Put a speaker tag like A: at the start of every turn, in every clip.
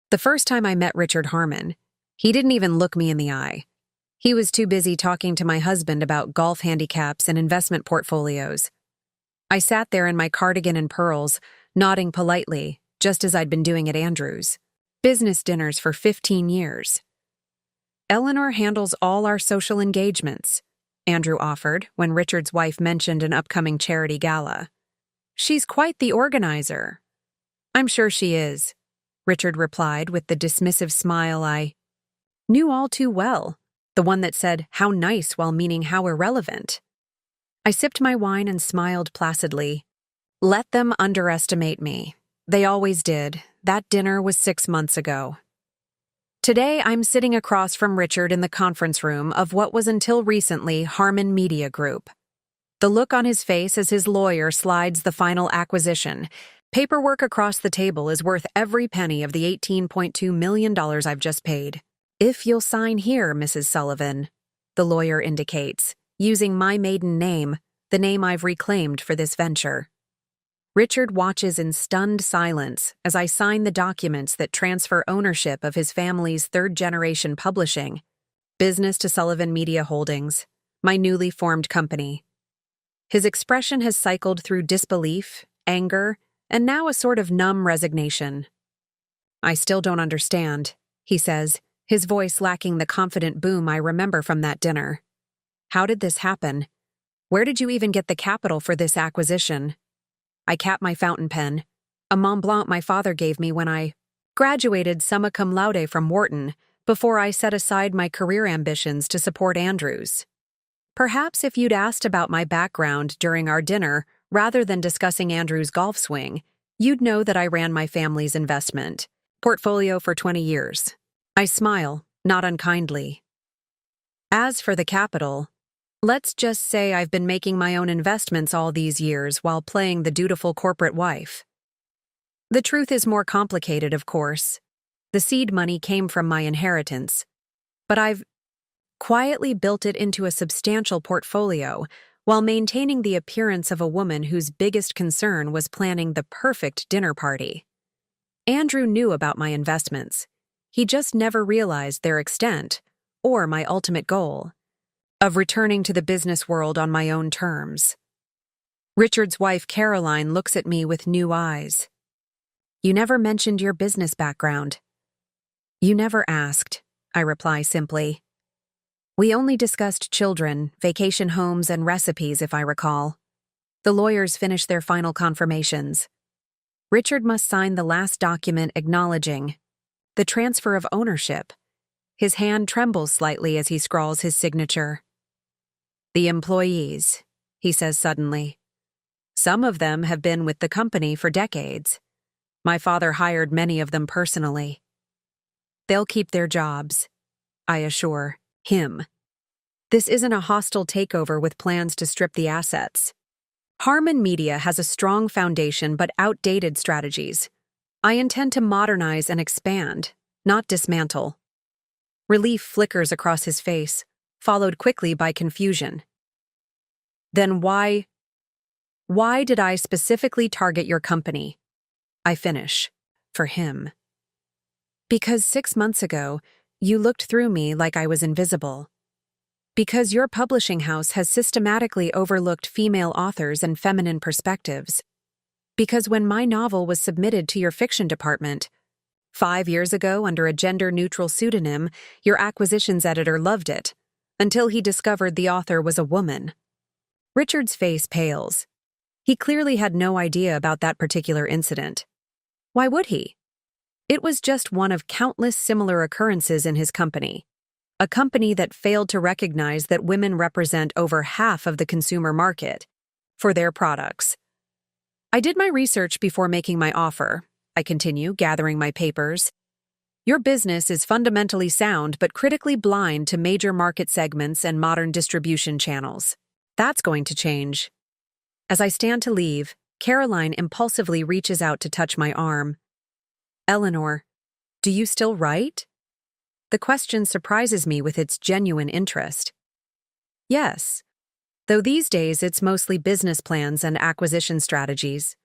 A: The first time I met Richard Harmon, he didn't even look me in the eye. He was too busy talking to my husband about golf handicaps and investment portfolios. I sat there in my cardigan and pearls, nodding politely, just as I'd been doing at Andrew's. Business dinners for 15 years. "Eleanor handles all our social engagements," Andrew offered when Richard's wife mentioned an upcoming charity gala. "She's quite the organizer." "I'm sure she is," Richard replied with the dismissive smile I knew all too well, the one that said, "How nice," while meaning how irrelevant. I sipped my wine and smiled placidly. Let them underestimate me. They always did. That dinner was 6 months ago. Today, I'm sitting across from Richard in the conference room of what was until recently Harmon Media Group. The look on his face as his lawyer slides the final acquisition. Paperwork across the table is worth every penny of the $18.2 million I've just paid. "If you'll sign here, Mrs. Sullivan," the lawyer indicates, using my maiden name, the name I've reclaimed for this venture. Richard watches in stunned silence as I sign the documents that transfer ownership of his family's third-generation publishing business to Sullivan Media Holdings, my newly formed company. His expression has cycled through disbelief, anger, and now a sort of numb resignation. "I still don't understand," he says, his voice lacking the confident boom I remember from that dinner. "How did this happen? Where did you even get the capital for this acquisition?" I cap my fountain pen, a Mont Blanc my father gave me when I graduated summa cum laude from Wharton, before I set aside my career ambitions to support Andrew's. Perhaps if you'd asked about my background during our dinner, rather than discussing Andrew's golf swing, you'd know that I ran my family's investment portfolio for 20 years. I smile, not unkindly. As for the capital, let's just say I've been making my own investments all these years while playing the dutiful corporate wife. The truth is more complicated, of course. The seed money came from my inheritance, but I've quietly built it into a substantial portfolio while maintaining the appearance of a woman whose biggest concern was planning the perfect dinner party. Andrew knew about my investments. He just never realized their extent or my ultimate goal of returning to the business world on my own terms. Richard's wife, Caroline, looks at me with new eyes. "You never mentioned your business background." "You never asked," I reply simply. "We only discussed children, vacation homes, and recipes, if I recall." The lawyers finish their final confirmations. Richard must sign the last document acknowledging the transfer of ownership. His hand trembles slightly as he scrawls his signature. "The employees," he says suddenly. "Some of them have been with the company for decades. My father hired many of them personally. They'll keep their jobs," I assure him. This isn't a hostile takeover with plans to strip the assets. Harmon Media has a strong foundation but outdated strategies. I intend to modernize and expand, not dismantle. Relief flickers across his face, followed quickly by confusion. "Then why did I specifically target your company?" I finish, for him. "Because 6 months ago, you looked through me like I was invisible. Because your publishing house has systematically overlooked female authors and feminine perspectives. Because when my novel was submitted to your fiction department 5 years ago under a gender-neutral pseudonym, your acquisitions editor loved it, until he discovered the author was a woman." Richard's face pales. He clearly had no idea about that particular incident. Why would he? It was just one of countless similar occurrences in his company. A company that failed to recognize that women represent over half of the consumer market for their products. "I did my research before making my offer," I continue, gathering my papers. "Your business is fundamentally sound but critically blind to major market segments and modern distribution channels. That's going to change." As I stand to leave, Caroline impulsively reaches out to touch my arm. "Eleanor, do you still write?" The question surprises me with its genuine interest. "Yes, though these days it's mostly business plans and acquisition strategies."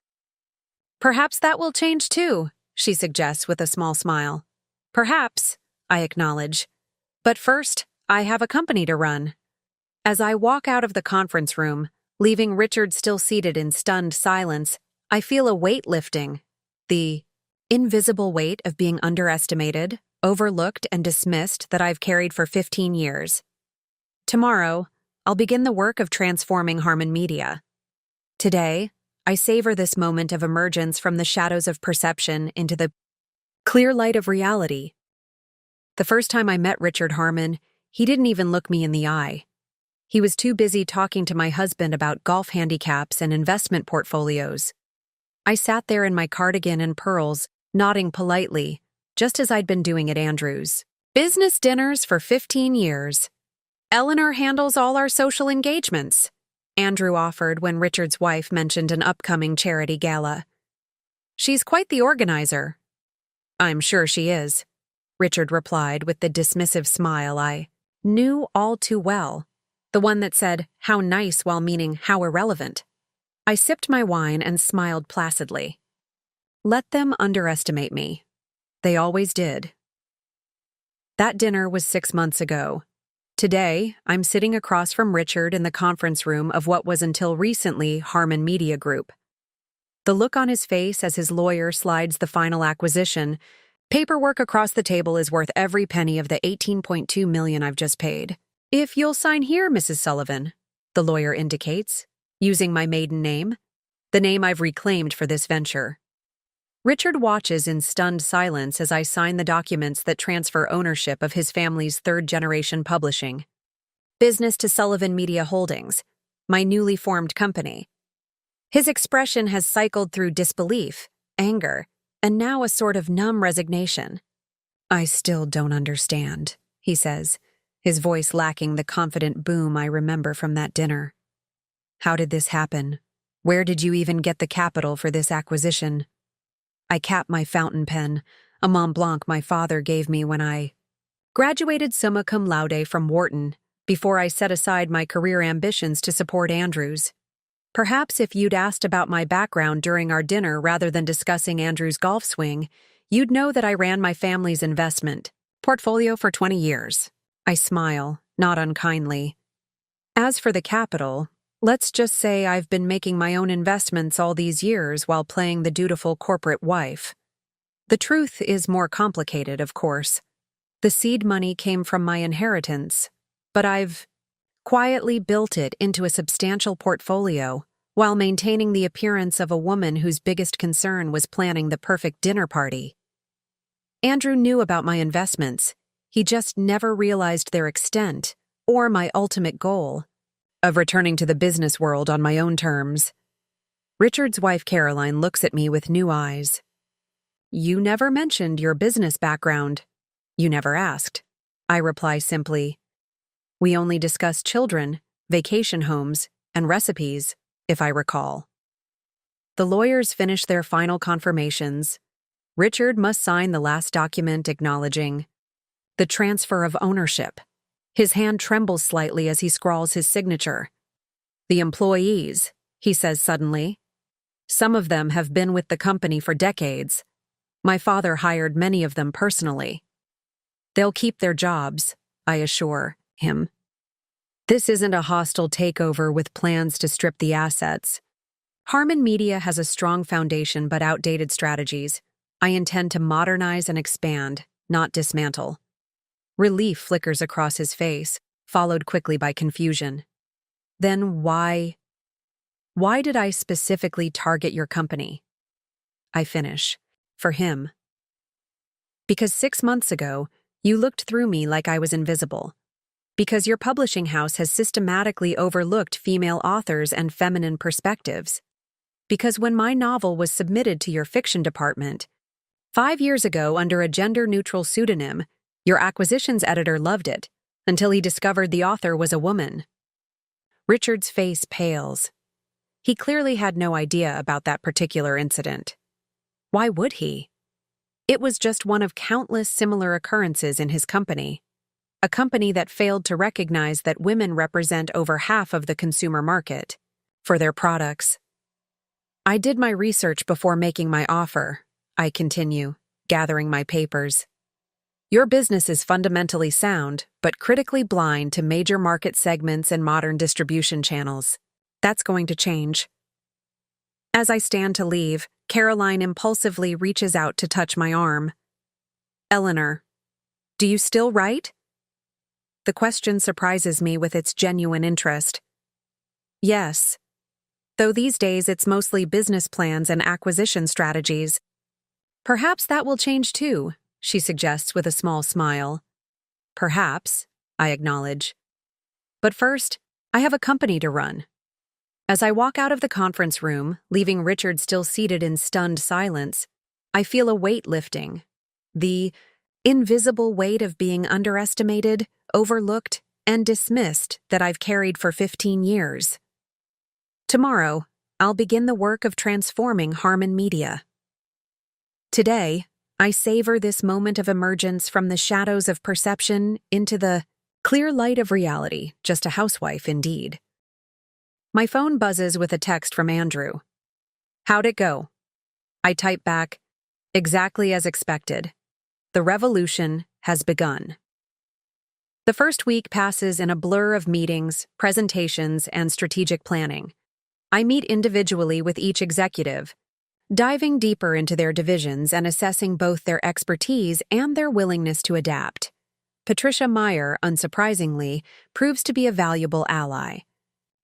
A: "Perhaps that will change too," she suggests with a small smile. Perhaps, I acknowledge. But first, I have a company to run. As I walk out of the conference room, leaving Richard still seated in stunned silence, I feel a weight lifting. The invisible weight of being underestimated, overlooked, and dismissed that I've carried for 15 years. Tomorrow, I'll begin the work of transforming Harmon Media. Today, I savor this moment of emergence from the shadows of perception into the clear light of reality. The first time I met Richard Harmon, he didn't even look me in the eye. He was too busy talking to my husband about golf handicaps and investment portfolios. I sat there in my cardigan and pearls, nodding politely, just as I'd been doing at Andrew's business dinners for 15 years. Eleanor handles all our social engagements, Andrew offered when Richard's wife mentioned an upcoming charity gala. She's quite the organizer. I'm sure she is, Richard replied with the dismissive smile I knew all too well, the one that said, "How nice," while meaning how irrelevant. I sipped my wine and smiled placidly. Let them underestimate me. They always did. That dinner was 6 months ago. Today, I'm sitting across from Richard in the conference room of what was until recently Harmon Media Group. The look on his face as his lawyer slides the final acquisition, paperwork across the table is worth every penny of the $18.2 million I've just paid. If you'll sign here, Mrs. Sullivan, the lawyer indicates, using my maiden name, the name I've reclaimed for this venture. Richard watches in stunned silence as I sign the documents that transfer ownership of his family's third-generation publishing business to Sullivan Media Holdings, my newly formed company. His expression has cycled through disbelief, anger, and now a sort of numb resignation. I still don't understand, he says, his voice lacking the confident boom I remember from that dinner. How did this happen? Where did you even get the capital for this acquisition? I cap my fountain pen, a Mont Blanc my father gave me when I graduated summa cum laude from Wharton, before I set aside my career ambitions to support Andrew's. Perhaps if you'd asked about my background during our dinner rather than discussing Andrew's golf swing, you'd know that I ran my family's investment portfolio for 20 years. I smile, not unkindly. As for the capital, let's just say I've been making my own investments all these years while playing the dutiful corporate wife. The truth is more complicated, of course. The seed money came from my inheritance, but I've quietly built it into a substantial portfolio while maintaining the appearance of a woman whose biggest concern was planning the perfect dinner party. Andrew knew about my investments. He just never realized their extent or my ultimate goal of returning to the business world on my own terms. Richard's wife Caroline looks at me with new eyes. You never mentioned your business background. You never asked. I reply simply. We only discussed children, vacation homes, and recipes, if I recall. The lawyers finish their final confirmations. Richard must sign the last document acknowledging the transfer of ownership. His hand trembles slightly as he scrawls his signature. The employees, he says suddenly. Some of them have been with the company for decades. My father hired many of them personally. They'll keep their jobs, I assure him. This isn't a hostile takeover with plans to strip the assets. Harmon Media has a strong foundation but outdated strategies. I intend to modernize and expand, not dismantle. Relief flickers across his face, followed quickly by confusion. Then why did I specifically target your company? I finish. For him. Because 6 months ago, you looked through me like I was invisible. Because your publishing house has systematically overlooked female authors and feminine perspectives. Because when my novel was submitted to your fiction department, 5 years ago under a gender-neutral pseudonym, your acquisitions editor loved it, until he discovered the author was a woman. Richard's face pales. He clearly had no idea about that particular incident. Why would he? It was just one of countless similar occurrences in his company. A company that failed to recognize that women represent over half of the consumer market for their products. I did my research before making my offer, I continue, gathering my papers. Your business is fundamentally sound, but critically blind to major market segments and modern distribution channels. That's going to change. As I stand to leave, Caroline impulsively reaches out to touch my arm. Eleanor, do you still write? The question surprises me with its genuine interest. Yes. Though these days it's mostly business plans and acquisition strategies. Perhaps that will change too, she suggests with a small smile. Perhaps, I acknowledge. But first, I have a company to run. As I walk out of the conference room, leaving Richard still seated in stunned silence, I feel a weight lifting. The invisible weight of being underestimated, overlooked, and dismissed that I've carried for 15 years. Tomorrow, I'll begin the work of transforming Harmon Media. Today, I savor this moment of emergence from the shadows of perception into the clear light of reality, just a housewife indeed. My phone buzzes with a text from Andrew. How'd it go? I type back, exactly as expected. The revolution has begun. The first week passes in a blur of meetings, presentations, and strategic planning. I meet individually with each executive, diving deeper into their divisions and assessing both their expertise and their willingness to adapt. Patricia Meyer, unsurprisingly, proves to be a valuable ally.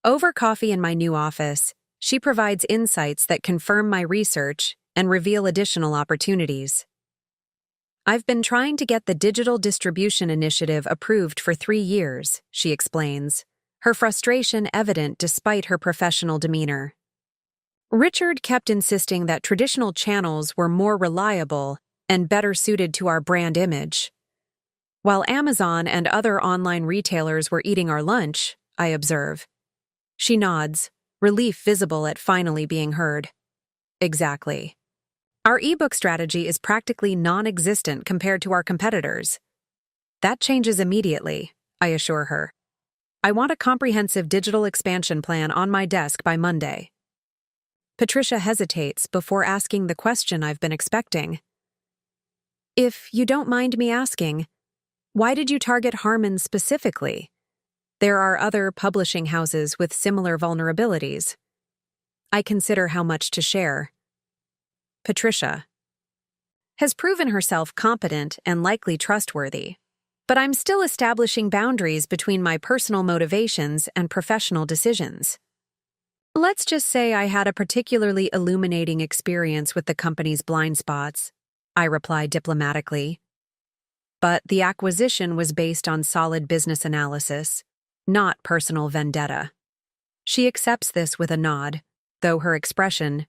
A: Over coffee in my new office, she provides insights that confirm my research and reveal additional opportunities. I've been trying to get the digital distribution initiative approved for 3 years, she explains, her frustration evident despite her professional demeanor. Richard kept insisting that traditional channels were more reliable and better suited to our brand image. While Amazon and other online retailers were eating our lunch, I observe. She nods, relief visible at finally being heard. Exactly. Our ebook strategy is practically non-existent compared to our competitors. That changes immediately, I assure her. I want a comprehensive digital expansion plan on my desk by Monday. Patricia hesitates before asking the question I've been expecting. If you don't mind me asking, why did you target Harmon specifically? There are other publishing houses with similar vulnerabilities. I consider how much to share. Patricia has proven herself competent and likely trustworthy, but I'm still establishing boundaries between my personal motivations and professional decisions. Let's just say I had a particularly illuminating experience with the company's blind spots, I replied diplomatically. But the acquisition was based on solid business analysis, not personal vendetta. She accepts this with a nod, though her expression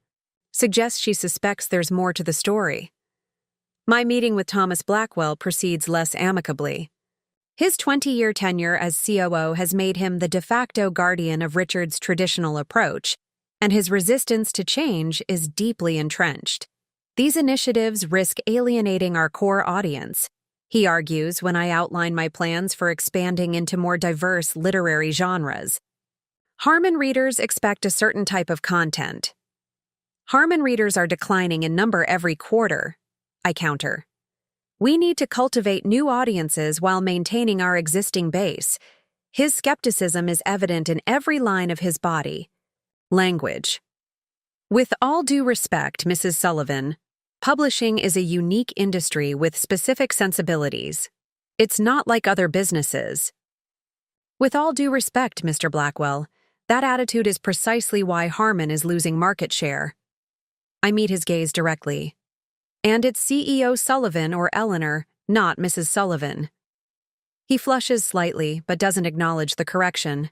A: suggests she suspects there's more to the story. My meeting with Thomas Blackwell proceeds less amicably. His 20-year tenure as COO has made him the de facto guardian of Richard's traditional approach, and his resistance to change is deeply entrenched. These initiatives risk alienating our core audience, he argues when I outline my plans for expanding into more diverse literary genres. Harmon readers expect a certain type of content. Harmon readers are declining in number every quarter, I counter. We need to cultivate new audiences while maintaining our existing base. His skepticism is evident in every line of his body. Language. With all due respect, Mrs. Sullivan, publishing is a unique industry with specific sensibilities. It's not like other businesses. With all due respect, Mr. Blackwell, that attitude is precisely why Harmon is losing market share. I meet his gaze directly. And it's CEO Sullivan or Eleanor, not Mrs. Sullivan. He flushes slightly, but doesn't acknowledge the correction.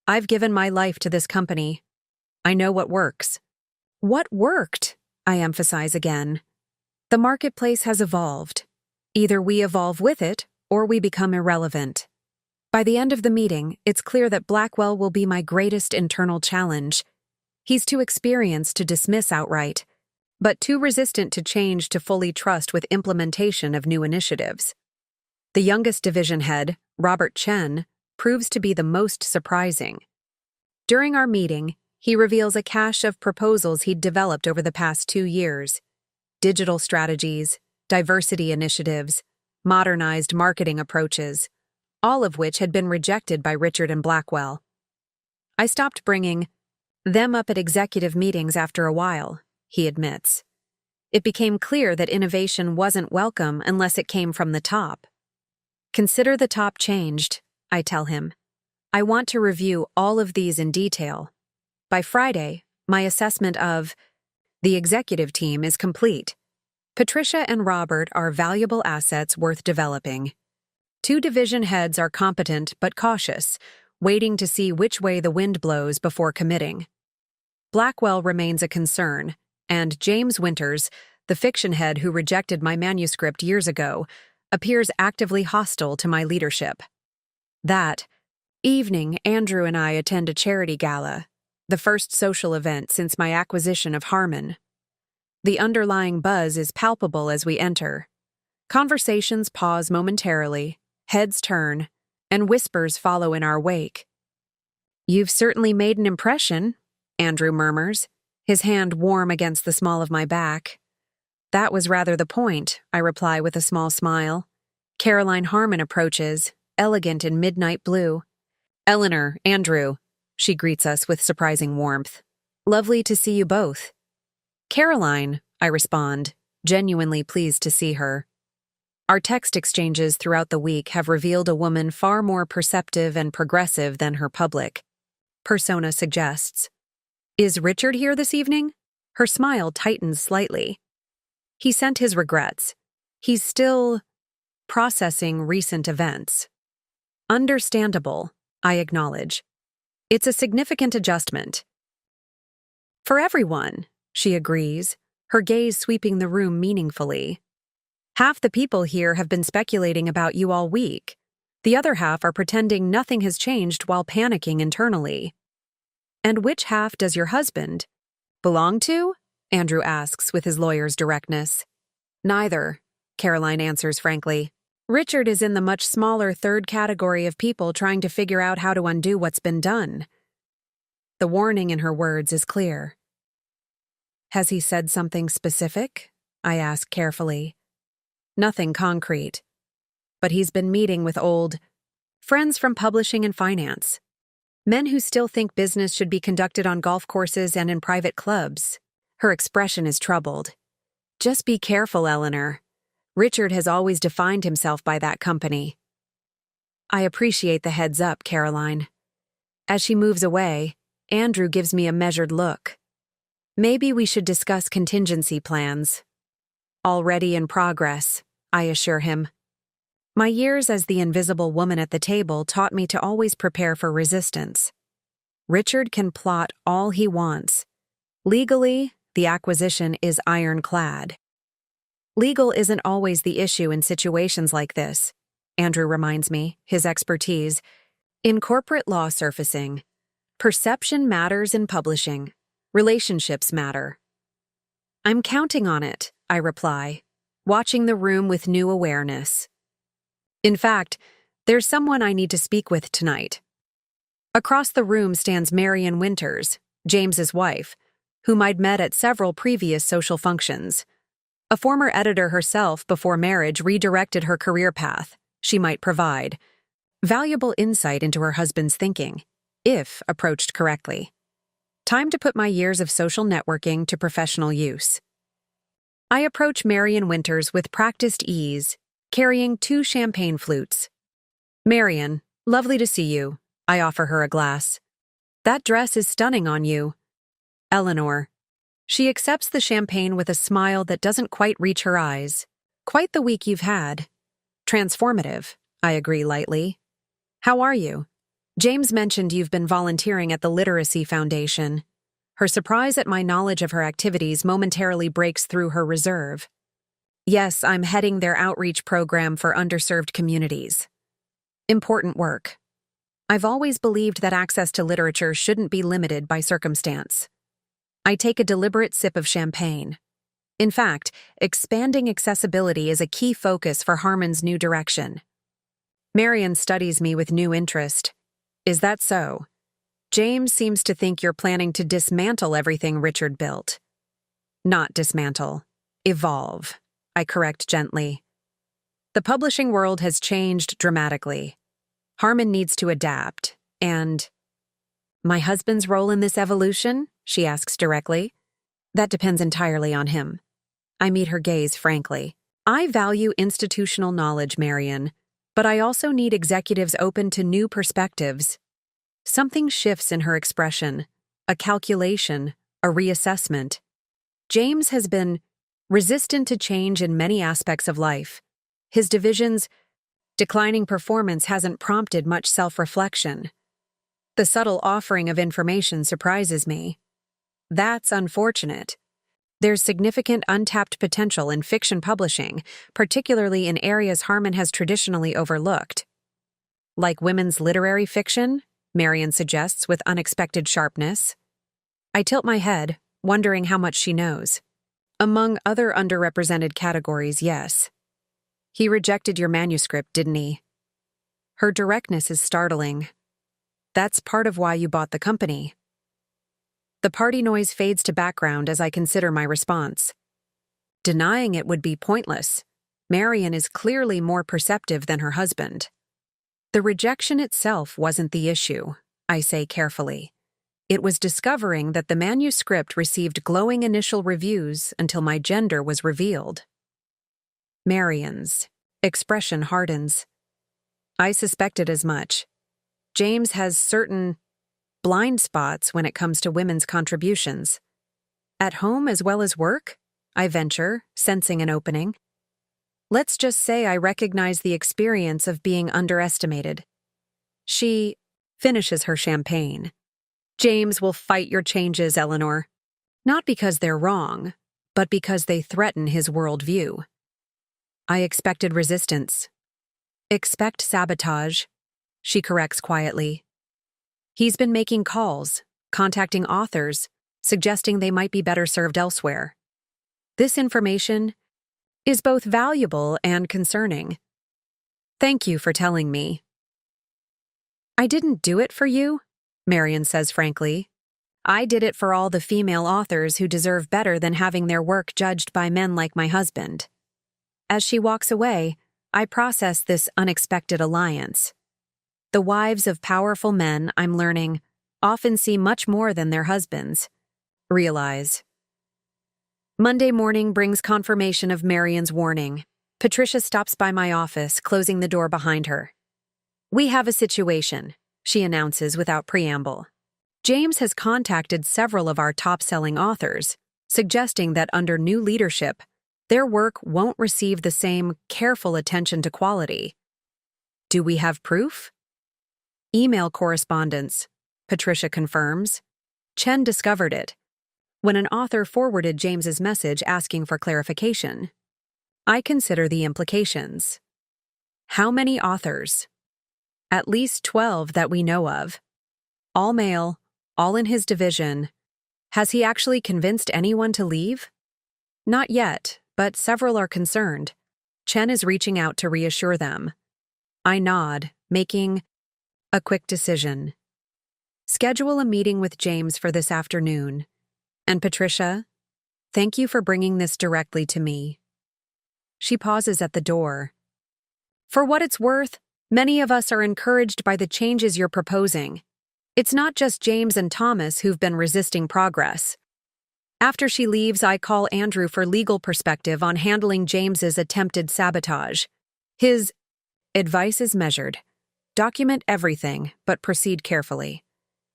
A: I've given my life to this company. I know what works. What worked? I emphasize again. The marketplace has evolved. Either we evolve with it, or we become irrelevant. By the end of the meeting, it's clear that Blackwell will be my greatest internal challenge. He's too experienced to dismiss outright, but too resistant to change to fully trust with implementation of new initiatives. The youngest division head, Robert Chen, proves to be the most surprising. During our meeting, he reveals a cache of proposals he'd developed over the past 2 years. Digital strategies, diversity initiatives, modernized marketing approaches, all of which had been rejected by Richard and Blackwell. I stopped bringing them up at executive meetings after a while, he admits. It became clear that innovation wasn't welcome unless it came from the top. Consider the top changed, I tell him. I want to review all of these in detail. By Friday, my assessment of the executive team is complete. Patricia and Robert are valuable assets worth developing. 2 division heads are competent but cautious, waiting to see which way the wind blows before committing. Blackwell remains a concern, and James Winters, the fiction head who rejected my manuscript years ago, appears actively hostile to my leadership. That evening, Andrew and I attend a charity gala, the first social event since my acquisition of Harmon. The underlying buzz is palpable as we enter. Conversations pause momentarily, heads turn, and whispers follow in our wake. "You've certainly made an impression," Andrew murmurs, his hand warm against the small of my back. "That was rather the point," I reply with a small smile. Caroline Harmon approaches, elegant in midnight blue. "Eleanor, Andrew," she greets us with surprising warmth. "Lovely to see you both." "Caroline," I respond, genuinely pleased to see her. Our text exchanges throughout the week have revealed a woman far more perceptive and progressive than her public persona suggests. "Is Richard here this evening?" Her smile tightens slightly. "He sent his regrets. He's still processing recent events." "Understandable," I acknowledge. "It's a significant adjustment." "For everyone," she agrees, her gaze sweeping the room meaningfully. "Half the people here have been speculating about you all week. The other half are pretending nothing has changed while panicking internally." "And which half does your husband belong to?" Andrew asks with his lawyer's directness. "Neither," Caroline answers frankly. "Richard is in the much smaller third category of people trying to figure out how to undo what's been done." The warning in her words is clear. "Has he said something specific?" I ask carefully. "Nothing concrete. But he's been meeting with old friends from publishing and finance. Men who still think business should be conducted on golf courses and in private clubs." Her expression is troubled. "Just be careful, Eleanor. Richard has always defined himself by that company." I appreciate the heads up, Caroline. As she moves away, Andrew gives me a measured look. "Maybe we should discuss contingency plans." "Already in progress," I assure him. My years as the invisible woman at the table taught me to always prepare for resistance. Richard can plot all he wants. Legally, the acquisition is ironclad. Legal isn't always the issue in situations like this, Andrew reminds me, his expertise. In corporate law surfacing, perception matters in publishing. Relationships matter. "I'm counting on it," I reply, watching the room with new awareness. In fact, there's someone I need to speak with tonight. Across the room stands Marian Winters, James's wife, whom I'd met at several previous social functions. A former editor herself before marriage redirected her career path. She might provide valuable insight into her husband's thinking, if approached correctly. Time to put my years of social networking to professional use. I approach Marian Winters with practiced ease, carrying 2 champagne flutes. "Marian, lovely to see you." I offer her a glass. "That dress is stunning on you." "Eleanor." She accepts the champagne with a smile that doesn't quite reach her eyes. "Quite the week you've had." "Transformative," I agree lightly. "How are you?" "James mentioned you've been volunteering at the Literacy Foundation." Her surprise at my knowledge of her activities momentarily breaks through her reserve. "Yes, I'm heading their outreach program for underserved communities." Important work. I've always believed that access to literature shouldn't be limited by circumstance. I take a deliberate sip of champagne. In fact, expanding accessibility is a key focus for Harmon's new direction. Marian studies me with new interest. "Is that so? James seems to think you're planning to dismantle everything Richard built." "Not dismantle. Evolve," I correct gently. The publishing world has changed dramatically. Harmon needs to adapt, and my husband's role in this evolution? She asks directly. That depends entirely on him. I meet her gaze frankly. I value institutional knowledge, Marian, but I also need executives open to new perspectives. Something shifts in her expression, a calculation, a reassessment. James has been resistant to change in many aspects of life. His division's declining performance hasn't prompted much self-reflection. The subtle offering of information surprises me. That's unfortunate. There's significant untapped potential in fiction publishing, particularly in areas Harmon has traditionally overlooked. Like women's literary fiction, Marian suggests with unexpected sharpness. I tilt my head, wondering how much she knows. Among other underrepresented categories, yes. He rejected your manuscript, didn't he? Her directness is startling. That's part of why you bought the company. The party noise fades to background as I consider my response. Denying it would be pointless. Marian is clearly more perceptive than her husband. The rejection itself wasn't the issue, I say carefully. It was discovering that the manuscript received glowing initial reviews until my gender was revealed. Marian's expression hardens. I suspected as much. James has certain blind spots when it comes to women's contributions. At home as well as work? I venture, sensing an opening. Let's just say I recognize the experience of being underestimated. She finishes her champagne. James will fight your changes, Eleanor. Not because they're wrong, but because they threaten his worldview. I expected resistance. Expect sabotage, she corrects quietly. He's been making calls, contacting authors, suggesting they might be better served elsewhere. This information is both valuable and concerning. Thank you for telling me. I didn't do it for you, Marian says frankly. I did it for all the female authors who deserve better than having their work judged by men like my husband. As she walks away, I process this unexpected alliance. The wives of powerful men, I'm learning, often see much more than their husbands. Realize. Monday morning brings confirmation of Marian's warning. Patricia stops by my office, closing the door behind her. We have a situation, she announces without preamble. James has contacted several of our top-selling authors, suggesting that under new leadership, their work won't receive the same careful attention to quality. Do we have proof? Email correspondence, Patricia confirms. Chen discovered it when an author forwarded James's message asking for clarification. I consider the implications. How many authors? At least 12 that we know of. All male, all in his division. Has he actually convinced anyone to leave? Not yet, but several are concerned. Chen is reaching out to reassure them. I nod, making a quick decision. Schedule a meeting with James for this afternoon. And Patricia, thank you for bringing this directly to me. She pauses at the door. For what it's worth, many of us are encouraged by the changes you're proposing. It's not just James and Thomas who've been resisting progress. After she leaves, I call Andrew for legal perspective on handling James's attempted sabotage. His advice is measured. Document everything, but proceed carefully.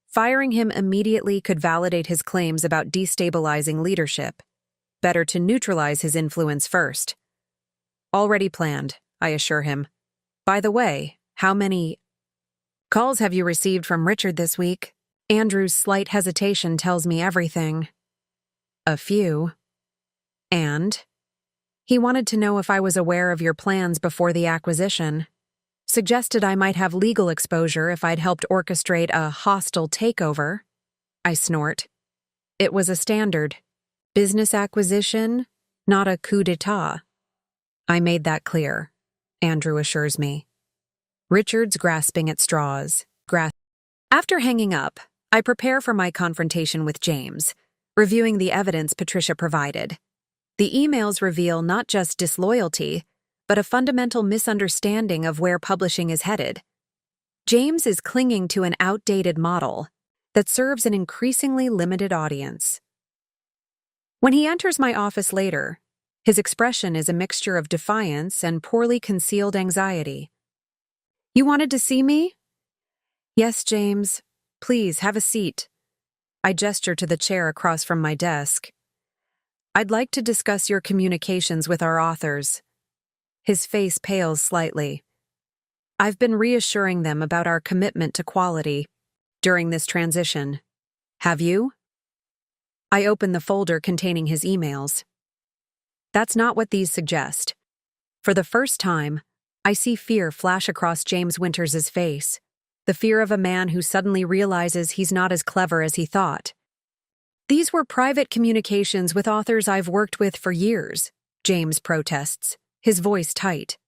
A: Firing him immediately could validate his claims about destabilizing leadership. Better to neutralize his influence first. Already planned, I assure him. By the way, how many calls have you received from Richard this week? Andrew's slight hesitation tells me everything. A few. And? He wanted to know if I was aware of your plans before the acquisition. Suggested I might have legal exposure if I'd helped orchestrate a hostile takeover. I snort. It was a standard business acquisition, not a coup d'etat. I made that clear, Andrew assures me. Richard's grasping at straws. After hanging up, I prepare for my confrontation with James, reviewing the evidence Patricia provided. The emails reveal not just disloyalty, but a fundamental misunderstanding of where publishing is headed. James is clinging to an outdated model that serves an increasingly limited audience. When he enters my office later, his expression is a mixture of defiance and poorly concealed anxiety. "You wanted to see me?" "Yes, James. Please, have a seat." I gesture to the chair across from my desk. "I'd like to discuss your communications with our authors." His face pales slightly. "I've been reassuring them about our commitment to quality during this transition. Have you?" I open the folder containing his emails. That's not what these suggest. For the first time, I see fear flash across James Winters' face, the fear of a man who suddenly realizes he's not as clever as he thought. "These were private communications with authors I've worked with for years," James protests, his voice tight.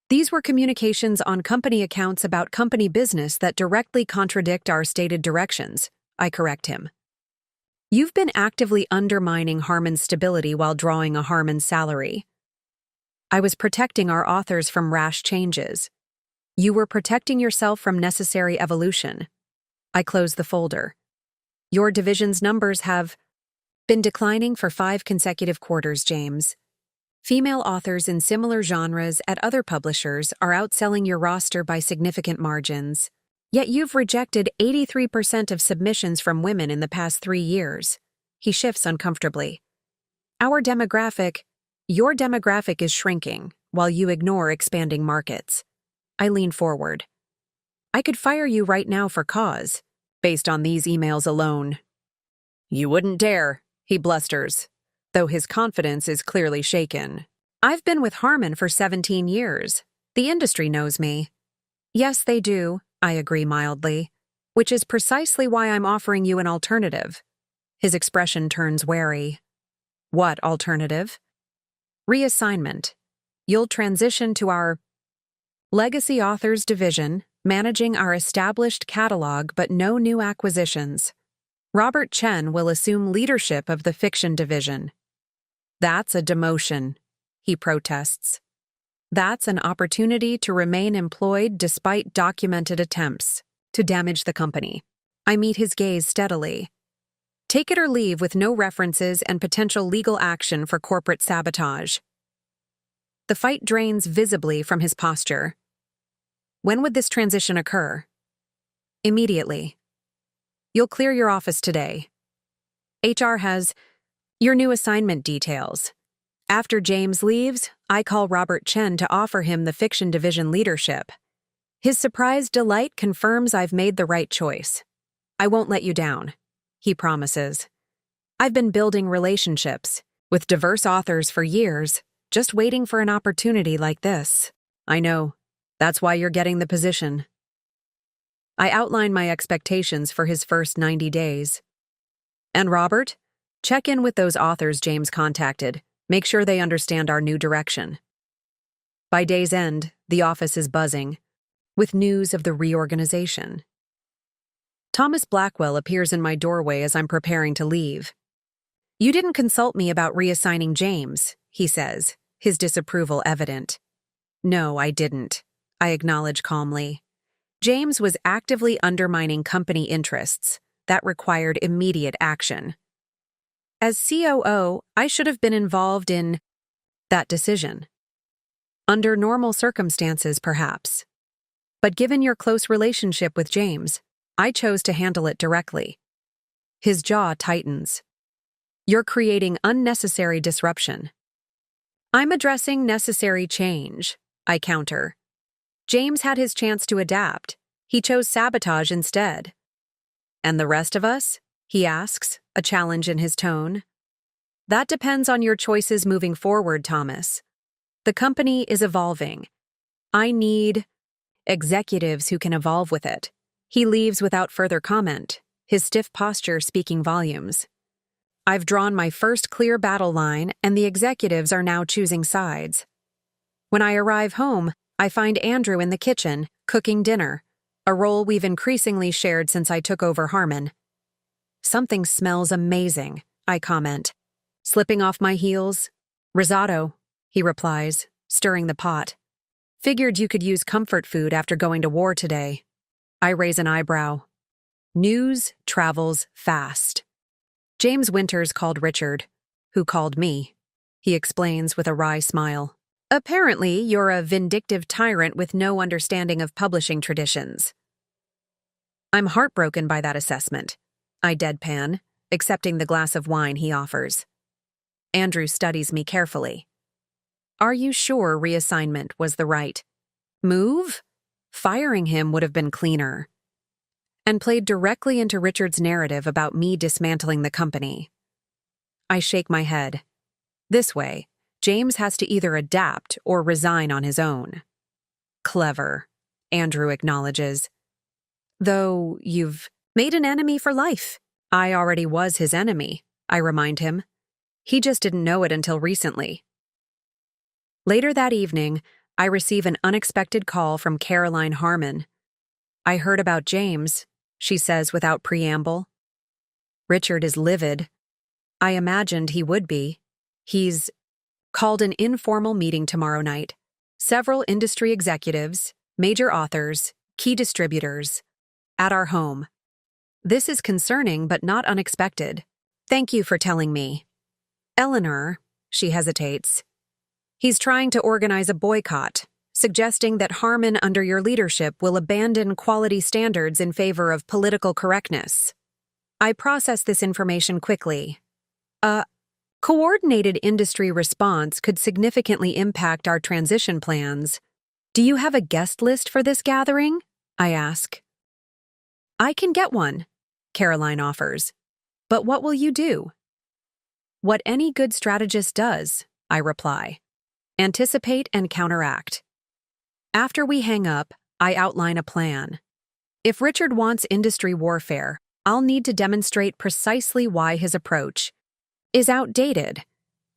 A: "These were communications on company accounts about company business that directly contradict our stated directions," I correct him. "You've been actively undermining Harmon's stability while drawing a Harmon salary. I was protecting our authors from rash changes. You were protecting yourself from necessary evolution." I close the folder. "Your division's numbers have been declining for 5 consecutive quarters, James. Female authors in similar genres at other publishers are outselling your roster by significant margins. Yet you've rejected 83% of submissions from women in the past 3 years. He shifts uncomfortably. Your demographic is shrinking, while you ignore expanding markets." I lean forward. "I could fire you right now for cause, based on these emails alone." "You wouldn't dare," he blusters, though his confidence is clearly shaken. "I've been with Harmon for 17 years. The industry knows me." "Yes, they do," I agree mildly, "which is precisely why I'm offering you an alternative." His expression turns wary. "What alternative?" "Reassignment. You'll transition to our Legacy Authors division, managing our established catalog but no new acquisitions. Robert Chen will assume leadership of the fiction division." "That's a demotion," he protests. "That's an opportunity to remain employed despite documented attempts to damage the company." I meet his gaze steadily. "Take it or leave with no references and potential legal action for corporate sabotage." The fight drains visibly from his posture. "When would this transition occur?" "Immediately. You'll clear your office today. HR has your new assignment details. After James leaves, I call Robert Chen to offer him the fiction division leadership. His surprised delight confirms I've made the right choice. I won't let you down," he promises. "I've been building relationships with diverse authors for years, just waiting for an opportunity like this." "I know. That's why you're getting the position." I outline my expectations for his first 90 days. "And Robert, check in with those authors James contacted. Make sure they understand our new direction." By day's end, the office is buzzing with news of the reorganization. Thomas Blackwell appears in my doorway as I'm preparing to leave. "You didn't consult me about reassigning James," he says, his disapproval evident. "No, I didn't," I acknowledge calmly. James was actively undermining company interests that required immediate action. As COO, I should have been involved in that decision. Under normal circumstances, perhaps. But given your close relationship with James, I chose to handle it directly. His jaw tightens. "You're creating unnecessary disruption." "I'm addressing necessary change," I counter. "James had his chance to adapt. He chose sabotage instead." "And the rest of us?" he asks, a challenge in his tone. "That depends on your choices moving forward, Thomas. The company is evolving. I need executives who can evolve with it." He leaves without further comment, his stiff posture speaking volumes. I've drawn my first clear battle line, and the executives are now choosing sides. When I arrive home, I find Andrew in the kitchen, cooking dinner, a role we've increasingly shared since I took over Harmon. "Something smells amazing," I comment. Slipping off my heels. "Risotto," he replies, stirring the pot. Figured you could use comfort food after going to war today. I raise an eyebrow. News travels fast. James Winters called Richard, who called me. He explains with a wry smile. Apparently, you're a vindictive tyrant with no understanding of publishing traditions. I'm heartbroken by that assessment. I deadpan, accepting the glass of wine he offers. Andrew studies me carefully. Are you sure reassignment was the right move? Firing him would have been cleaner. And played directly into Richard's narrative about me dismantling the company. I shake my head. This way, James has to either adapt or resign on his own. Clever, Andrew acknowledges. Though you've made an enemy for life. I already was his enemy, I remind him. He just didn't know it until recently. Later that evening, I receive an unexpected call from Caroline Harmon. I heard about James, she says without preamble. Richard is livid. I imagined he would be. He's called an informal meeting tomorrow night. Several industry executives, major authors, key distributors, at our home. This is concerning but not unexpected. Thank you for telling me. Eleanor, she hesitates. He's trying to organize a boycott, suggesting that Harmon under your leadership will abandon quality standards in favor of political correctness. I process this information quickly. A coordinated industry response could significantly impact our transition plans. Do you have a guest list for this gathering? I ask. I can get one, Caroline offers. But what will you do? What any good strategist does, I reply. Anticipate and counteract. After we hang up, I outline a plan. If Richard wants industry warfare, I'll need to demonstrate precisely why his approach is outdated.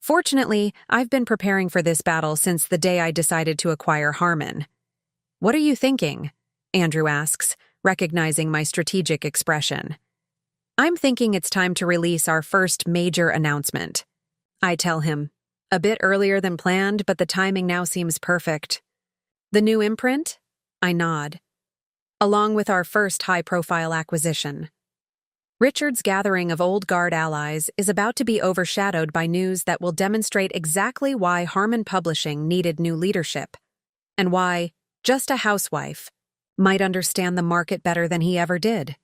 A: Fortunately, I've been preparing for this battle since the day I decided to acquire Harmon. What are you thinking? Andrew asks, recognizing my strategic expression. I'm thinking it's time to release our first major announcement. I tell him, a bit earlier than planned, but the timing now seems perfect. The new imprint? I nod. Along with our first high-profile acquisition. Richard's gathering of old guard allies is about to be overshadowed by news that will demonstrate exactly why Harmon Publishing needed new leadership, and why just a housewife might understand the market better than he ever did.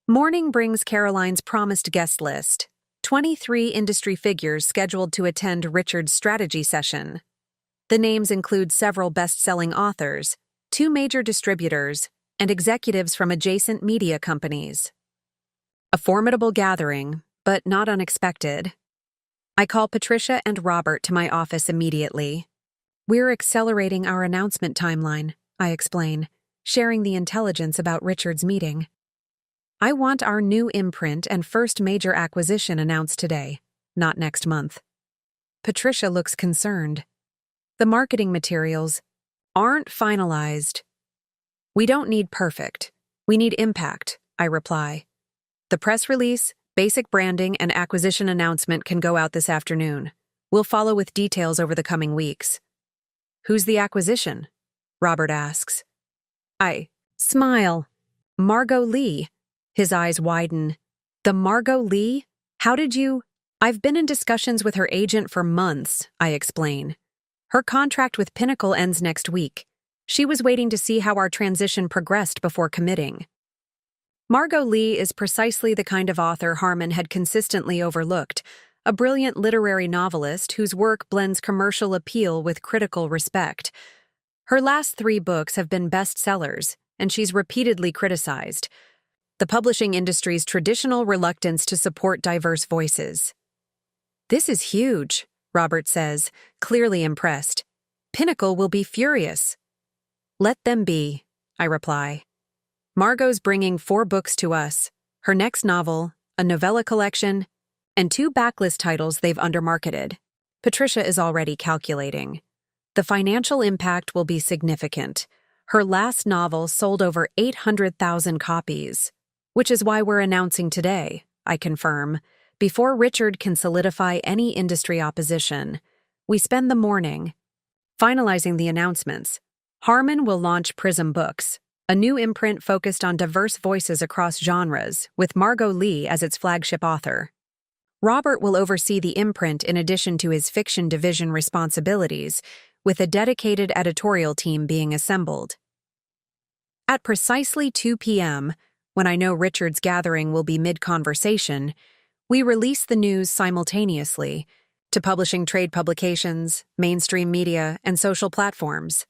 A: Morning brings Caroline's promised guest list, 23 industry figures scheduled to attend Richard's strategy session. The names include several best-selling authors, 2 major distributors, and executives from adjacent media companies. A formidable gathering, but not unexpected. I call Patricia and Robert to my office immediately. We're accelerating our announcement timeline, I explain, sharing the intelligence about Richard's meeting. I want our new imprint and first major acquisition announced today, not next month. Patricia looks concerned. The marketing materials aren't finalized. We don't need perfect. We need impact, I reply. The press release, basic branding, and acquisition announcement can go out this afternoon. We'll follow with details over the coming weeks. Who's the acquisition? Robert asks. I smile. Margot Lee. His eyes widen. The Margot Lee? How did you? I've been in discussions with her agent for months, I explain. Her contract with Pinnacle ends next week. She was waiting to see how our transition progressed before committing. Margot Lee is precisely the kind of author Harmon had consistently overlooked, a brilliant literary novelist whose work blends commercial appeal with critical respect. Her last 3 books have been bestsellers, and she's repeatedly criticized the publishing industry's traditional reluctance to support diverse voices. This is huge, Robert says, clearly impressed. Pinnacle will be furious. Let them be, I reply. Margot's bringing 4 books to us, her next novel, a novella collection, and 2 backlist titles they've undermarketed. Patricia is already calculating. The financial impact will be significant. Her last novel sold over 800,000 copies, which is why we're announcing today, I confirm, before Richard can solidify any industry opposition. We spend the morning Finalizing the announcements, Harmon will launch Prism Books, a new imprint focused on diverse voices across genres, with Margot Lee as its flagship author. Robert will oversee the imprint in addition to his fiction division responsibilities, with a dedicated editorial team being assembled. At precisely 2 p.m., when I know Richard's gathering will be mid-conversation, we release the news simultaneously to publishing trade publications, mainstream media, and social platforms.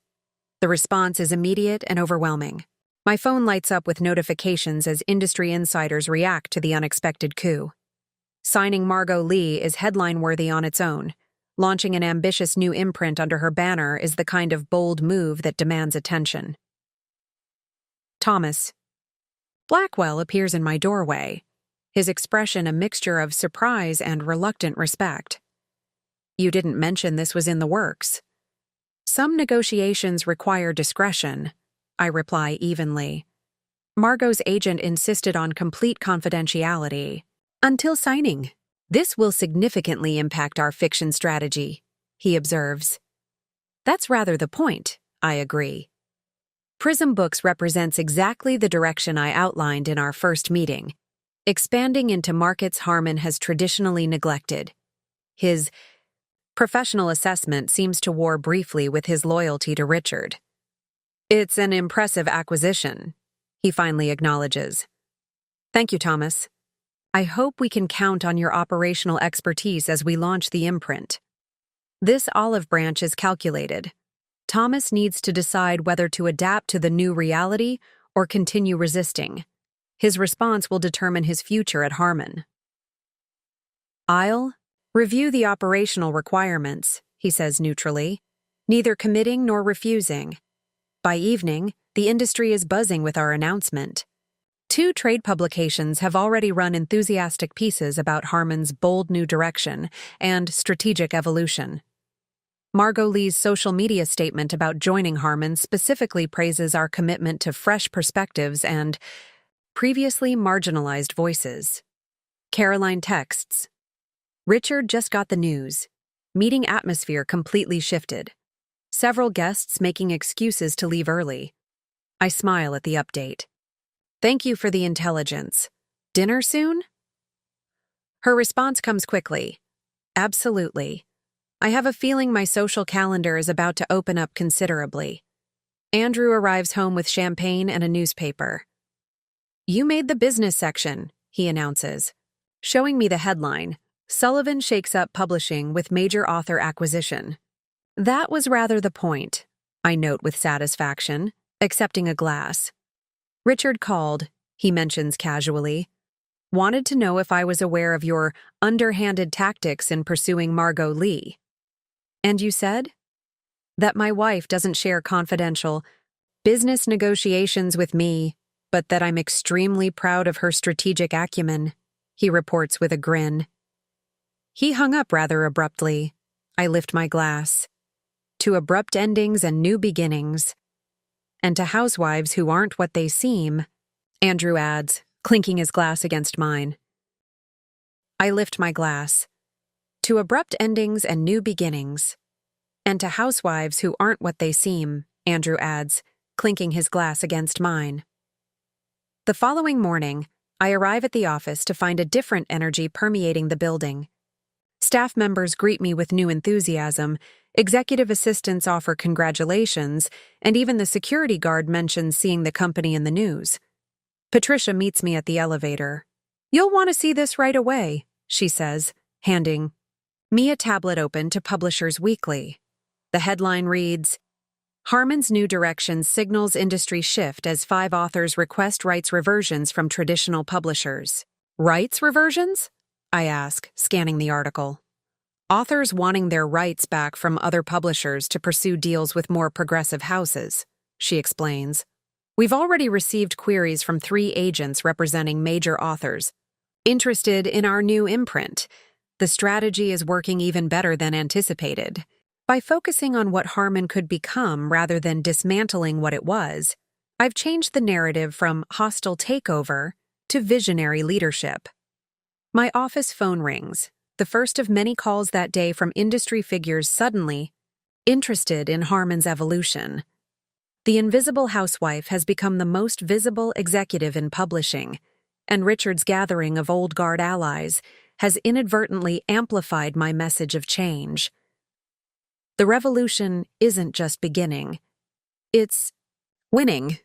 A: The response is immediate and overwhelming. My phone lights up with notifications as industry insiders react to the unexpected coup. Signing Margot Lee is headline-worthy on its own. Launching an ambitious new imprint under her banner is the kind of bold move that demands attention. Thomas. Blackwell appears in my doorway, his expression a mixture of surprise and reluctant respect. You didn't mention this was in the works. Some negotiations require discretion, I reply evenly. Margot's agent insisted on complete confidentiality. Until signing. This will significantly impact our fiction strategy, he observes. That's rather the point, I agree. Prism Books represents exactly the direction I outlined in our first meeting, expanding into markets Harmon has traditionally neglected. His professional assessment seems to war briefly with his loyalty to Richard. It's an impressive acquisition, he finally acknowledges. Thank you, Thomas. I hope we can count on your operational expertise as we launch the imprint. This olive branch is calculated. Thomas needs to decide whether to adapt to the new reality or continue resisting. His response will determine his future at Harmon. I'll review the operational requirements, he says neutrally, neither committing nor refusing. By evening, the industry is buzzing with our announcement. 2 trade publications have already run enthusiastic pieces about Harmon's bold new direction and strategic evolution. Margot Lee's social media statement about joining Harmon specifically praises our commitment to fresh perspectives and previously marginalized voices. Caroline texts, Richard just got the news. Meeting atmosphere completely shifted. Several guests making excuses to leave early. I smile at the update. Thank you for the intelligence. Dinner soon? Her response comes quickly. Absolutely. I have a feeling my social calendar is about to open up considerably. Andrew arrives home with champagne and a newspaper. You made the business section, he announces. Showing me the headline, Sullivan shakes up publishing with major author acquisition. That was rather the point, I note with satisfaction, accepting a glass. Richard called, he mentions casually. Wanted to know if I was aware of your underhanded tactics in pursuing Margot Lee. And you said? That my wife doesn't share confidential business negotiations with me, but that I'm extremely proud of her strategic acumen, he reports with a grin. He hung up rather abruptly. I lift my glass. To abrupt endings and new beginnings. And to housewives who aren't what they seem, Andrew adds, clinking his glass against mine. I lift my glass. To abrupt endings and new beginnings. And to housewives who aren't what they seem, Andrew adds, clinking his glass against mine. The following morning, I arrive at the office to find a different energy permeating the building. Staff members greet me with new enthusiasm, executive assistants offer congratulations, and even the security guard mentions seeing the company in the news. Patricia meets me at the elevator. You'll want to see this right away, she says, handing me a tablet open to Publishers Weekly. The headline reads, Harmon's new direction signals industry shift as 5 authors request rights reversions from traditional publishers. Rights reversions? I ask, scanning the article. Authors wanting their rights back from other publishers to pursue deals with more progressive houses, she explains. We've already received queries from 3 agents representing major authors interested in our new imprint. The strategy is working even better than anticipated. By focusing on what Harmon could become rather than dismantling what it was, I've changed the narrative from hostile takeover to visionary leadership. My office phone rings, the first of many calls that day from industry figures suddenly interested in Harmon's evolution. The invisible housewife has become the most visible executive in publishing, and Richard's gathering of old guard allies has inadvertently amplified my message of change. The revolution isn't just beginning. It's winning.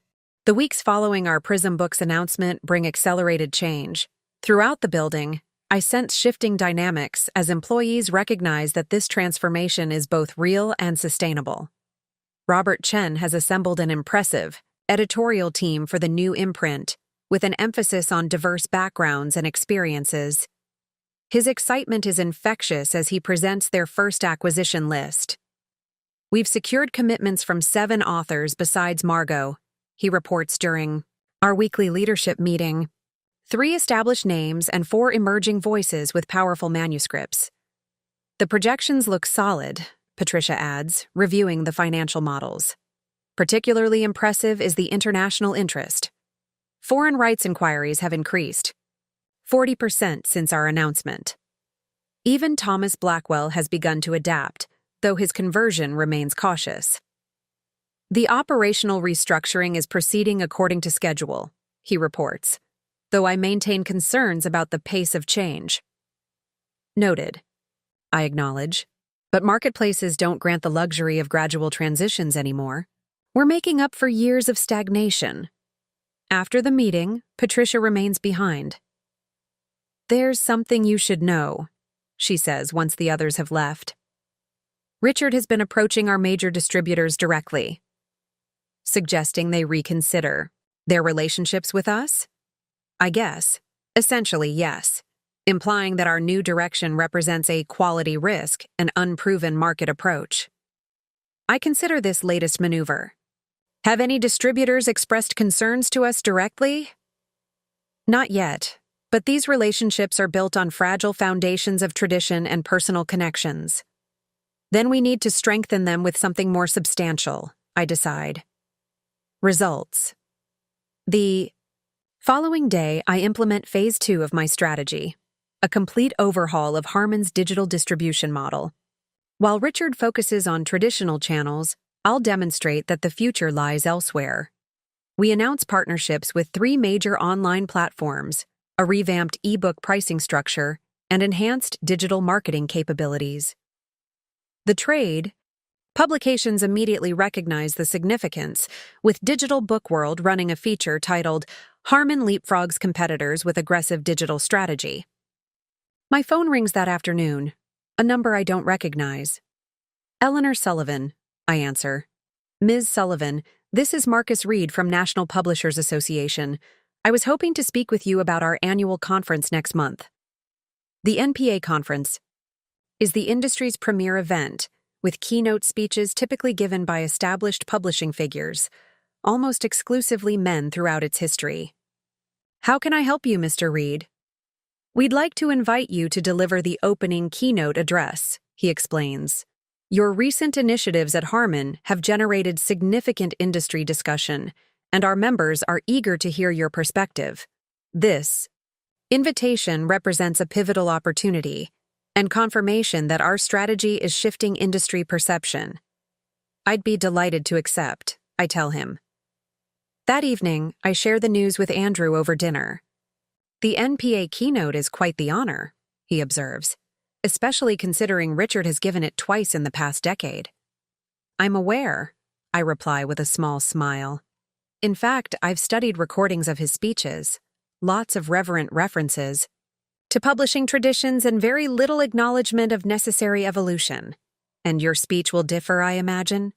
A: The weeks following our Prism Books announcement bring accelerated change. Throughout the building, I sense shifting dynamics as employees recognize that this transformation is both real and sustainable. Robert Chen has assembled an impressive editorial team for the new imprint, with an emphasis on diverse backgrounds and experiences. His excitement is infectious as he presents their first acquisition list. "We've secured commitments from 7 authors besides Margot," he reports during our weekly leadership meeting. 3 established names and 4 emerging voices with powerful manuscripts. "The projections look solid," Patricia adds, reviewing the financial models. "Particularly impressive is the international interest. Foreign rights inquiries have increased 40% since our announcement." Even Thomas Blackwell has begun to adapt, though his conversion remains cautious. "The operational restructuring is proceeding according to schedule," he reports, "though I maintain concerns about the pace of change." "Noted," I acknowledge, "but marketplaces don't grant the luxury of gradual transitions anymore. We're making up for years of stagnation." After the meeting, Patricia remains behind. "There's something you should know," she says once the others have left. "Richard has been approaching our major distributors directly, suggesting they reconsider their relationships with us? I guess. Essentially, yes, implying that our new direction represents a quality risk and unproven market approach. I consider this latest maneuver. Have any distributors expressed concerns to us directly? Not yet, but these relationships are built on fragile foundations of tradition and personal connections. Then we need to strengthen them with something more substantial, I decide. Results. The following day, I implement Phase 2 of my strategy, a complete overhaul of Harmon's digital distribution model. While Richard focuses on traditional channels, I'll demonstrate that the future lies elsewhere. We announce partnerships with 3 major online platforms, a revamped ebook pricing structure, and enhanced digital marketing capabilities. The trade publications immediately recognize the significance, with Digital Book World running a feature titled "Harmon Leapfrogs Competitors with Aggressive Digital Strategy." My phone rings that afternoon, a number I don't recognize. "Eleanor Sullivan," I answer. "Ms. Sullivan, this is Marcus Reed from National Publishers Association. I was hoping to speak with you about our annual conference next month." The NPA conference is the industry's premier event, with keynote speeches typically given by established publishing figures, almost exclusively men throughout its history. "How can I help you, Mr. Reed?" "We'd like to invite you to deliver the opening keynote address," he explains. "Your recent initiatives at Harmon have generated significant industry discussion, and our members are eager to hear your perspective. This invitation represents a pivotal opportunity and confirmation that our strategy is shifting industry perception." "I'd be delighted to accept," I tell him. That evening, I share the news with Andrew over dinner. "The NPA keynote is quite the honor," he observes, "especially considering Richard has given it twice in the past decade." "I'm aware," I reply with a small smile. "In fact, I've studied recordings of his speeches, lots of reverent references to publishing traditions and very little acknowledgement of necessary evolution. And your speech will differ, I imagine?"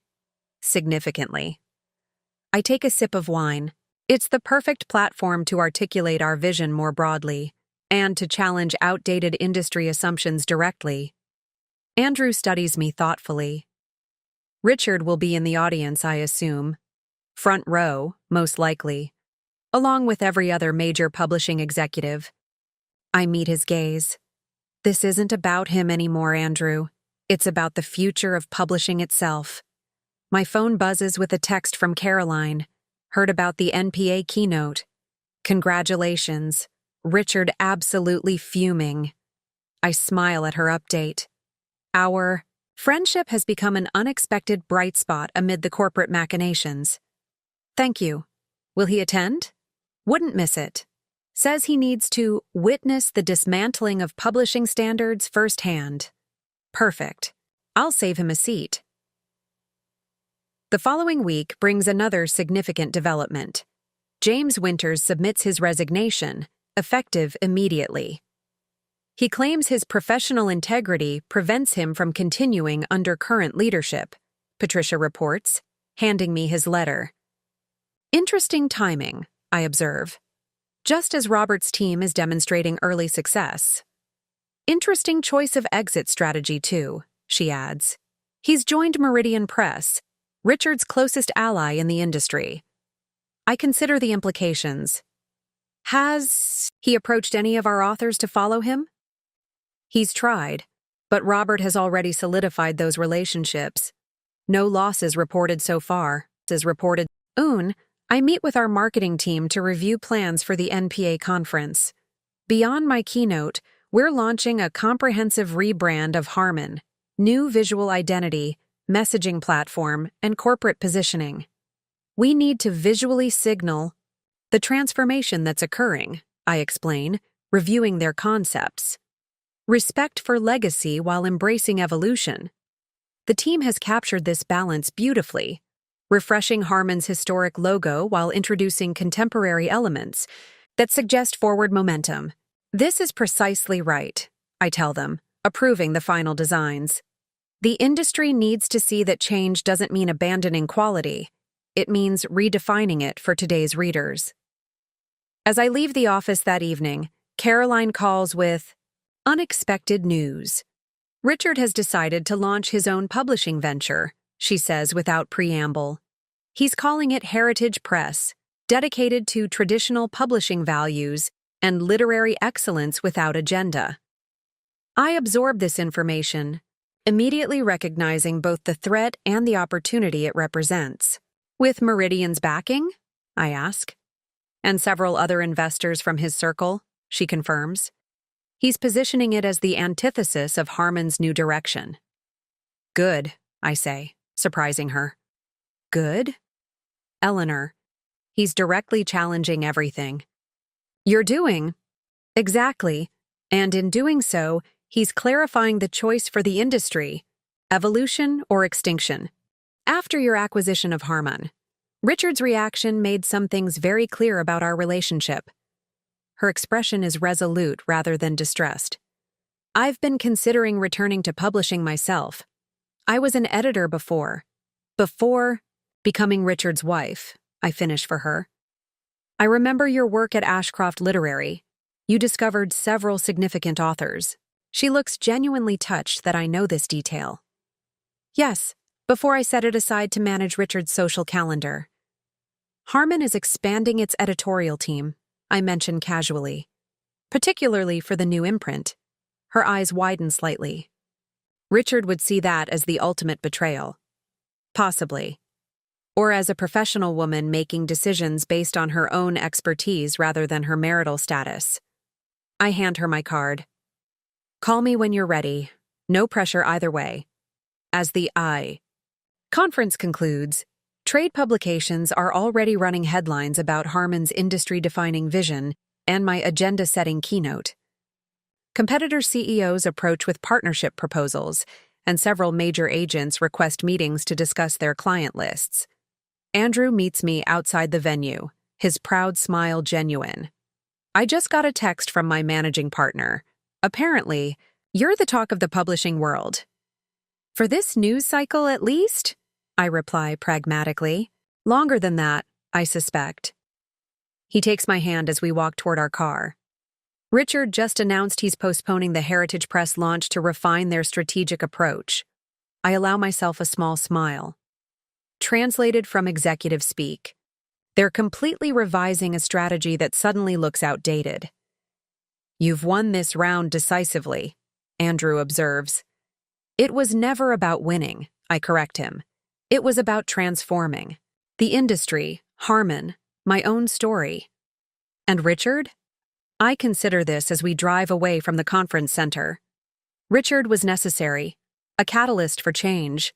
A: "Significantly." I take a sip of wine. It's the perfect platform to articulate our vision more broadly, and to challenge outdated industry assumptions directly. Andrew studies me thoughtfully. Richard will be in the audience, I assume. Front row, most likely, along with every other major publishing executive. I meet his gaze. "This isn't about him anymore, Andrew. It's about the future of publishing itself." My phone buzzes with a text from Caroline. "Heard about the NPA keynote. Congratulations. Richard absolutely fuming." I smile at her update. Our Friendship has become an unexpected bright spot amid the corporate machinations. Thank you. Will he attend? Wouldn't miss it. Says he needs to witness the dismantling of publishing standards firsthand. Perfect. I'll save him a seat. The following week brings another significant development. James Winters submits his resignation, effective immediately. He claims his professional integrity prevents him from continuing under current leadership, Patricia reports, handing me his letter. Interesting timing, I observe. Just as Robert's team is demonstrating early success. Interesting choice of exit strategy, too, she adds. He's joined Meridian Press, Richard's closest ally in the industry. I consider the implications. Has he approached any of our authors to follow him? He's tried, but Robert has already solidified those relationships. No losses reported so far. I meet with our marketing team to review plans for the NPA conference. Beyond my keynote, we're launching a comprehensive rebrand of Harmon, new visual identity, messaging platform, and corporate positioning. We need to visually signal the transformation that's occurring, I explain, reviewing their concepts. Respect for legacy while embracing evolution. The team has captured this balance beautifully, refreshing Harmon's historic logo while introducing contemporary elements that suggest forward momentum. This is precisely right, I tell them, approving the final designs. The industry needs to see that change doesn't mean abandoning quality. It means redefining it for today's readers. As I leave the office that evening, Caroline calls with unexpected news. Richard has decided to launch his own publishing venture, she says without preamble. He's calling it Heritage Press, dedicated to traditional publishing values and literary excellence without agenda. I absorb this information, immediately recognizing both the threat and the opportunity it represents. With Meridian's backing? I ask. And several other investors from his circle, she confirms. He's positioning it as the antithesis of Harmon's new direction. Good, I say, surprising her. Good? Eleanor, he's directly challenging everything. You're doing? Exactly. And in doing so, he's clarifying the choice for the industry, evolution or extinction. After your acquisition of Harmon, Richard's reaction made some things very clear about our relationship. Her expression is resolute rather than distressed. I've been considering returning to publishing myself. I was an editor before becoming Richard's wife, I finish for her. I remember your work at Ashcroft Literary. You discovered several significant authors. She looks genuinely touched that I know this detail. Yes, before I set it aside to manage Richard's social calendar. Harmon is expanding its editorial team, I mention casually, particularly for the new imprint. Her eyes widen slightly. Richard would see that as the ultimate betrayal. Possibly. Or as a professional woman making decisions based on her own expertise rather than her marital status. I hand her my card. Call me when you're ready. No pressure either way. As the conference concludes, trade publications are already running headlines about Harmon's industry-defining vision and my agenda-setting keynote. Competitor CEOs approach with partnership proposals, and several major agents request meetings to discuss their client lists. Andrew meets me outside the venue, his proud smile genuine. I just got a text from my managing partner. Apparently, you're the talk of the publishing world. For this news cycle, at least? I reply pragmatically. Longer than that, I suspect. He takes my hand as we walk toward our car. Richard just announced he's postponing the Heritage Press launch to refine their strategic approach. I allow myself a small smile. Translated from executive speak. They're completely revising a strategy that suddenly looks outdated. You've won this round decisively, Andrew observes. It was never about winning, I correct him. It was about transforming. The industry, Harmon, my own story. And Richard? I consider this as we drive away from the conference center. Richard was necessary, a catalyst for change,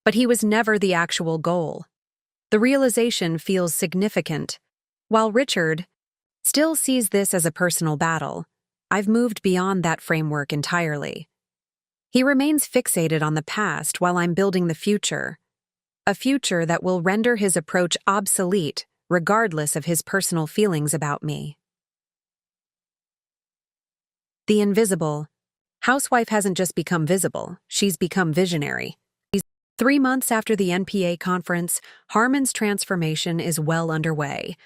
A: but he was never the actual goal. The realization feels significant. While Richard still sees this as a personal battle, I've moved beyond that framework entirely. He remains fixated on the past while I'm building the future, a future that will render his approach obsolete regardless of his personal feelings about me. The invisible. Housewife hasn't just become visible, she's become visionary. 3 months after the NPA conference, Harmon's transformation is well underway.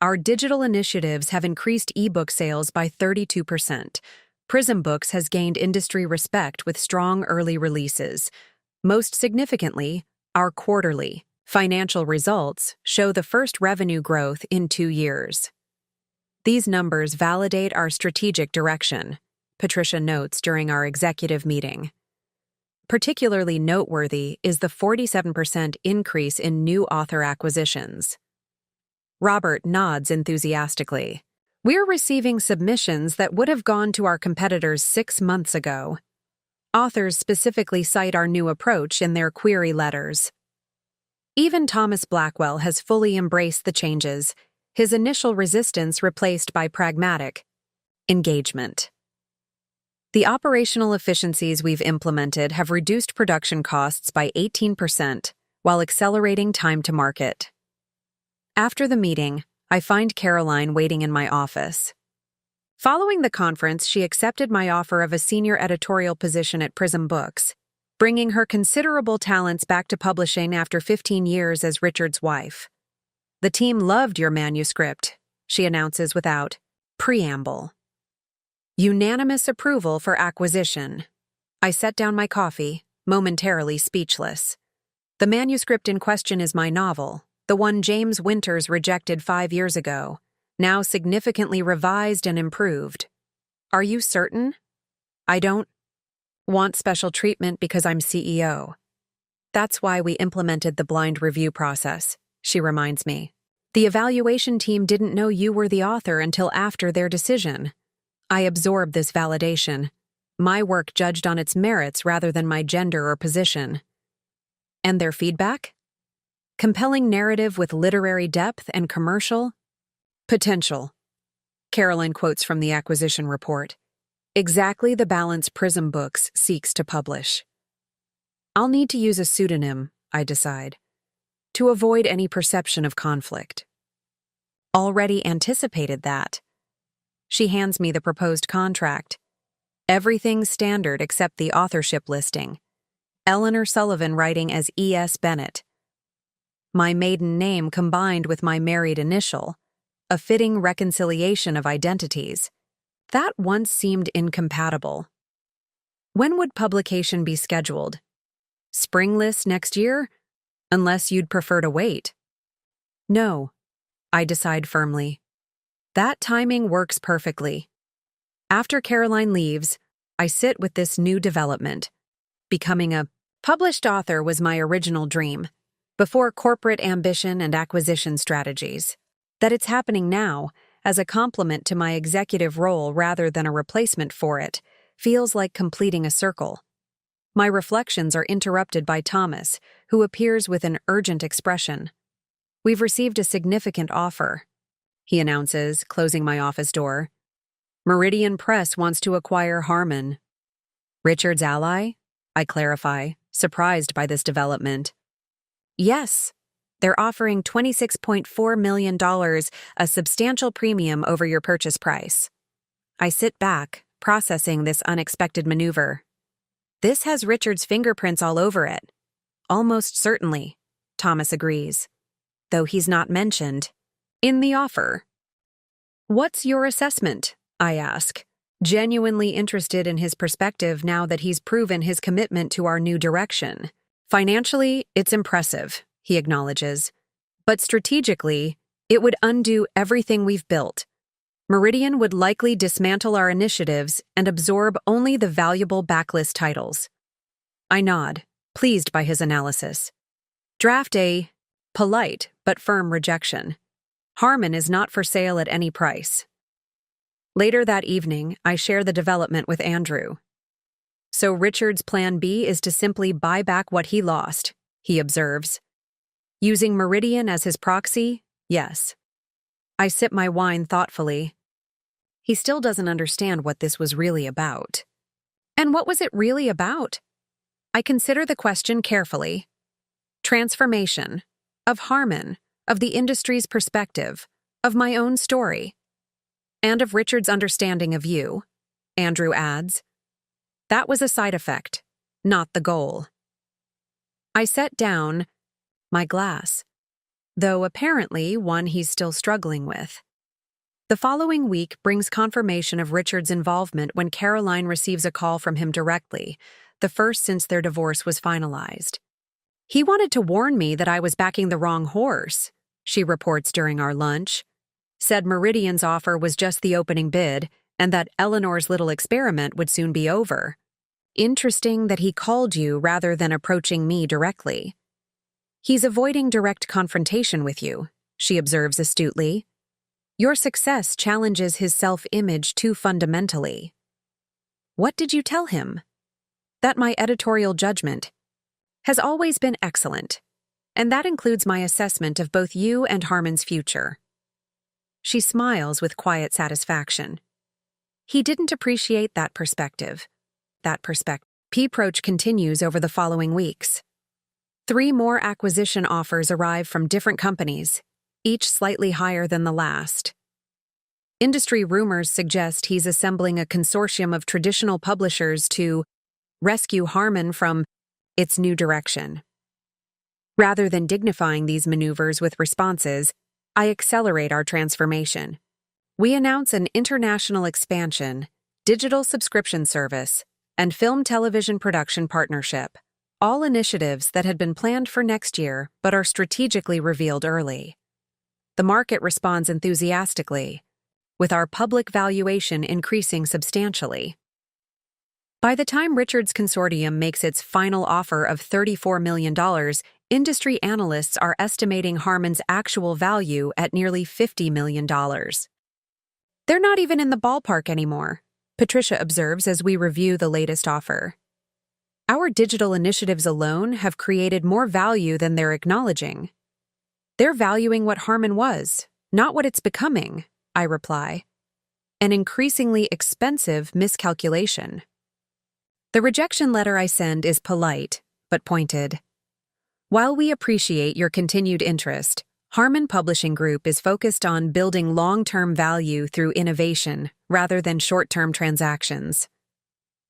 A: Our digital initiatives have increased ebook sales by 32%. Prism Books has gained industry respect with strong early releases. Most significantly, our quarterly financial results show the first revenue growth in 2 years. These numbers validate our strategic direction, Patricia notes during our executive meeting. Particularly noteworthy is the 47% increase in new author acquisitions. Robert nods enthusiastically. We're receiving submissions that would have gone to our competitors 6 months ago. Authors specifically cite our new approach in their query letters. Even Thomas Blackwell has fully embraced the changes, his initial resistance replaced by pragmatic engagement. The operational efficiencies we've implemented have reduced production costs by 18% while accelerating time to market. After the meeting, I find Caroline waiting in my office. Following the conference, she accepted my offer of a senior editorial position at Prism Books, bringing her considerable talents back to publishing after 15 years as Richard's wife. The team loved your manuscript, she announces without preamble. Unanimous approval for acquisition. I set down my coffee, momentarily speechless. The manuscript in question is my novel, the one James Winters rejected 5 years ago, now significantly revised and improved. Are you certain? I don't want special treatment because I'm CEO. That's why we implemented the blind review process, she reminds me. The evaluation team didn't know you were the author until after their decision. I absorbed this validation, my work judged on its merits rather than my gender or position. And their feedback? Compelling narrative with literary depth and commercial potential. Caroline quotes from the acquisition report. Exactly the balance Prism Books seeks to publish. I'll need to use a pseudonym, I decide, to avoid any perception of conflict. Already anticipated that. She hands me the proposed contract. Everything's standard except the authorship listing. Eleanor Sullivan writing as E.S. Bennett. My maiden name combined with my married initial, a fitting reconciliation of identities. That once seemed incompatible. When would publication be scheduled? Spring list next year? Unless you'd prefer to wait. No, I decide firmly. That timing works perfectly. After Caroline leaves, I sit with this new development. Becoming a published author was my original dream, before corporate ambition and acquisition strategies. That it's happening now, as a complement to my executive role rather than a replacement for it, feels like completing a circle. My reflections are interrupted by Thomas, who appears with an urgent expression. We've received a significant offer, he announces, closing my office door. Meridian Press wants to acquire Harmon. Richard's ally? I clarify, surprised by this development. Yes, they're offering $26.4 million, a substantial premium over your purchase price. I sit back, processing this unexpected maneuver. This has Richard's fingerprints all over it. Almost certainly, Thomas agrees, though he's not mentioned in the offer. What's your assessment? I ask, genuinely interested in his perspective now that he's proven his commitment to our new direction. Financially, it's impressive, he acknowledges. But strategically, it would undo everything we've built. Meridian would likely dismantle our initiatives and absorb only the valuable backlist titles. I nod, pleased by his analysis. Draft a polite but firm rejection. Harmon is not for sale at any price. Later that evening, I share the development with Andrew. So Richard's plan B is to simply buy back what he lost, he observes. Using Meridian as his proxy? Yes. I sip my wine thoughtfully. He still doesn't understand what this was really about. And what was it really about? I consider the question carefully. Transformation. Of Harmon. Of the industry's perspective. Of my own story. And of Richard's understanding of you, Andrew adds. That was a side effect, not the goal. I set down my glass, though apparently one he's still struggling with. The following week brings confirmation of Richard's involvement when Caroline receives a call from him directly, the first since their divorce was finalized. He wanted to warn me that I was backing the wrong horse, she reports during our lunch. Said Meridian's offer was just the opening bid and that Eleanor's little experiment would soon be over. Interesting that he called you rather than approaching me directly. He's avoiding direct confrontation with you, she observes astutely. Your success challenges his self-image too fundamentally. What did you tell him? That my editorial judgment has always been excellent, and that includes my assessment of both you and Harmon's future. She smiles with quiet satisfaction. He didn't appreciate that perspective. P-Proach continues over the following weeks. 3 more acquisition offers arrive from different companies, each slightly higher than the last. Industry rumors suggest he's assembling a consortium of traditional publishers to rescue Harmon from its new direction. Rather than dignifying these maneuvers with responses, I accelerate our transformation. We announce an international expansion, digital subscription service, and film-television production partnership, all initiatives that had been planned for next year but are strategically revealed early. The market responds enthusiastically, with our public valuation increasing substantially. By the time Richard's consortium makes its final offer of $34 million, industry analysts are estimating Harmon's actual value at nearly $50 million. They're not even in the ballpark anymore, Patricia observes as we review the latest offer. Our digital initiatives alone have created more value than they're acknowledging. They're valuing what Harmon was, not what it's becoming, I reply. An increasingly expensive miscalculation. The rejection letter I send is polite, but pointed. While we appreciate your continued interest, Harmon Publishing Group is focused on building long-term value through innovation rather than short-term transactions.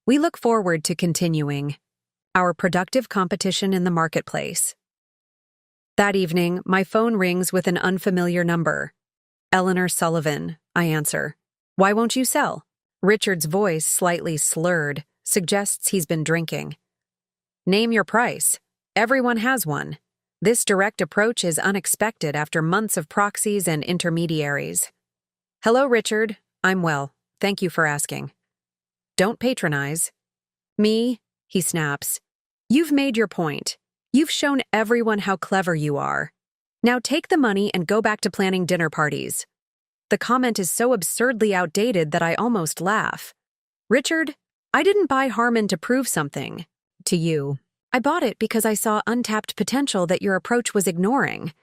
A: We look forward to continuing our productive competition in the marketplace. That evening, my phone rings with an unfamiliar number. Eleanor Sullivan, I answer. Why won't you sell? Richard's voice, slightly slurred, suggests he's been drinking. Name your price. Everyone has one. This direct approach is unexpected after months of proxies and intermediaries. Hello, Richard. I'm well. Thank you for asking. Don't patronize. Me? He snaps. You've made your point. You've shown everyone how clever you are. Now take the money and go back to planning dinner parties. The comment is so absurdly outdated that I almost laugh. Richard, I didn't buy Harmon to prove something to you. I bought it because I saw untapped potential that your approach was ignoring.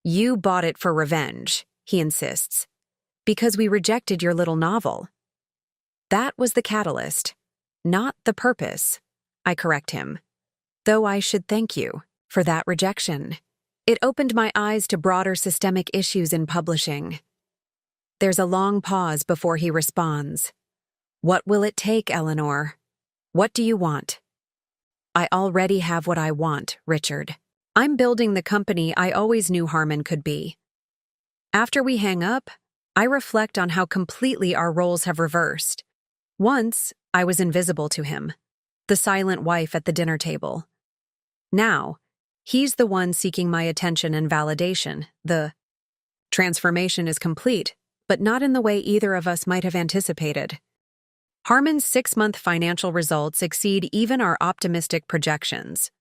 A: You bought it for revenge, he insists, because we rejected your little novel. That was the catalyst, not the purpose, I correct him. Though I should thank you for that rejection. It opened my eyes to broader systemic issues in publishing. There's a long pause before he responds. What will it take, Eleanor? What do you want? I already have what I want, Richard. I'm building the company I always knew Harmon could be. After we hang up, I reflect on how completely our roles have reversed. Once, I was invisible to him, the silent wife at the dinner table. Now, he's the one seeking my attention and validation. The transformation is complete, but not in the way either of us might have anticipated. Harmon's 6-month financial results exceed even our optimistic projections.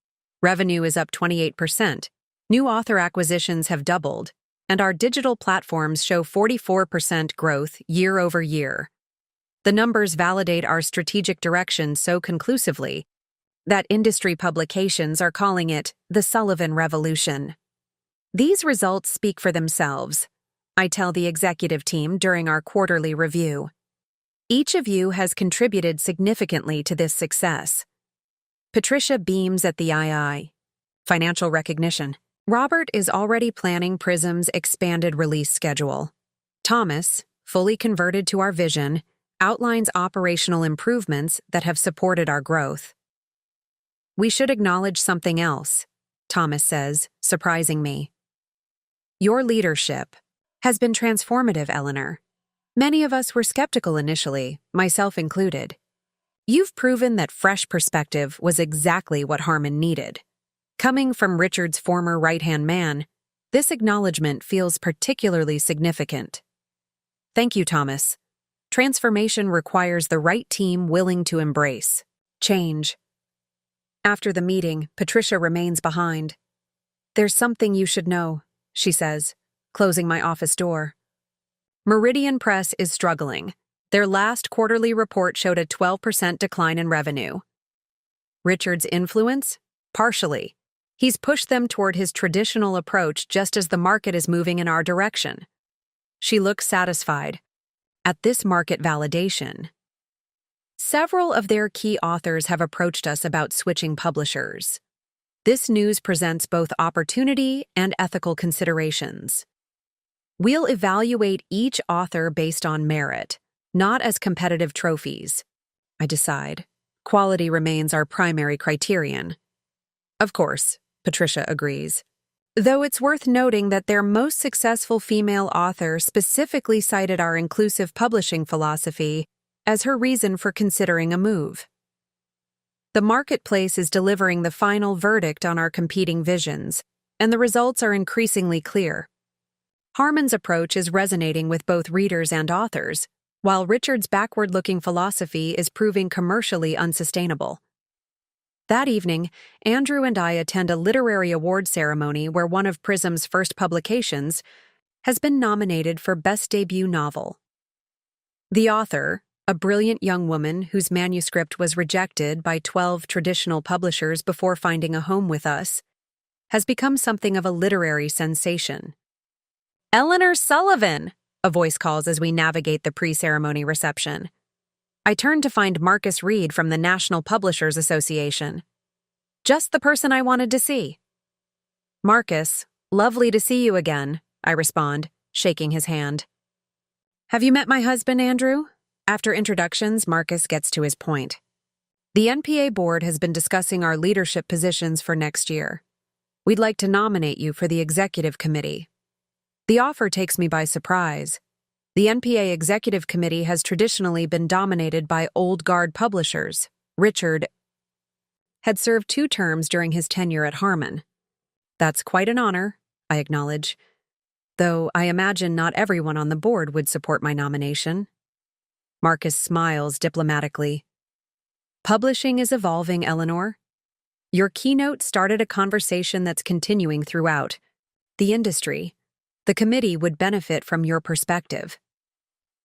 A: Revenue is up 28%, new author acquisitions have doubled, and our digital platforms show 44% growth year over year. The numbers validate our strategic direction so conclusively that industry publications are calling it the Sullivan Revolution. These results speak for themselves, I tell the executive team during our quarterly review. Each of you has contributed significantly to this success. Patricia beams at the II. Financial recognition. Robert is already planning Prism's expanded release schedule. Thomas, fully converted to our vision, outlines operational improvements that have supported our growth. We should acknowledge something else, Thomas says, surprising me. Your leadership has been transformative, Eleanor. Many of us were skeptical initially, myself included. You've proven that fresh perspective was exactly what Harmon needed. Coming from Richard's former right-hand man, this acknowledgement feels particularly significant. Thank you, Thomas. Transformation requires the right team willing to embrace change. After the meeting, Patricia remains behind. There's something you should know, she says, closing my office door. Meridian Press is struggling. Their last quarterly report showed a 12% decline in revenue. Richard's influence? Partially. He's pushed them toward his traditional approach just as the market is moving in our direction. She looks satisfied. At this market validation, several of their key authors have approached us about switching publishers. This news presents both opportunity and ethical considerations. We'll evaluate each author based on merit, not as competitive trophies. I decide. Quality remains our primary criterion. Of course, Patricia agrees. Though it's worth noting that their most successful female author specifically cited our inclusive publishing philosophy as her reason for considering a move. The marketplace is delivering the final verdict on our competing visions, and the results are increasingly clear. Harmon's approach is resonating with both readers and authors, while Richard's backward-looking philosophy is proving commercially unsustainable. That evening, Andrew and I attend a literary award ceremony where one of Prism's first publications has been nominated for Best Debut Novel. The author, a brilliant young woman whose manuscript was rejected by 12 traditional publishers before finding a home with us, has become something of a literary sensation. Eleanor Sullivan, a voice calls as we navigate the pre-ceremony reception. I turn to find Marcus Reed from the National Publishers Association. Just the person I wanted to see. Marcus, lovely to see you again, I respond, shaking his hand. Have you met my husband, Andrew? After introductions, Marcus gets to his point. The NPA board has been discussing our leadership positions for next year. We'd like to nominate you for the executive committee. The offer takes me by surprise. The NPA Executive Committee has traditionally been dominated by old guard publishers. Richard had served 2 terms during his tenure at Harmon. That's quite an honor, I acknowledge, though I imagine not everyone on the board would support my nomination. Marcus smiles diplomatically. Publishing is evolving, Eleanor. Your keynote started a conversation that's continuing throughout. The industry, the committee would benefit from your perspective.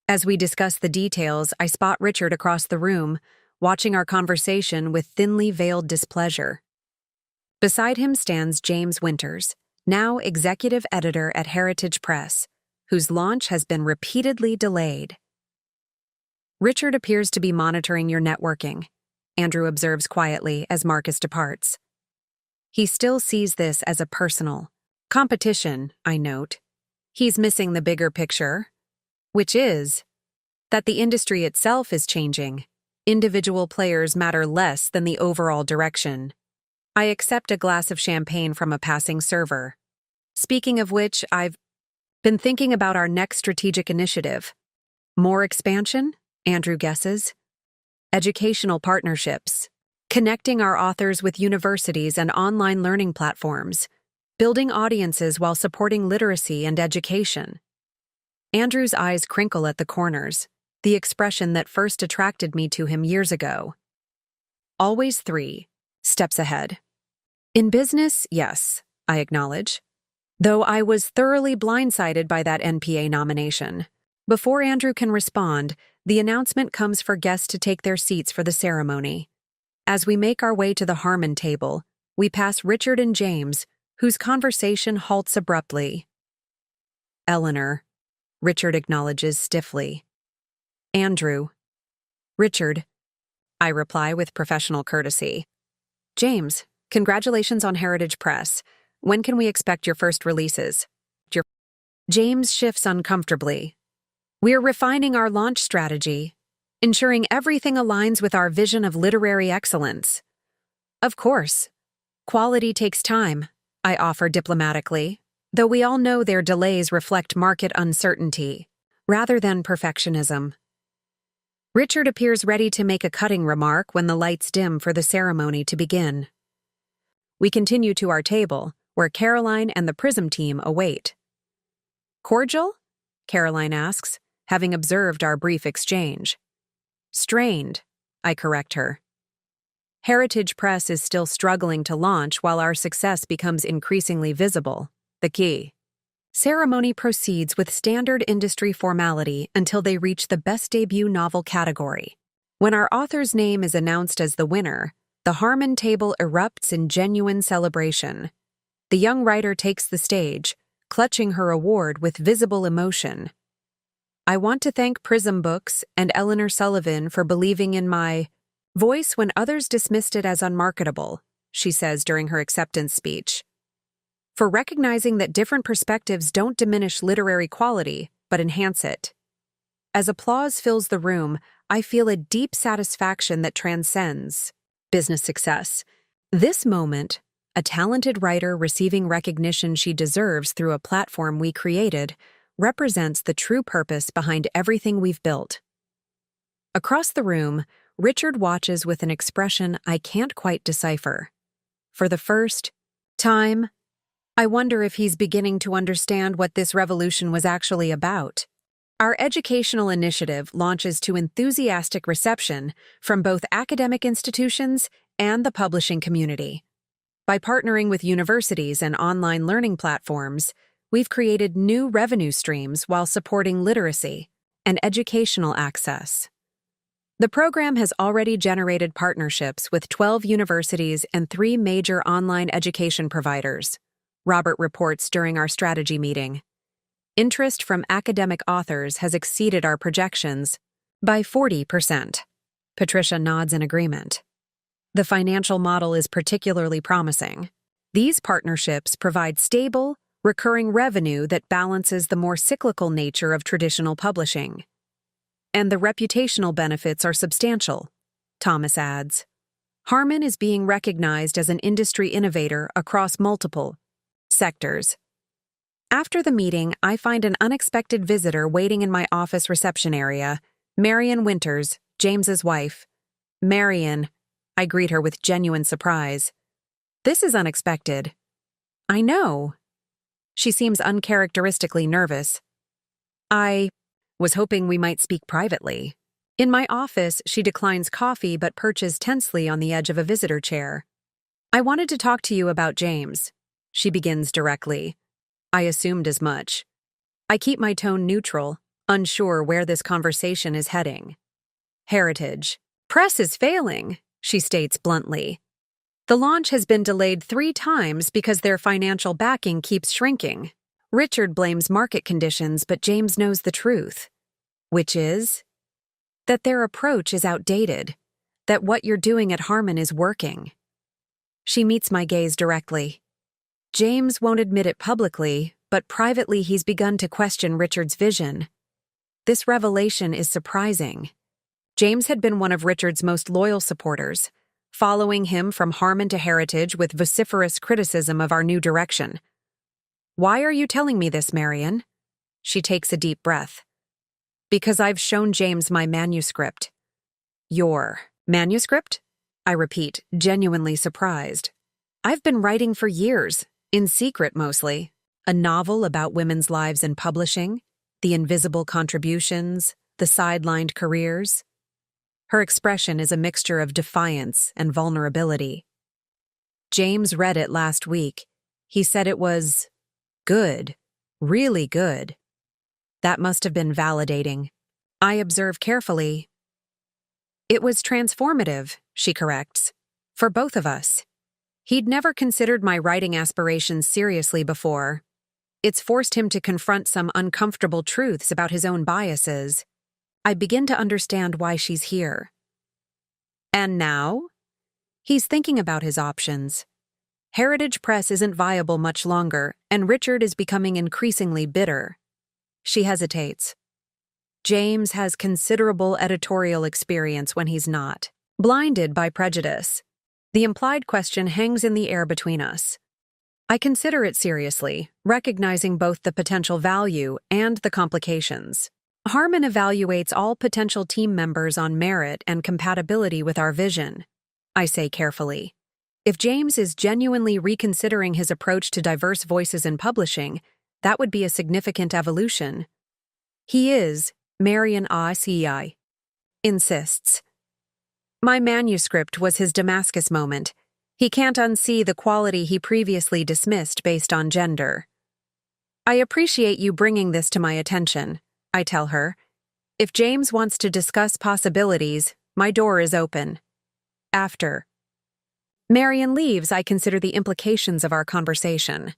A: As we discuss the details, I spot Richard across the room, watching our conversation with thinly veiled displeasure. Beside him stands James Winters, now executive editor at Heritage Press, whose launch has been repeatedly delayed. Richard appears to be monitoring your networking, Andrew observes quietly as Marcus departs. He still sees this as a personal competition, I note. He's missing the bigger picture, which is that the industry itself is changing. Individual players matter less than the overall direction. I accept a glass of champagne from a passing server. Speaking of which, I've been thinking about our next strategic initiative. More expansion? Andrew guesses. Educational partnerships. Connecting our authors with universities and online learning platforms. Building audiences while supporting literacy and education. Andrew's eyes crinkle at the corners, the expression that first attracted me to him years ago. Always 3 steps ahead. In business, yes, I acknowledge, though I was thoroughly blindsided by that NPA nomination. Before Andrew can respond, The announcement comes for guests to take their seats for the ceremony. As we make our way to the Harmon table, we pass Richard and James, whose conversation halts abruptly. Eleanor, Richard acknowledges stiffly. Andrew. Richard, I reply with professional courtesy. James, congratulations on Heritage Press. When can we expect your first releases? James shifts uncomfortably. We're refining our launch strategy, ensuring everything aligns with our vision of literary excellence. Of course. Quality takes time, I offer diplomatically, though we all know their delays reflect market uncertainty, rather than perfectionism. Richard appears ready to make a cutting remark when the lights dim for the ceremony to begin. We continue to our table, where Caroline and the Prism team await. Cordial? Caroline asks, having observed our brief exchange. Strained, I correct her. Heritage Press is still struggling to launch while our success becomes increasingly visible, the key. Ceremony proceeds with standard industry formality until they reach the Best Debut Novel category. When our author's name is announced as the winner, the Harmon table erupts in genuine celebration. The young writer takes the stage, clutching her award with visible emotion. I want to thank Prism Books and Eleanor Sullivan for believing in my voice when others dismissed it as unmarketable, she says during her acceptance speech. For recognizing that different perspectives don't diminish literary quality, but enhance it. As applause fills the room, I feel a deep satisfaction that transcends business success. This moment, a talented writer receiving recognition she deserves through a platform we created, represents the true purpose behind everything we've built. Across the room, Richard watches with an expression I can't quite decipher. For the first time, I wonder if he's beginning to understand what this revolution was actually about. Our educational initiative launches to enthusiastic reception from both academic institutions and the publishing community. By partnering with universities and online learning platforms, we've created new revenue streams while supporting literacy and educational access. The program has already generated partnerships with 12 universities and 3 major online education providers, Robert reports during our strategy meeting. Interest from academic authors has exceeded our projections by 40%. Patricia nods in agreement. The financial model is particularly promising. These partnerships provide stable, recurring revenue that balances the more cyclical nature of traditional publishing. And the reputational benefits are substantial, Thomas adds. Harmon is being recognized as an industry innovator across multiple sectors. After the meeting, I find an unexpected visitor waiting in my office reception area, Marian Winters, James's wife. Marian, I greet her with genuine surprise. This is unexpected. I know. She seems uncharacteristically nervous. I was hoping we might speak privately. In my office, she declines coffee but perches tensely on the edge of a visitor chair. I wanted to talk to you about James. She begins directly. I assumed as much. I keep my tone neutral, unsure where this conversation is heading. Heritage Press is failing, she states bluntly. The launch has been delayed 3 times because their financial backing keeps shrinking. Richard blames market conditions, but James knows the truth, which is that their approach is outdated, that what you're doing at Harmon is working. She meets my gaze directly. James won't admit it publicly, but privately he's begun to question Richard's vision. This revelation is surprising. James had been one of Richard's most loyal supporters, following him from Harmon to Heritage with vociferous criticism of our new direction. Why are you telling me this, Marian? She takes a deep breath. Because I've shown James my manuscript. Your manuscript? I repeat, genuinely surprised. I've been writing for years. In secret, mostly. A novel about women's lives in publishing, the invisible contributions, the sidelined careers. Her expression is a mixture of defiance and vulnerability. James read it last week. He said it was good, really good. That must have been validating. I observe carefully. It was transformative, she corrects. For both of us. He'd never considered my writing aspirations seriously before. It's forced him to confront some uncomfortable truths about his own biases. I begin to understand why she's here. And now? He's thinking about his options. Heritage Press isn't viable much longer, and Richard is becoming increasingly bitter. She hesitates. James has considerable editorial experience when he's not. Blinded by prejudice. The implied question hangs in the air between us. I consider it seriously, recognizing both the potential value and the complications. Harmon evaluates all potential team members on merit and compatibility with our vision. I say carefully. If James is genuinely reconsidering his approach to diverse voices in publishing, that would be a significant evolution. He is, Marian Osei insists. My manuscript was his Damascus moment. He can't unsee the quality he previously dismissed based on gender. I appreciate you bringing this to my attention, I tell her. If James wants to discuss possibilities, my door is open. After Marian leaves, I consider the implications of our conversation.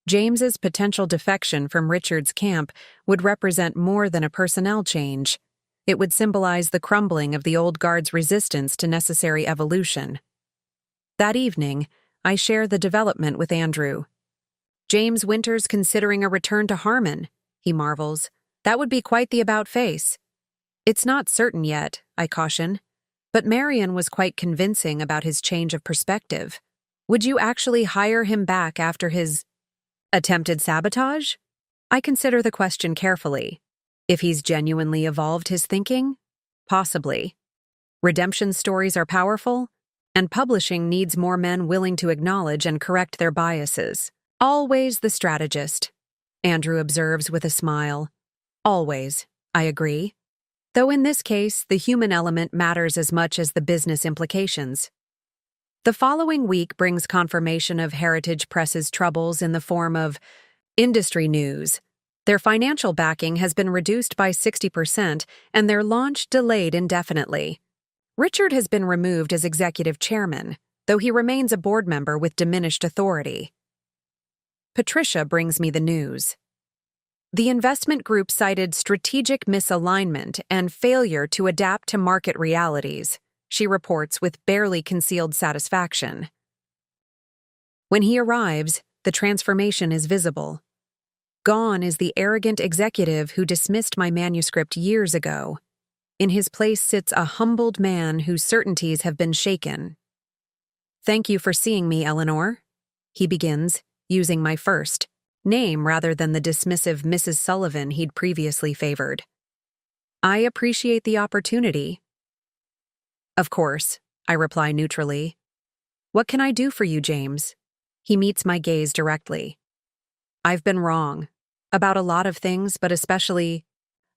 A: James's potential defection from Richard's camp would represent more than a personnel change. It would symbolize the crumbling of the old guard's resistance to necessary evolution. That evening, I share the development with Andrew. James Winter's considering a return to Harmon, he marvels. That would be quite the about-face. It's not certain yet, I caution. But Marian was quite convincing about his change of perspective. Would you actually hire him back after his attempted sabotage? I consider the question carefully. If he's genuinely evolved his thinking? Possibly. Redemption stories are powerful, and publishing needs more men willing to acknowledge and correct their biases. Always the strategist, Andrew observes with a smile. Always, I agree. Though in this case, the human element matters as much as the business implications. The following week brings confirmation of Heritage Press's troubles in the form of industry news. Their financial backing has been reduced by 60% and their launch delayed indefinitely. Richard has been removed as executive chairman, though he remains a board member with diminished authority. Patricia brings me the news. The investment group cited strategic misalignment and failure to adapt to market realities, she reports with barely concealed satisfaction. When he arrives, the transformation is visible. Gone is the arrogant executive who dismissed my manuscript years ago. In his place sits a humbled man whose certainties have been shaken. Thank you for seeing me, Eleanor, he begins, using my first name rather than the dismissive Mrs. Sullivan he'd previously favored. I appreciate the opportunity. Of course, I reply neutrally. What can I do for you, James? He meets my gaze directly. I've been wrong. About a lot of things, but especially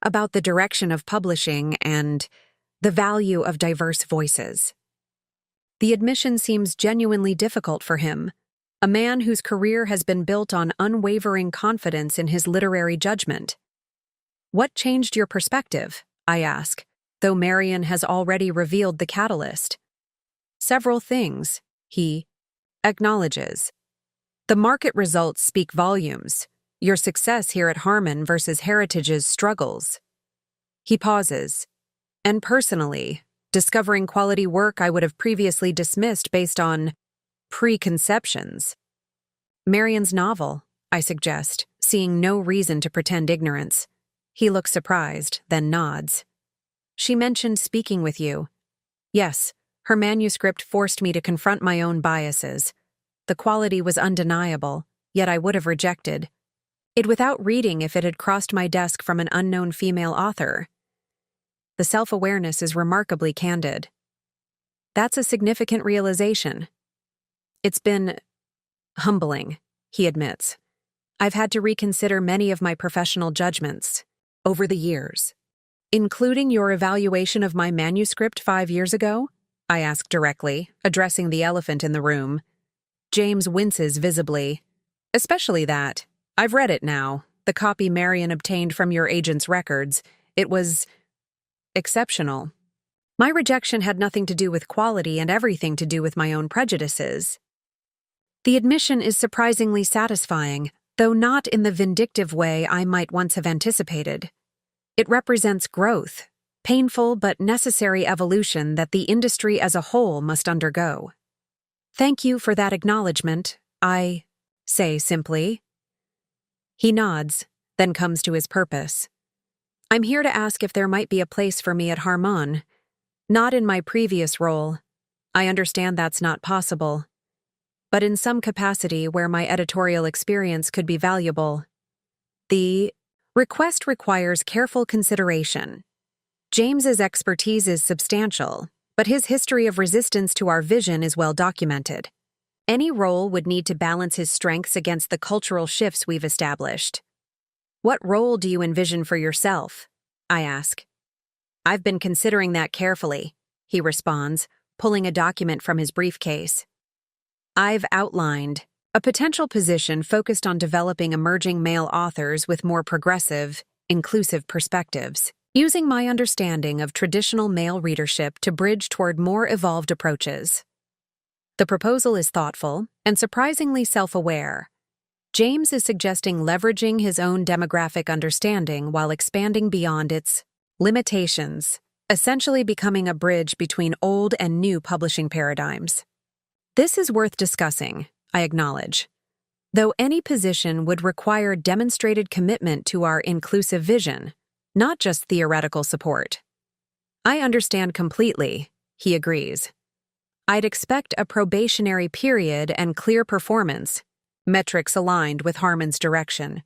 A: about the direction of publishing and the value of diverse voices. The admission seems genuinely difficult for him, a man whose career has been built on unwavering confidence in his literary judgment. What changed your perspective? I ask, though Marian has already revealed the catalyst. Several things, he acknowledges. The market results speak volumes. Your success here at Harmon versus Heritage's struggles. He pauses. And personally, discovering quality work I would have previously dismissed based on preconceptions. Marian's novel, I suggest, seeing no reason to pretend ignorance. He looks surprised, then nods. She mentioned speaking with you. Yes, her manuscript forced me to confront my own biases. The quality was undeniable, yet I would have rejected it without reading if it had crossed my desk from an unknown female author. The self-awareness is remarkably candid. That's a significant realization. It's been humbling, he admits. I've had to reconsider many of my professional judgments over the years. Including your evaluation of my manuscript 5 years ago? I ask directly, addressing the elephant in the room. James winces visibly. Especially that. I've read it now, the copy Marian obtained from your agent's records. It was exceptional. My rejection had nothing to do with quality and everything to do with my own prejudices. The admission is surprisingly satisfying, though not in the vindictive way I might once have anticipated. It represents growth, painful but necessary evolution that the industry as a whole must undergo. Thank you for that acknowledgement, I say simply. He nods, then comes to his purpose. I'm here to ask if there might be a place for me at Harmon. Not in my previous role. I understand that's not possible. But in some capacity where my editorial experience could be valuable. The request requires careful consideration. James's expertise is substantial, but his history of resistance to our vision is well documented. Any role would need to balance his strengths against the cultural shifts we've established. What role do you envision for yourself? I ask. I've been considering that carefully, he responds, pulling a document from his briefcase. I've outlined a potential position focused on developing emerging male authors with more progressive, inclusive perspectives, using my understanding of traditional male readership to bridge toward more evolved approaches. The proposal is thoughtful and surprisingly self-aware. James is suggesting leveraging his own demographic understanding while expanding beyond its limitations, essentially becoming a bridge between old and new publishing paradigms. This is worth discussing, I acknowledge. Though any position would require demonstrated commitment to our inclusive vision, not just theoretical support. I understand completely, he agrees. I'd expect a probationary period and clear performance, metrics aligned with Harmon's direction.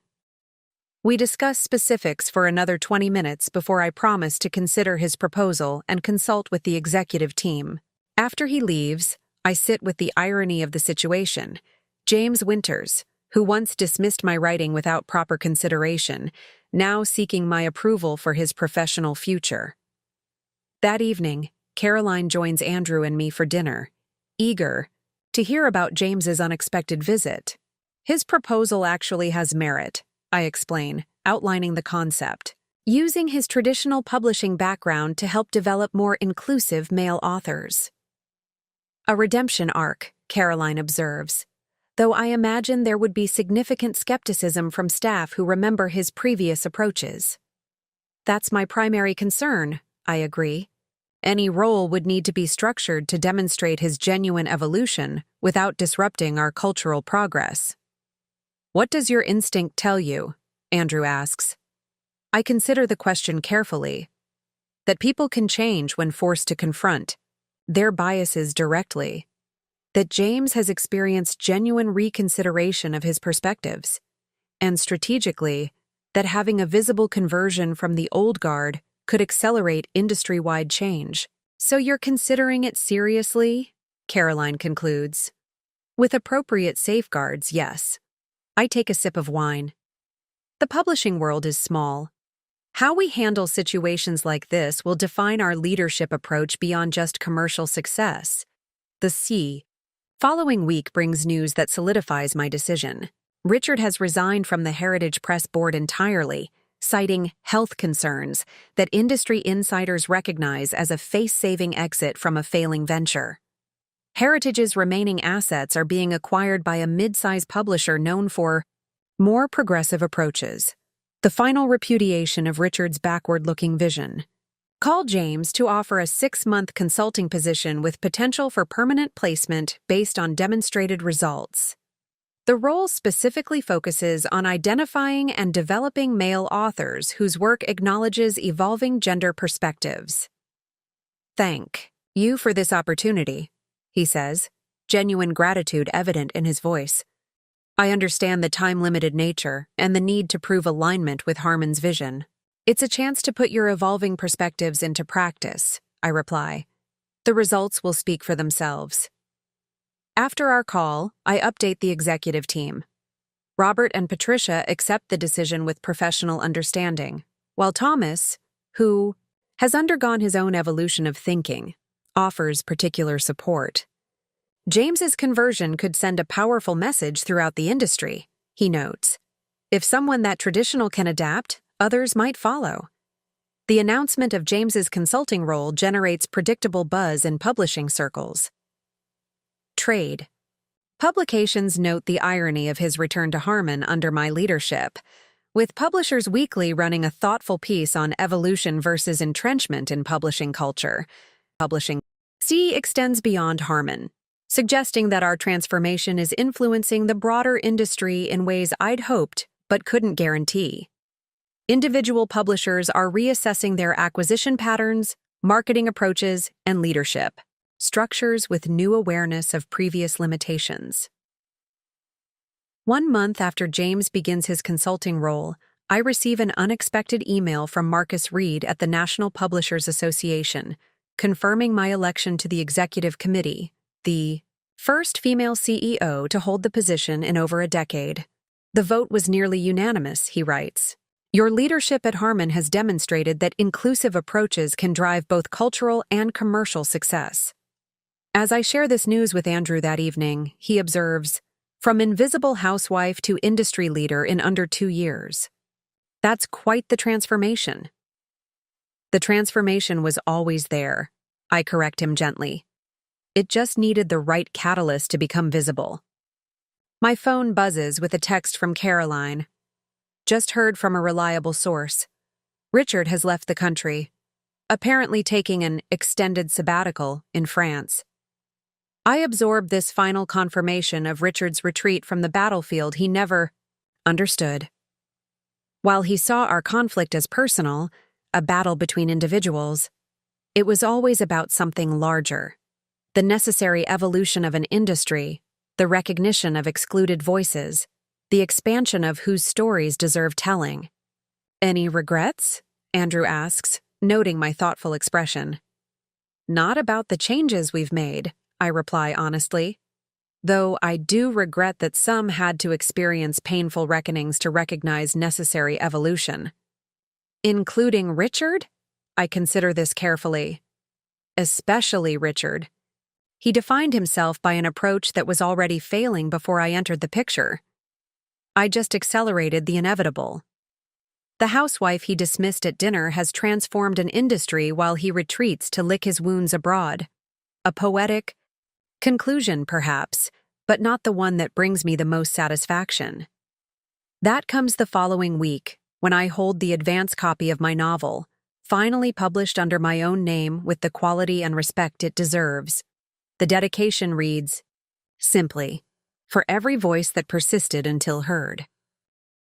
A: We discuss specifics for another 20 minutes before I promise to consider his proposal and consult with the executive team. After he leaves, I sit with the irony of the situation. James Winters, who once dismissed my writing without proper consideration, now seeking my approval for his professional future. That evening, Caroline joins Andrew and me for dinner, eager to hear about James's unexpected visit. His proposal actually has merit, I explain, outlining the concept. Using his traditional publishing background to help develop more inclusive male authors. A redemption arc, Caroline observes, though I imagine there would be significant skepticism from staff who remember his previous approaches. That's my primary concern, I agree. Any role would need to be structured to demonstrate his genuine evolution without disrupting our cultural progress. What does your instinct tell you? Andrew asks. I consider the question carefully. That people can change when forced to confront their biases directly. That James has experienced genuine reconsideration of his perspectives. And strategically, that having a visible conversion from the old guard could accelerate industry-wide change. So you're considering it seriously? Caroline concludes. With appropriate safeguards, yes. I take a sip of wine. The publishing world is small. How we handle situations like this will define our leadership approach beyond just commercial success. The following week brings news that solidifies my decision. Richard has resigned from the Heritage Press Board entirely, citing health concerns that industry insiders recognize as a face-saving exit from a failing venture. Heritage's remaining assets are being acquired by a mid-size publisher known for more progressive approaches. The final repudiation of Richard's backward-looking vision. Call James to offer a 6-month consulting position with potential for permanent placement based on demonstrated results. The role specifically focuses on identifying and developing male authors whose work acknowledges evolving gender perspectives. Thank you for this opportunity, he says, genuine gratitude evident in his voice. I understand the time-limited nature and the need to prove alignment with Harmon's vision. It's a chance to put your evolving perspectives into practice, I reply. The results will speak for themselves. After our call, I update the executive team. Robert and Patricia accept the decision with professional understanding, while Thomas, who has undergone his own evolution of thinking, offers particular support. James's conversion could send a powerful message throughout the industry, he notes. If someone that traditional can adapt, others might follow. The announcement of James's consulting role generates predictable buzz in publishing circles. Trade. Publications note the irony of his return to Harman under my leadership, with Publishers Weekly running a thoughtful piece on evolution versus entrenchment in publishing culture. Publishing C extends beyond Harman, suggesting that our transformation is influencing the broader industry in ways I'd hoped but couldn't guarantee. Individual publishers are reassessing their acquisition patterns, marketing approaches, and leadership structures with new awareness of previous limitations. 1 month after James begins his consulting role, I receive an unexpected email from Marcus Reed at the National Publishers Association, confirming my election to the executive committee, the first female CEO to hold the position in over a decade. The vote was nearly unanimous, he writes. Your leadership at Harman has demonstrated that inclusive approaches can drive both cultural and commercial success. As I share this news with Andrew that evening, he observes, from invisible housewife to industry leader in under 2 years. That's quite the transformation. The transformation was always there, I correct him gently. It just needed the right catalyst to become visible. My phone buzzes with a text from Caroline. Just heard from a reliable source. Richard has left the country, apparently taking an extended sabbatical in France. I absorbed this final confirmation of Richard's retreat from the battlefield he never understood. While he saw our conflict as personal, a battle between individuals, it was always about something larger. The necessary evolution of an industry, the recognition of excluded voices, the expansion of whose stories deserve telling. Any regrets? Andrew asks, noting my thoughtful expression. Not about the changes we've made, I reply honestly, though I do regret that some had to experience painful reckonings to recognize necessary evolution. Including Richard? I consider this carefully. Especially Richard. He defined himself by an approach that was already failing before I entered the picture. I just accelerated the inevitable. The housewife he dismissed at dinner has transformed an industry while he retreats to lick his wounds abroad. A poetic conclusion, perhaps, but not the one that brings me the most satisfaction. That comes the following week, when I hold the advance copy of my novel, finally published under my own name with the quality and respect it deserves. The dedication reads, simply, for every voice that persisted until heard.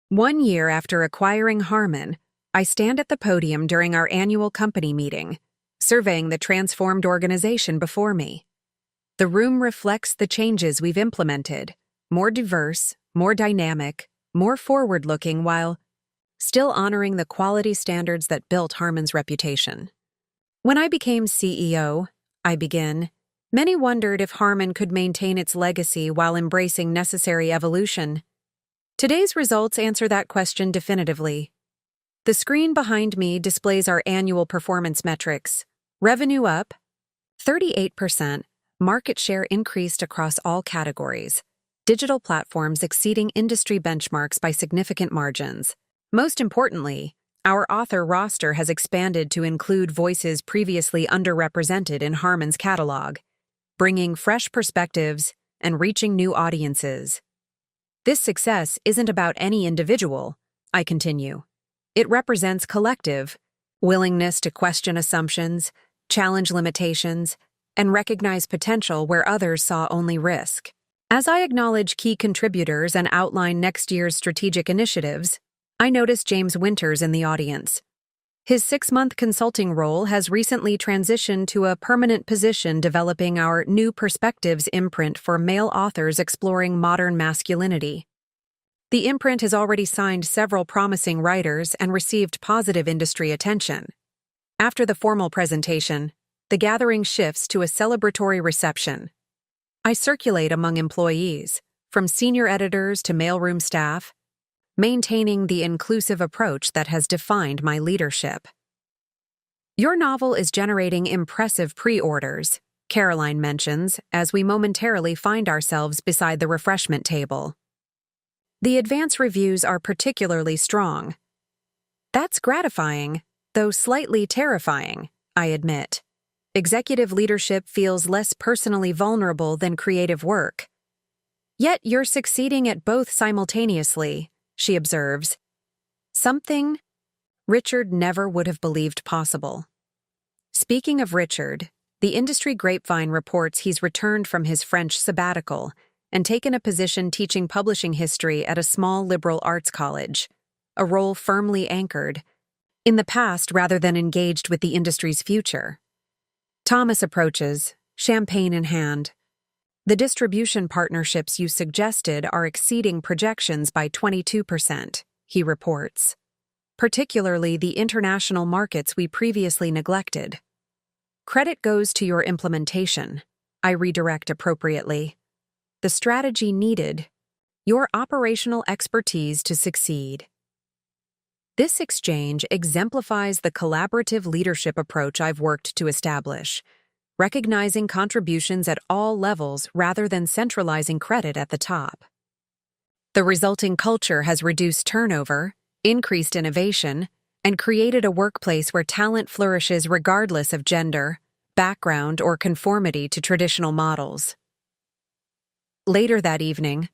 A: 1 year after acquiring Harman, I stand at the podium during our annual company meeting, surveying the transformed organization before me. The room reflects the changes we've implemented, more diverse, more dynamic, more forward-looking while still honoring the quality standards that built Harman's reputation. When I became CEO, I begin, many wondered if Harman could maintain its legacy while embracing necessary evolution. Today's results answer that question definitively. The screen behind me displays our annual performance metrics. Revenue up 38%, market share increased across all categories, digital platforms exceeding industry benchmarks by significant margins. Most importantly, our author roster has expanded to include voices previously underrepresented in Harman's catalog, bringing fresh perspectives and reaching new audiences. This success isn't about any individual, I continue. It represents collective willingness to question assumptions, challenge limitations, and recognize potential where others saw only risk. As I acknowledge key contributors and outline next year's strategic initiatives, I notice James Winters in the audience. His 6-month consulting role has recently transitioned to a permanent position developing our New Perspectives imprint for male authors exploring modern masculinity. The imprint has already signed several promising writers and received positive industry attention. After the formal presentation, the gathering shifts to a celebratory reception. I circulate among employees, from senior editors to mailroom staff, maintaining the inclusive approach that has defined my leadership. Your novel is generating impressive pre-orders, Caroline mentions as we momentarily find ourselves beside the refreshment table. The advance reviews are particularly strong. That's gratifying, Though slightly terrifying, I admit. Executive leadership feels less personally vulnerable than creative work. Yet you're succeeding at both simultaneously, she observes. Something Richard never would have believed possible. Speaking of Richard, the industry grapevine reports he's returned from his French sabbatical and taken a position teaching publishing history at a small liberal arts college, a role firmly anchored in the past rather than engaged with the industry's future. Thomas approaches, champagne in hand. The distribution partnerships you suggested are exceeding projections by 22%, he reports. Particularly the international markets we previously neglected. Credit goes to your implementation, I redirect appropriately. The strategy needed, your operational expertise to succeed. This exchange exemplifies the collaborative leadership approach I've worked to establish, recognizing contributions at all levels rather than centralizing credit at the top. The resulting culture has reduced turnover, increased innovation, and created a workplace where talent flourishes regardless of gender, background, or conformity to traditional models. Later that evening,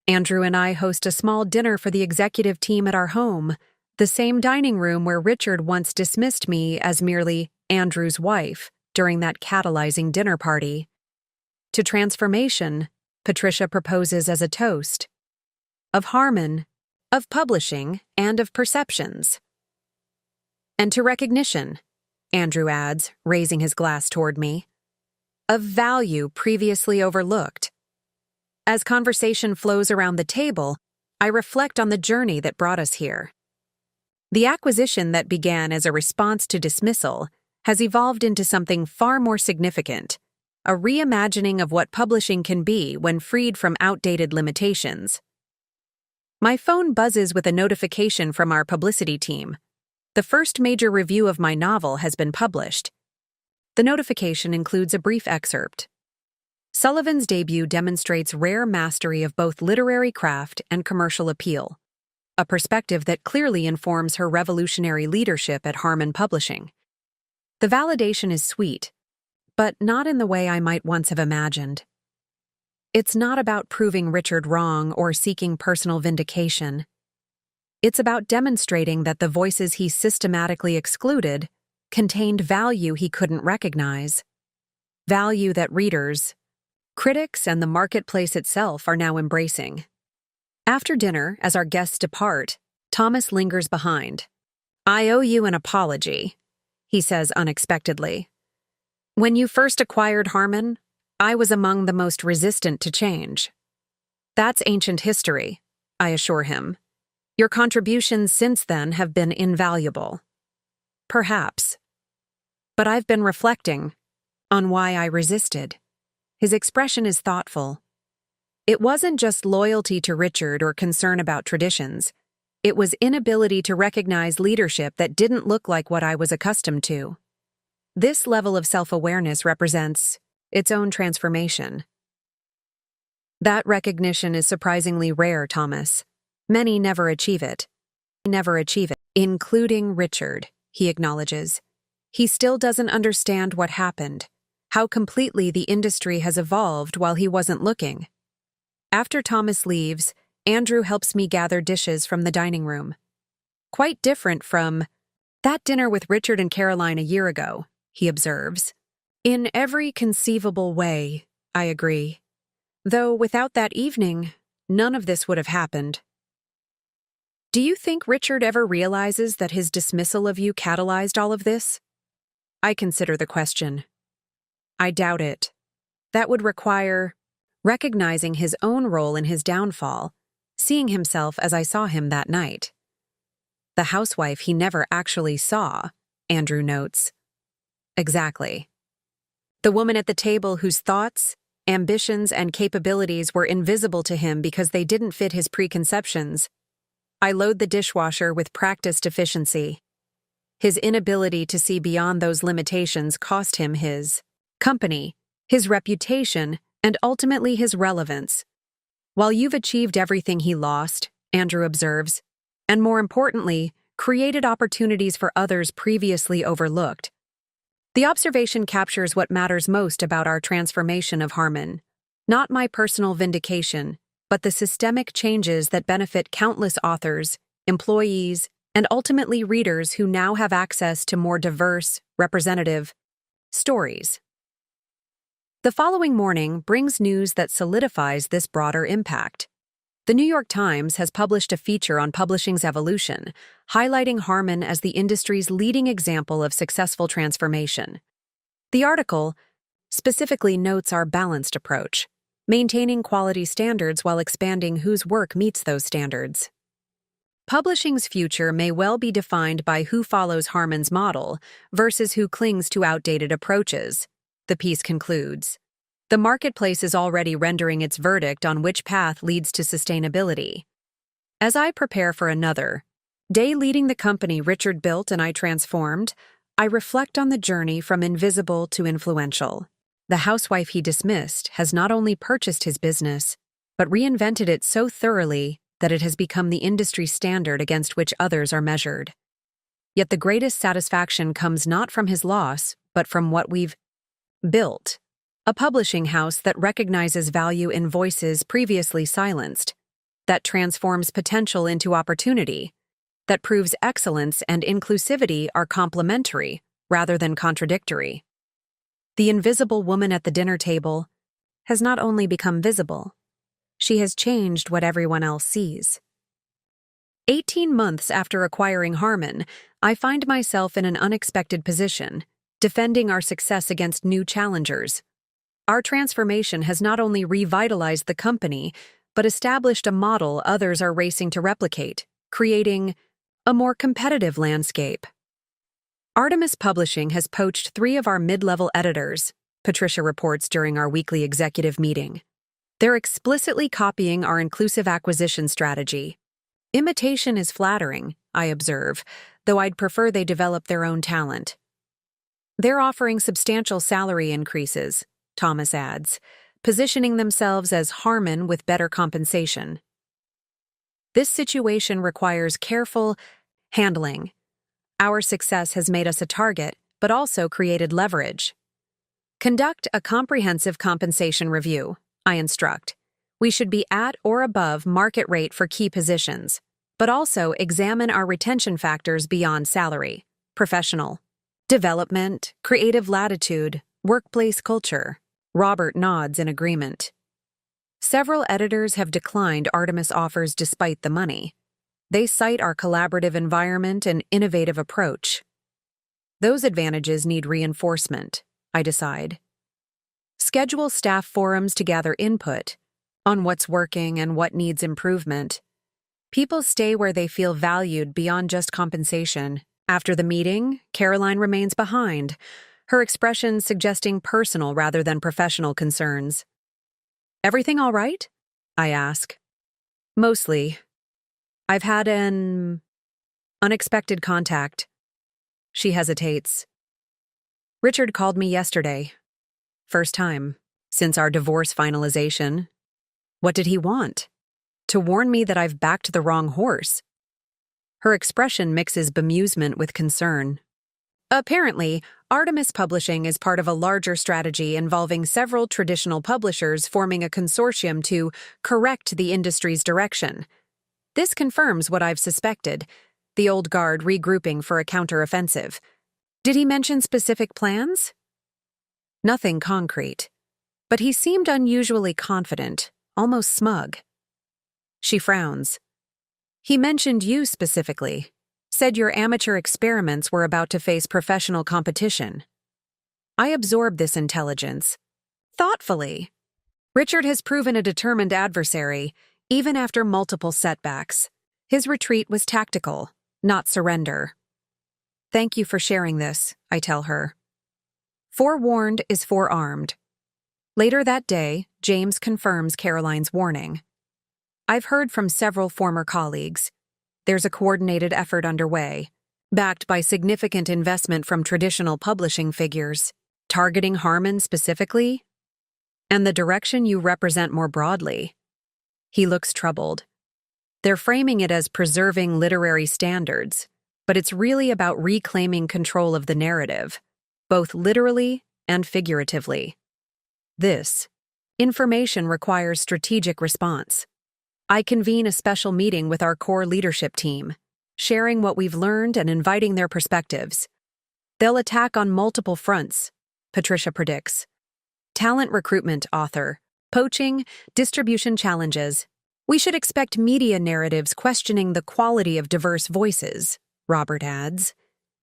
A: Andrew and I host a small dinner for the executive team at our home, the same dining room where Richard once dismissed me as merely Andrew's wife during that catalyzing dinner party. To transformation, Patricia proposes as a toast. Of Harmon, of publishing, and of perceptions. And to recognition, Andrew adds, raising his glass toward me. Of value previously overlooked. As conversation flows around the table, I reflect on the journey that brought us here. The acquisition that began as a response to dismissal has evolved into something far more significant, a reimagining of what publishing can be when freed from outdated limitations. My phone buzzes with a notification from our publicity team. The first major review of my novel has been published. The notification includes a brief excerpt. Sullivan's debut demonstrates rare mastery of both literary craft and commercial appeal, a perspective that clearly informs her revolutionary leadership at Harmon Publishing. The validation is sweet, but not in the way I might once have imagined. It's not about proving Richard wrong or seeking personal vindication. It's about demonstrating that the voices he systematically excluded contained value he couldn't recognize. Value that readers, critics, and the marketplace itself are now embracing. After dinner, as our guests depart, Thomas lingers behind. I owe you an apology, he says unexpectedly. When you first acquired Harmon, I was among the most resistant to change. That's ancient history, I assure him. Your contributions since then have been invaluable. Perhaps. But I've been reflecting on why I resisted. His expression is thoughtful. It wasn't just loyalty to Richard or concern about traditions. It was inability to recognize leadership that didn't look like what I was accustomed to. This level of self-awareness represents its own transformation. That recognition is surprisingly rare, Thomas. Many never achieve it. Including Richard, he acknowledges. He still doesn't understand what happened, how completely the industry has evolved while he wasn't looking. After Thomas leaves, Andrew helps me gather dishes from the dining room. Quite different from that dinner with Richard and Caroline a year ago, he observes. In every conceivable way, I agree. Though without that evening, none of this would have happened. Do you think Richard ever realizes that his dismissal of you catalyzed all of this? I consider the question. I doubt it. That would require recognizing his own role in his downfall, seeing himself as I saw him that night. The housewife he never actually saw, Andrew notes. Exactly. The woman at the table whose thoughts, ambitions, and capabilities were invisible to him because they didn't fit his preconceptions. I load the dishwasher with practiced efficiency. His inability to see beyond those limitations cost him his company, his reputation, and ultimately his relevance. While you've achieved everything he lost, Andrew observes, and more importantly, created opportunities for others previously overlooked. The observation captures what matters most about our transformation of Harmon. Not my personal vindication, but the systemic changes that benefit countless authors, employees, and ultimately readers who now have access to more diverse, representative stories. The following morning brings news that solidifies this broader impact. The New York Times has published a feature on publishing's evolution, highlighting Harmon as the industry's leading example of successful transformation. The article specifically notes our balanced approach, maintaining quality standards while expanding whose work meets those standards. Publishing's future may well be defined by who follows Harmon's model versus who clings to outdated approaches, the piece concludes. The marketplace is already rendering its verdict on which path leads to sustainability. As I prepare for another day leading the company Richard built and I transformed, I reflect on the journey from invisible to influential. The housewife he dismissed has not only purchased his business, but reinvented it so thoroughly that it has become the industry standard against which others are measured. Yet the greatest satisfaction comes not from his loss, but from what we've built. A publishing house that recognizes value in voices previously silenced, that transforms potential into opportunity, that proves excellence and inclusivity are complementary rather than contradictory. The invisible woman at the dinner table has not only become visible, she has changed what everyone else sees. 18 months after acquiring Harmon, I find myself in an unexpected position, defending our success against new challengers. Our transformation has not only revitalized the company, but established a model others are racing to replicate, creating a more competitive landscape. Artemis Publishing has poached 3 of our mid-level editors, Patricia reports during our weekly executive meeting. They're explicitly copying our inclusive acquisition strategy. Imitation is flattering, I observe, though I'd prefer they develop their own talent. They're offering substantial salary increases, Thomas adds, positioning themselves as Harmon with better compensation. This situation requires careful handling. Our success has made us a target, but also created leverage. Conduct a comprehensive compensation review, I instruct. We should be at or above market rate for key positions, but also examine our retention factors beyond salary, professional development, creative latitude, workplace culture. Robert nods in agreement. Several editors have declined Artemis offers despite the money. They cite our collaborative environment and innovative approach. Those advantages need reinforcement, I decide. Schedule staff forums to gather input on what's working and what needs improvement. People stay where they feel valued beyond just compensation. After the meeting, Caroline remains behind, her expression suggesting personal rather than professional concerns. Everything all right? I ask. Mostly. I've had an unexpected contact. She hesitates. Richard called me yesterday. First time since our divorce finalization. What did he want? To warn me that I've backed the wrong horse. Her expression mixes bemusement with concern. Apparently, Artemis Publishing is part of a larger strategy involving several traditional publishers forming a consortium to correct the industry's direction. This confirms what I've suspected, the old guard regrouping for a counteroffensive. Did he mention specific plans? Nothing concrete, but he seemed unusually confident, almost smug. She frowns. He mentioned you specifically. Said your amateur experiments were about to face professional competition. I absorbed this intelligence. Thoughtfully. Richard has proven a determined adversary, even after multiple setbacks. His retreat was tactical, not surrender. Thank you for sharing this, I tell her. Forewarned is forearmed. Later that day, James confirms Caroline's warning. I've heard from several former colleagues. There's a coordinated effort underway, backed by significant investment from traditional publishing figures, targeting Harmon specifically, and the direction you represent more broadly. He looks troubled. They're framing it as preserving literary standards, but it's really about reclaiming control of the narrative, both literally and figuratively. This information requires strategic response. I convene a special meeting with our core leadership team, sharing what we've learned and inviting their perspectives. They'll attack on multiple fronts, Patricia predicts. Talent recruitment, author, poaching, distribution challenges. We should expect media narratives questioning the quality of diverse voices, Robert adds.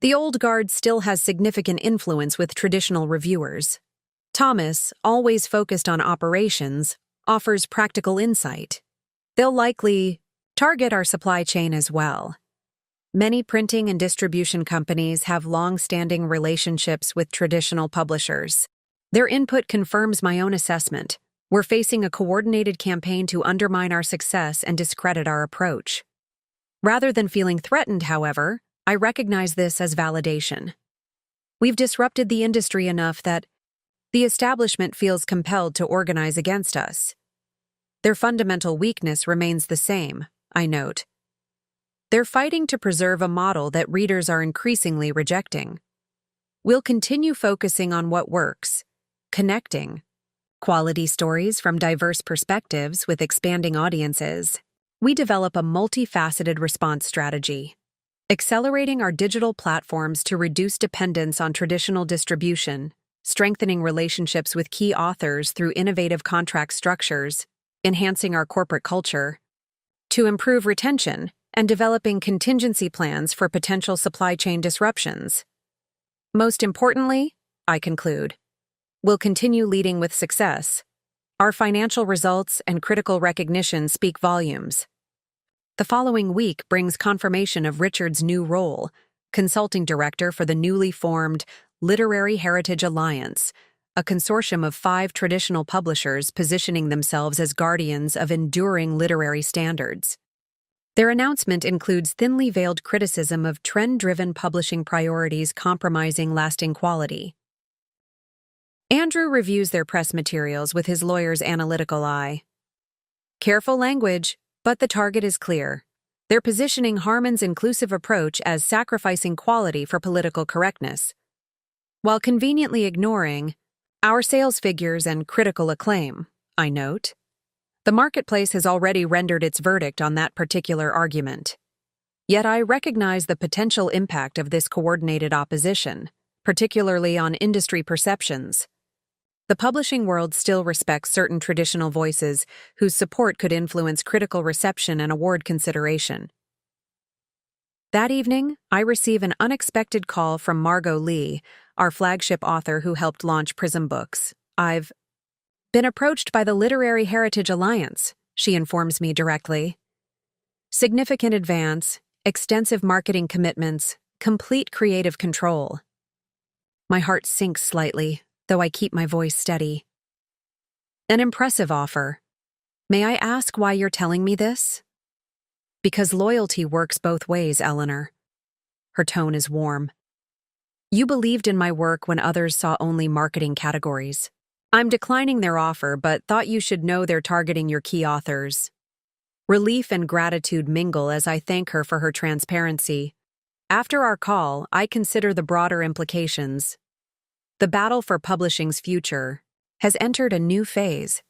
A: The old guard still has significant influence with traditional reviewers. Thomas, always focused on operations, offers practical insight. They'll likely target our supply chain as well. Many printing and distribution companies have long-standing relationships with traditional publishers. Their input confirms my own assessment. We're facing a coordinated campaign to undermine our success and discredit our approach. Rather than feeling threatened, however, I recognize this as validation. We've disrupted the industry enough that the establishment feels compelled to organize against us. Their fundamental weakness remains the same, I note. They're fighting to preserve a model that readers are increasingly rejecting. We'll continue focusing on what works, connecting quality stories from diverse perspectives with expanding audiences. We develop a multifaceted response strategy, accelerating our digital platforms to reduce dependence on traditional distribution, strengthening relationships with key authors through innovative contract structures, enhancing our corporate culture, to improve retention, and developing contingency plans for potential supply chain disruptions. Most importantly, I conclude, we'll continue leading with success. Our financial results and critical recognition speak volumes. The following week brings confirmation of Richard's new role, consulting director for the newly formed Literary Heritage Alliance, a consortium of 5 traditional publishers positioning themselves as guardians of enduring literary standards. Their announcement includes thinly veiled criticism of trend-driven publishing priorities compromising lasting quality. Andrew reviews their press materials with his lawyer's analytical eye. Careful language, but the target is clear. They're positioning Harman's inclusive approach as sacrificing quality for political correctness, while conveniently ignoring our sales figures and critical acclaim, I note. The marketplace has already rendered its verdict on that particular argument. Yet I recognize the potential impact of this coordinated opposition, particularly on industry perceptions. The publishing world still respects certain traditional voices whose support could influence critical reception and award consideration. That evening, I receive an unexpected call from Margot Lee, our flagship author who helped launch Prism Books. I've been approached by the Literary Heritage Alliance, she informs me directly. Significant advance, extensive marketing commitments, complete creative control. My heart sinks slightly, though I keep my voice steady. An impressive offer. May I ask why you're telling me this? Because loyalty works both ways, Eleanor. Her tone is warm. You believed in my work when others saw only marketing categories. I'm declining their offer, but thought you should know they're targeting your key authors. Relief and gratitude mingle as I thank her for her transparency. After our call, I consider the broader implications. The battle for publishing's future has entered a new phase,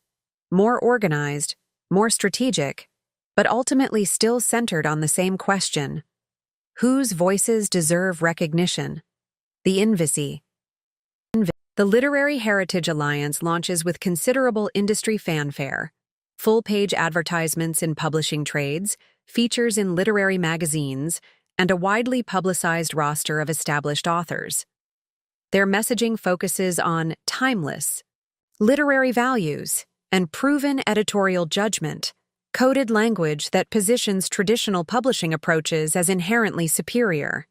A: more organized, more strategic, but ultimately still centered on the same question. Whose voices deserve recognition? The Invicy. The Literary Heritage Alliance launches with considerable industry fanfare, full-page advertisements in publishing trades, features in literary magazines, and a widely publicized roster of established authors. Their messaging focuses on timeless, literary values, and proven editorial judgment, coded language that positions traditional publishing approaches as inherently superior.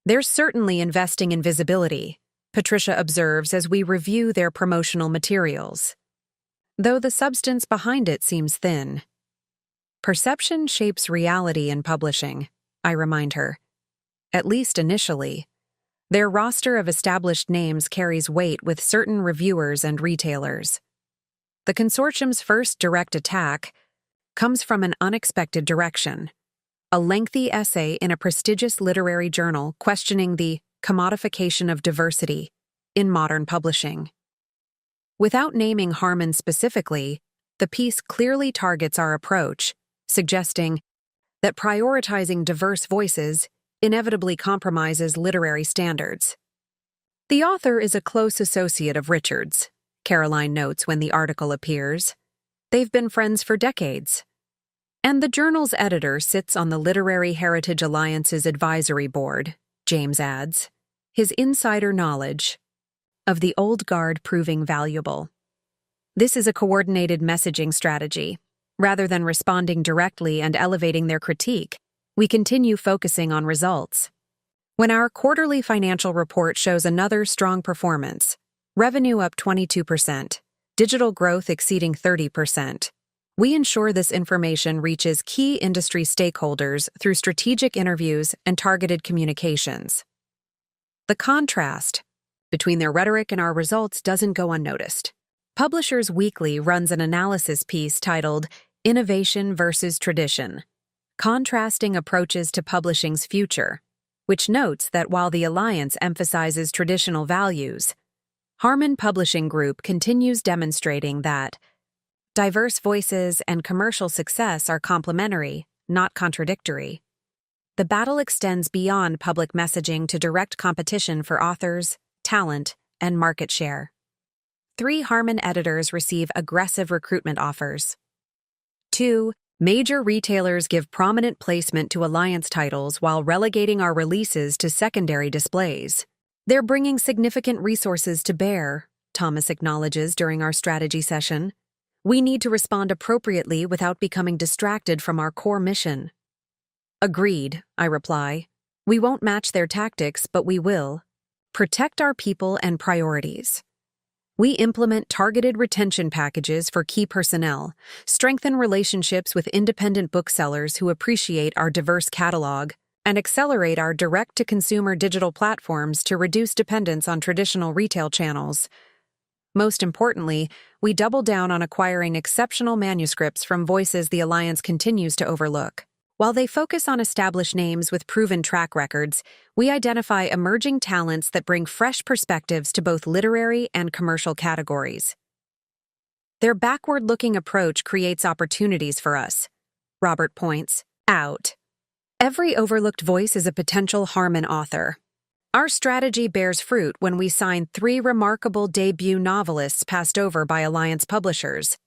A: They're certainly investing in visibility, Patricia observes as we review their promotional materials, though the substance behind it seems thin. Perception shapes reality in publishing, I remind her. At least initially. Their roster of established names carries weight with certain reviewers and retailers. The consortium's first direct attack comes from an unexpected direction. a lengthy essay in a prestigious literary journal questioning the commodification of diversity in modern publishing. Without naming Harmon specifically, the piece clearly targets our approach, suggesting that prioritizing diverse voices inevitably compromises literary standards. The author is a close associate of Richard's, Caroline notes when the article appears. They've been friends for decades. And the journal's editor sits on the Literary Heritage Alliance's advisory board, James adds, his insider knowledge of the old guard proving valuable. This is a coordinated messaging strategy. Rather than responding directly and elevating their critique, we continue focusing on results. When our quarterly financial report shows another strong performance, revenue up 22%, digital growth exceeding 30%, we ensure this information reaches key industry stakeholders through strategic interviews and targeted communications. The contrast between their rhetoric and our results doesn't go unnoticed. Publishers Weekly runs an analysis piece titled Innovation versus Tradition, contrasting approaches to publishing's future, which notes that while the Alliance emphasizes traditional values, Harmon Publishing Group continues demonstrating that diverse voices and commercial success are complementary, not contradictory. The battle extends beyond public messaging to direct competition for authors, talent, and market share. 3 Harmon editors receive aggressive recruitment offers. 2 Major retailers give prominent placement to Alliance titles while relegating our releases to secondary displays. They're bringing significant resources to bear, Thomas acknowledges during our strategy session. We need to respond appropriately without becoming distracted from our core mission. Agreed, I reply. We won't match their tactics, but we will protect our people and priorities. We implement targeted retention packages for key personnel, strengthen relationships with independent booksellers who appreciate our diverse catalog, and accelerate our direct-to-consumer digital platforms to reduce dependence on traditional retail channels. Most importantly, we double down on acquiring exceptional manuscripts from voices the Alliance continues to overlook. While they focus on established names with proven track records, we identify emerging talents that bring fresh perspectives to both literary and commercial categories. Their backward-looking approach creates opportunities for us, Robert points out. Every overlooked voice is a potential Harmon author. Our strategy bears fruit when we sign 3 remarkable debut novelists passed over by Alliance publishers,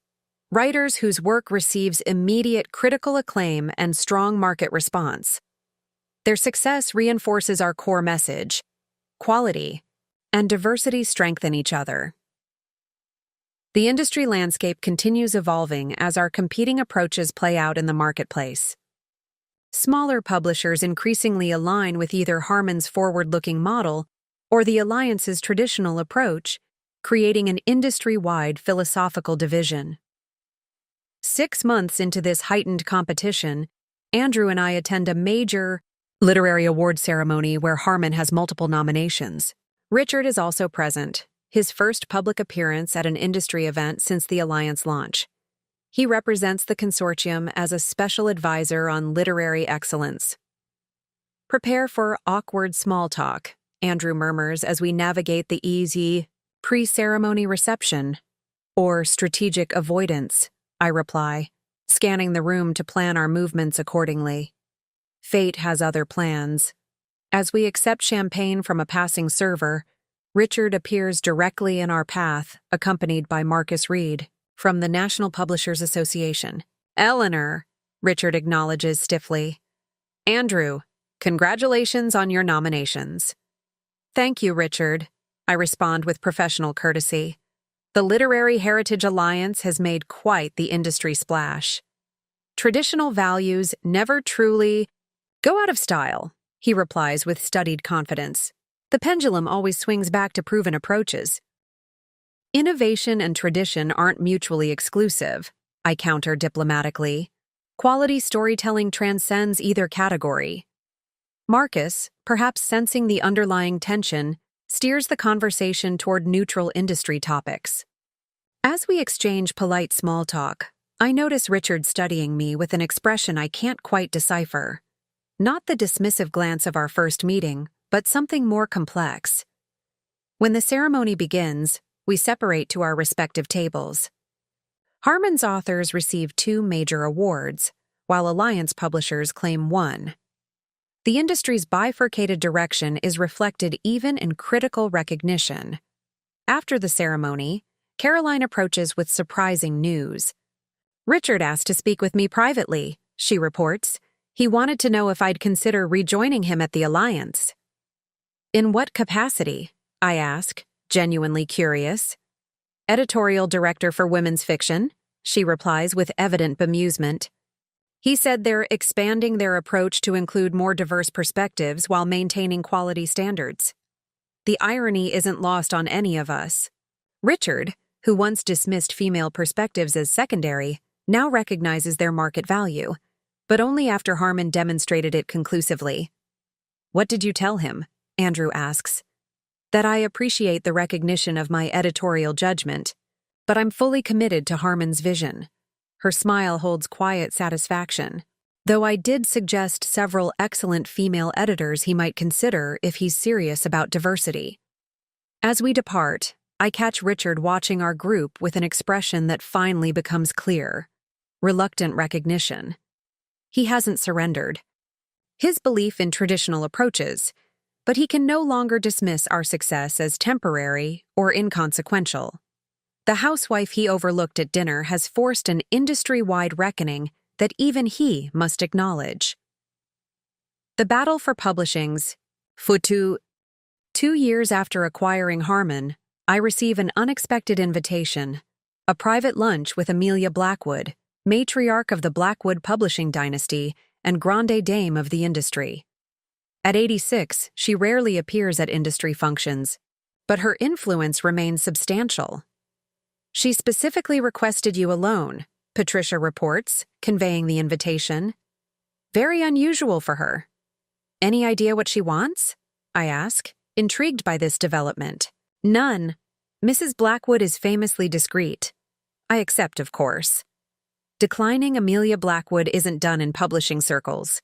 A: writers whose work receives immediate critical acclaim and strong market response. Their success reinforces our core message: quality and diversity strengthen each other. The industry landscape continues evolving as our competing approaches play out in the marketplace. Smaller publishers increasingly align with either Harmon's forward-looking model or the Alliance's traditional approach, creating an industry-wide philosophical division. 6 months into this heightened competition, Andrew and I attend a major literary award ceremony where Harmon has multiple nominations. Richard is also present, his first public appearance at an industry event since the Alliance launch. He represents the consortium as a special advisor on literary excellence. Prepare for awkward small talk, Andrew murmurs as we navigate the easy pre-ceremony reception, or strategic avoidance, I reply, scanning the room to plan our movements accordingly. Fate has other plans. As we accept champagne from a passing server, Richard appears directly in our path, accompanied by Marcus Reed, from the National Publishers Association. Eleanor, Richard acknowledges stiffly. Andrew, congratulations on your nominations. Thank you, Richard, I respond with professional courtesy. The Literary Heritage Alliance has made quite the industry splash. Traditional values never truly go out of style, he replies with studied confidence. The pendulum always swings back to proven approaches. Innovation and tradition aren't mutually exclusive, I counter diplomatically. Quality storytelling transcends either category. Marcus, perhaps sensing the underlying tension, steers the conversation toward neutral industry topics. As we exchange polite small talk, I notice Richard studying me with an expression I can't quite decipher. Not the dismissive glance of our first meeting, but something more complex. When the ceremony begins, we separate to our respective tables. Harmon's authors receive 2 major awards, while Alliance publishers claim 1. The industry's bifurcated direction is reflected even in critical recognition. After the ceremony, Caroline approaches with surprising news. "Richard asked to speak with me privately," she reports. "He wanted to know if I'd consider rejoining him at the Alliance." "In what capacity?" I ask, genuinely curious. "Editorial director for women's fiction," she replies with evident bemusement. "He said they're expanding their approach to include more diverse perspectives while maintaining quality standards." The irony isn't lost on any of us. Richard, who once dismissed female perspectives as secondary, now recognizes their market value, but only after Harmon demonstrated it conclusively. "What did you tell him?" Andrew asks. "That I appreciate the recognition of my editorial judgment, but I'm fully committed to Harmon's vision." Her smile holds quiet satisfaction, though I did suggest several excellent female editors he might consider if he's serious about diversity. As we depart, I catch Richard watching our group with an expression that finally becomes clear: reluctant recognition. He hasn't surrendered. His belief in traditional approaches, but he can no longer dismiss our success as temporary or inconsequential. The housewife he overlooked at dinner has forced an industry-wide reckoning that even he must acknowledge. The battle for publishing's Futu. 2 years after acquiring Harmon, I receive an unexpected invitation: a private lunch with Amelia Blackwood, matriarch of the Blackwood publishing dynasty and grande dame of the industry. At 86, she rarely appears at industry functions, but her influence remains substantial. "She specifically requested you alone," Patricia reports, conveying the invitation. "Very unusual for her." "Any idea what she wants?" I ask, intrigued by this development. "None. Mrs. Blackwood is famously discreet." I accept, of course. Declining Amelia Blackwood isn't done in publishing circles.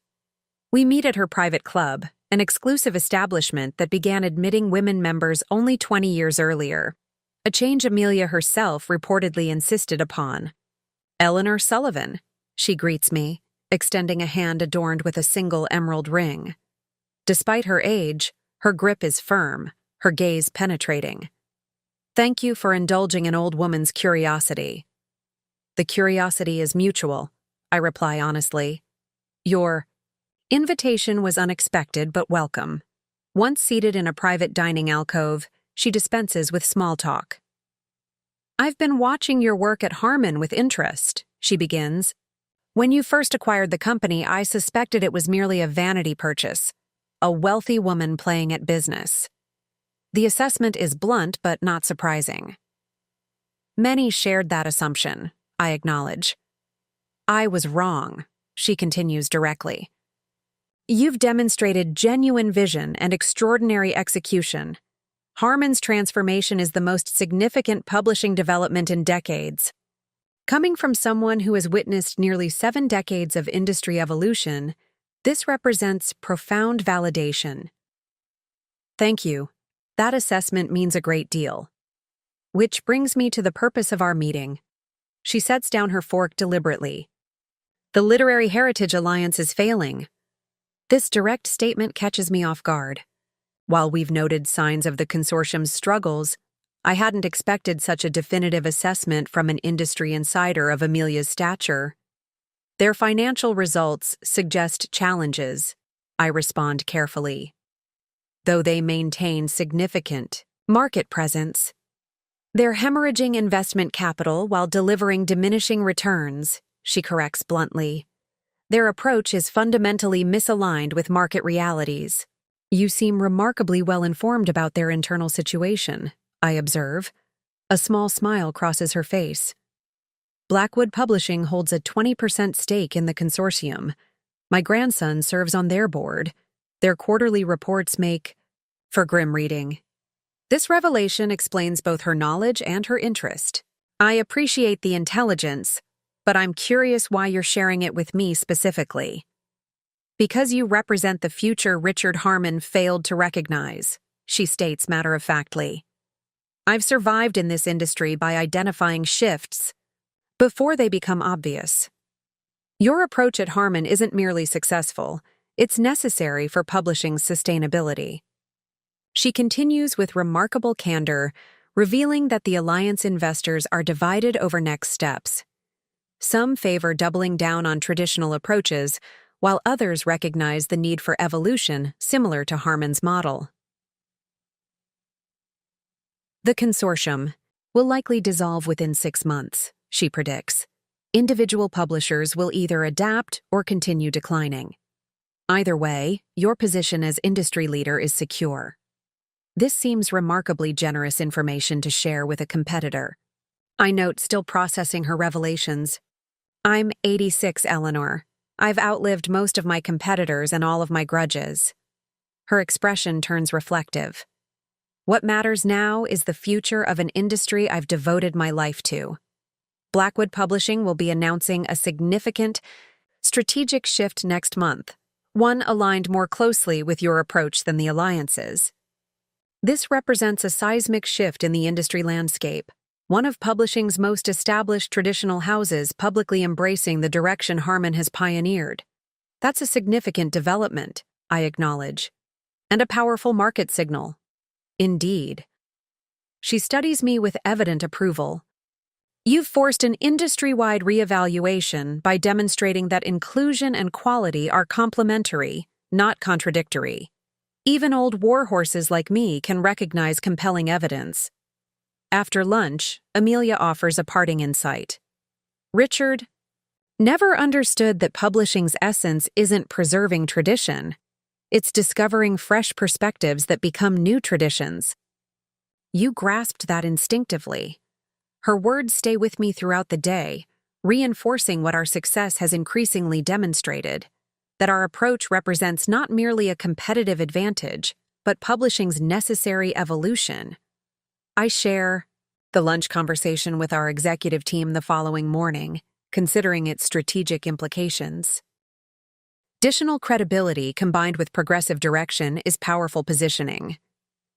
A: We meet at her private club, an exclusive establishment that began admitting women members only 20 years earlier, a change Amelia herself reportedly insisted upon. "Eleanor Sullivan," she greets me, extending a hand adorned with a single emerald ring. Despite her age, her grip is firm, her gaze penetrating. "Thank you for indulging an old woman's curiosity." "The curiosity is mutual," I reply honestly. "Your invitation was unexpected but welcome." Once seated in a private dining alcove, she dispenses with small talk. "I've been watching your work at Harmon with interest," she begins. "When you first acquired the company, I suspected it was merely a vanity purchase, a wealthy woman playing at business. The assessment is blunt but not surprising." "Many shared that assumption," I acknowledge. "I was wrong," she continues directly. "You've demonstrated genuine vision and extraordinary execution. Harmon's transformation is the most significant publishing development in decades. Coming from someone who has witnessed nearly 7 decades of industry evolution, this represents profound validation." "Thank you. That assessment means a great deal." Which brings me to the purpose of our meeting. She sets down her fork deliberately. "The Literary Heritage Alliance is failing." This direct statement catches me off guard. While we've noted signs of the consortium's struggles, I hadn't expected such a definitive assessment from an industry insider of Amelia's stature. "Their financial results suggest challenges," I respond carefully, "though they maintain significant market presence. They're hemorrhaging investment capital while delivering diminishing returns," she corrects bluntly. "Their approach is fundamentally misaligned with market realities." "You seem remarkably well informed about their internal situation," I observe. A small smile crosses her face. "Blackwood Publishing holds a 20% stake in the consortium. My grandson serves on their board. Their quarterly reports make for grim reading." This revelation explains both her knowledge and her interest. "I appreciate the intelligence, but I'm curious why you're sharing it with me specifically." Because you represent the future Richard Harmon failed to recognize, she states matter-of-factly. I've survived in this industry by identifying shifts before they become obvious. Your approach at Harmon isn't merely successful, it's necessary for publishing's sustainability. She continues with remarkable candor, revealing that the Alliance investors are divided over next steps. Some favor doubling down on traditional approaches, while others recognize the need for evolution similar to Harmon's model. The consortium will likely dissolve within 6 months, she predicts. Individual publishers will either adapt or continue declining. Either way, your position as industry leader is secure. This seems remarkably generous information to share with a competitor. I note, still processing her revelations. I'm 86, Eleanor. I've outlived most of my competitors and all of my grudges. Her expression turns reflective. What matters now is the future of an industry I've devoted my life to. Blackwood Publishing will be announcing a significant strategic shift next month, one aligned more closely with your approach than the alliances. This represents a seismic shift in the industry landscape, one of publishing's most established traditional houses publicly embracing the direction Harmon has pioneered. That's a significant development, I acknowledge, and a powerful market signal. Indeed. She studies me with evident approval. You've forced an industry-wide reevaluation by demonstrating that inclusion and quality are complementary, not contradictory. Even old warhorses like me can recognize compelling evidence. After lunch, Amelia offers a parting insight. Richard never understood that publishing's essence isn't preserving tradition. It's discovering fresh perspectives that become new traditions. You grasped that instinctively. Her words stay with me throughout the day, reinforcing what our success has increasingly demonstrated, that our approach represents not merely a competitive advantage, but publishing's necessary evolution. I share the lunch conversation with our executive team the following morning, considering its strategic implications. Additional credibility combined with progressive direction is powerful positioning,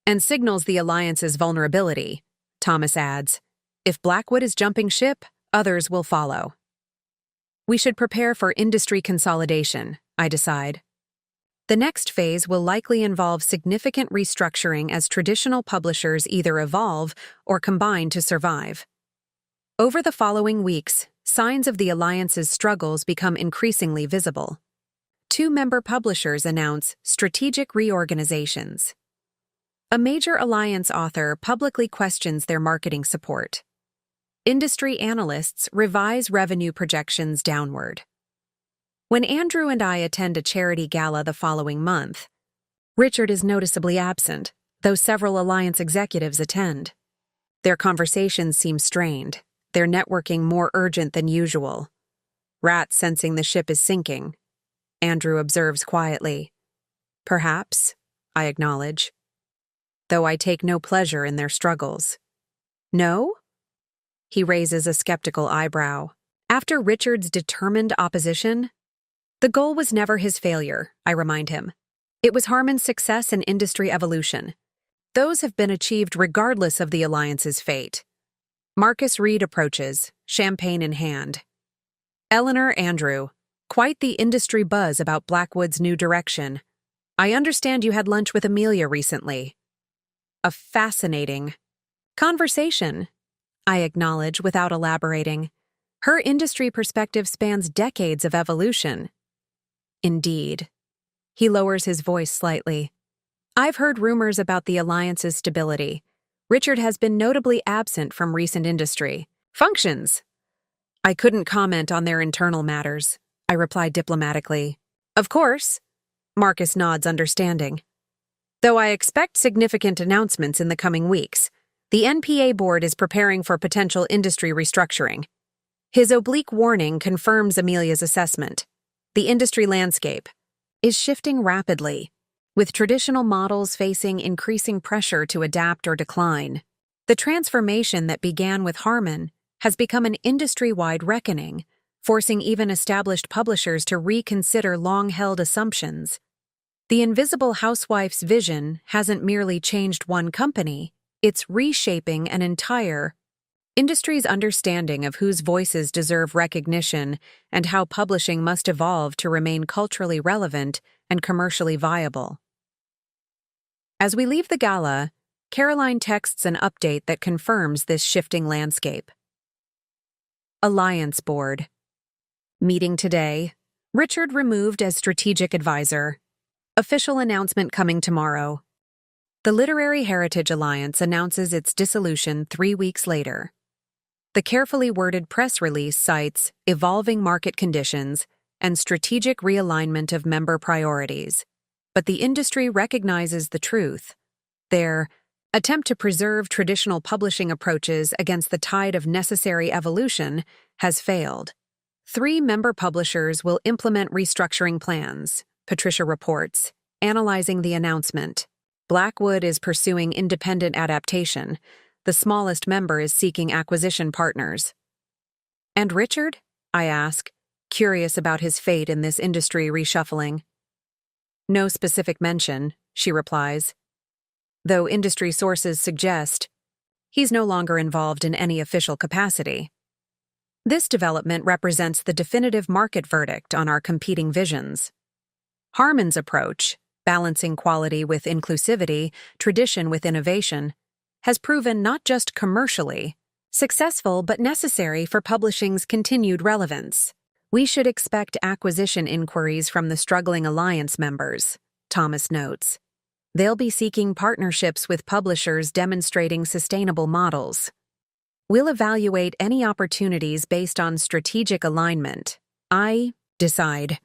A: and signals the alliance's vulnerability, Thomas adds. If Blackwood is jumping ship, others will follow. We should prepare for industry consolidation, I decide. The next phase will likely involve significant restructuring as traditional publishers either evolve or combine to survive. Over the following weeks, signs of the alliance's struggles become increasingly visible. 2 member publishers announce strategic reorganizations. A major alliance author publicly questions their marketing support. Industry analysts revise revenue projections downward. When Andrew and I attend a charity gala the following month, Richard is noticeably absent, though several alliance executives attend. Their conversations seem strained, their networking more urgent than usual. Rat sensing the ship is sinking. Andrew observes quietly. Perhaps, I acknowledge, though I take no pleasure in their struggles. No? He raises a skeptical eyebrow. After Richard's determined opposition, the goal was never his failure, I remind him. It was Harmon's success and industry evolution. Those have been achieved regardless of the alliance's fate. Marcus Reed approaches, champagne in hand. Eleanor, Andrew, quite the industry buzz about Blackwood's new direction. I understand you had lunch with Amelia recently. A fascinating conversation, I acknowledge without elaborating. Her industry perspective spans decades of evolution. Indeed. He lowers his voice slightly. I've heard rumors about the alliance's stability. Richard has been notably absent from recent industry functions. I couldn't comment on their internal matters, I replied diplomatically. Of course. Marcus nods understanding. Though I expect significant announcements in the coming weeks, the NPA board is preparing for potential industry restructuring. His oblique warning confirms Amelia's assessment. The industry landscape is shifting rapidly, with traditional models facing increasing pressure to adapt or decline. The transformation that began with Harmon has become an industry-wide reckoning, forcing even established publishers to reconsider long-held assumptions. The invisible housewife's vision hasn't merely changed one company, it's reshaping an entire industry's understanding of whose voices deserve recognition and how publishing must evolve to remain culturally relevant and commercially viable. As we leave the gala, Caroline texts an update that confirms this shifting landscape. Alliance Board. Meeting today. Richard removed as strategic advisor. Official announcement coming tomorrow. The Literary Heritage Alliance announces its dissolution 3 weeks later. The carefully worded press release cites evolving market conditions and strategic realignment of member priorities, but the industry recognizes the truth. Their attempt to preserve traditional publishing approaches against the tide of necessary evolution has failed. 3 member publishers will implement restructuring plans, Patricia reports, analyzing the announcement. Blackwood is pursuing independent adaptation. The smallest member is seeking acquisition partners. And Richard? I ask, curious about his fate in this industry reshuffling. No specific mention, she replies, though industry sources suggest he's no longer involved in any official capacity. This development represents the definitive market verdict on our competing visions. Harman's approach, balancing quality with inclusivity, tradition with innovation, has proven not just commercially successful but necessary for publishing's continued relevance. We should expect acquisition inquiries from the struggling alliance members, Thomas notes. They'll be seeking partnerships with publishers demonstrating sustainable models. We'll evaluate any opportunities based on strategic alignment. I decide.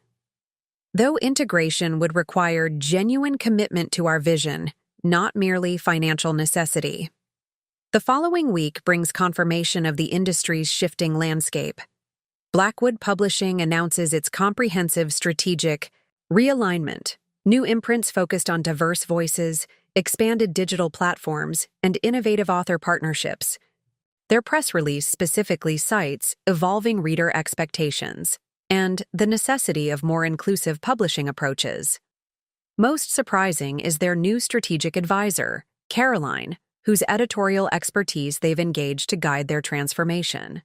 A: Though integration would require genuine commitment to our vision, not merely financial necessity. The following week brings confirmation of the industry's shifting landscape. Blackwood Publishing announces its comprehensive strategic realignment, new imprints focused on diverse voices, expanded digital platforms, and innovative author partnerships. Their press release specifically cites evolving reader expectations and the necessity of more inclusive publishing approaches. Most surprising is their new strategic advisor, Caroline, whose editorial expertise they've engaged to guide their transformation.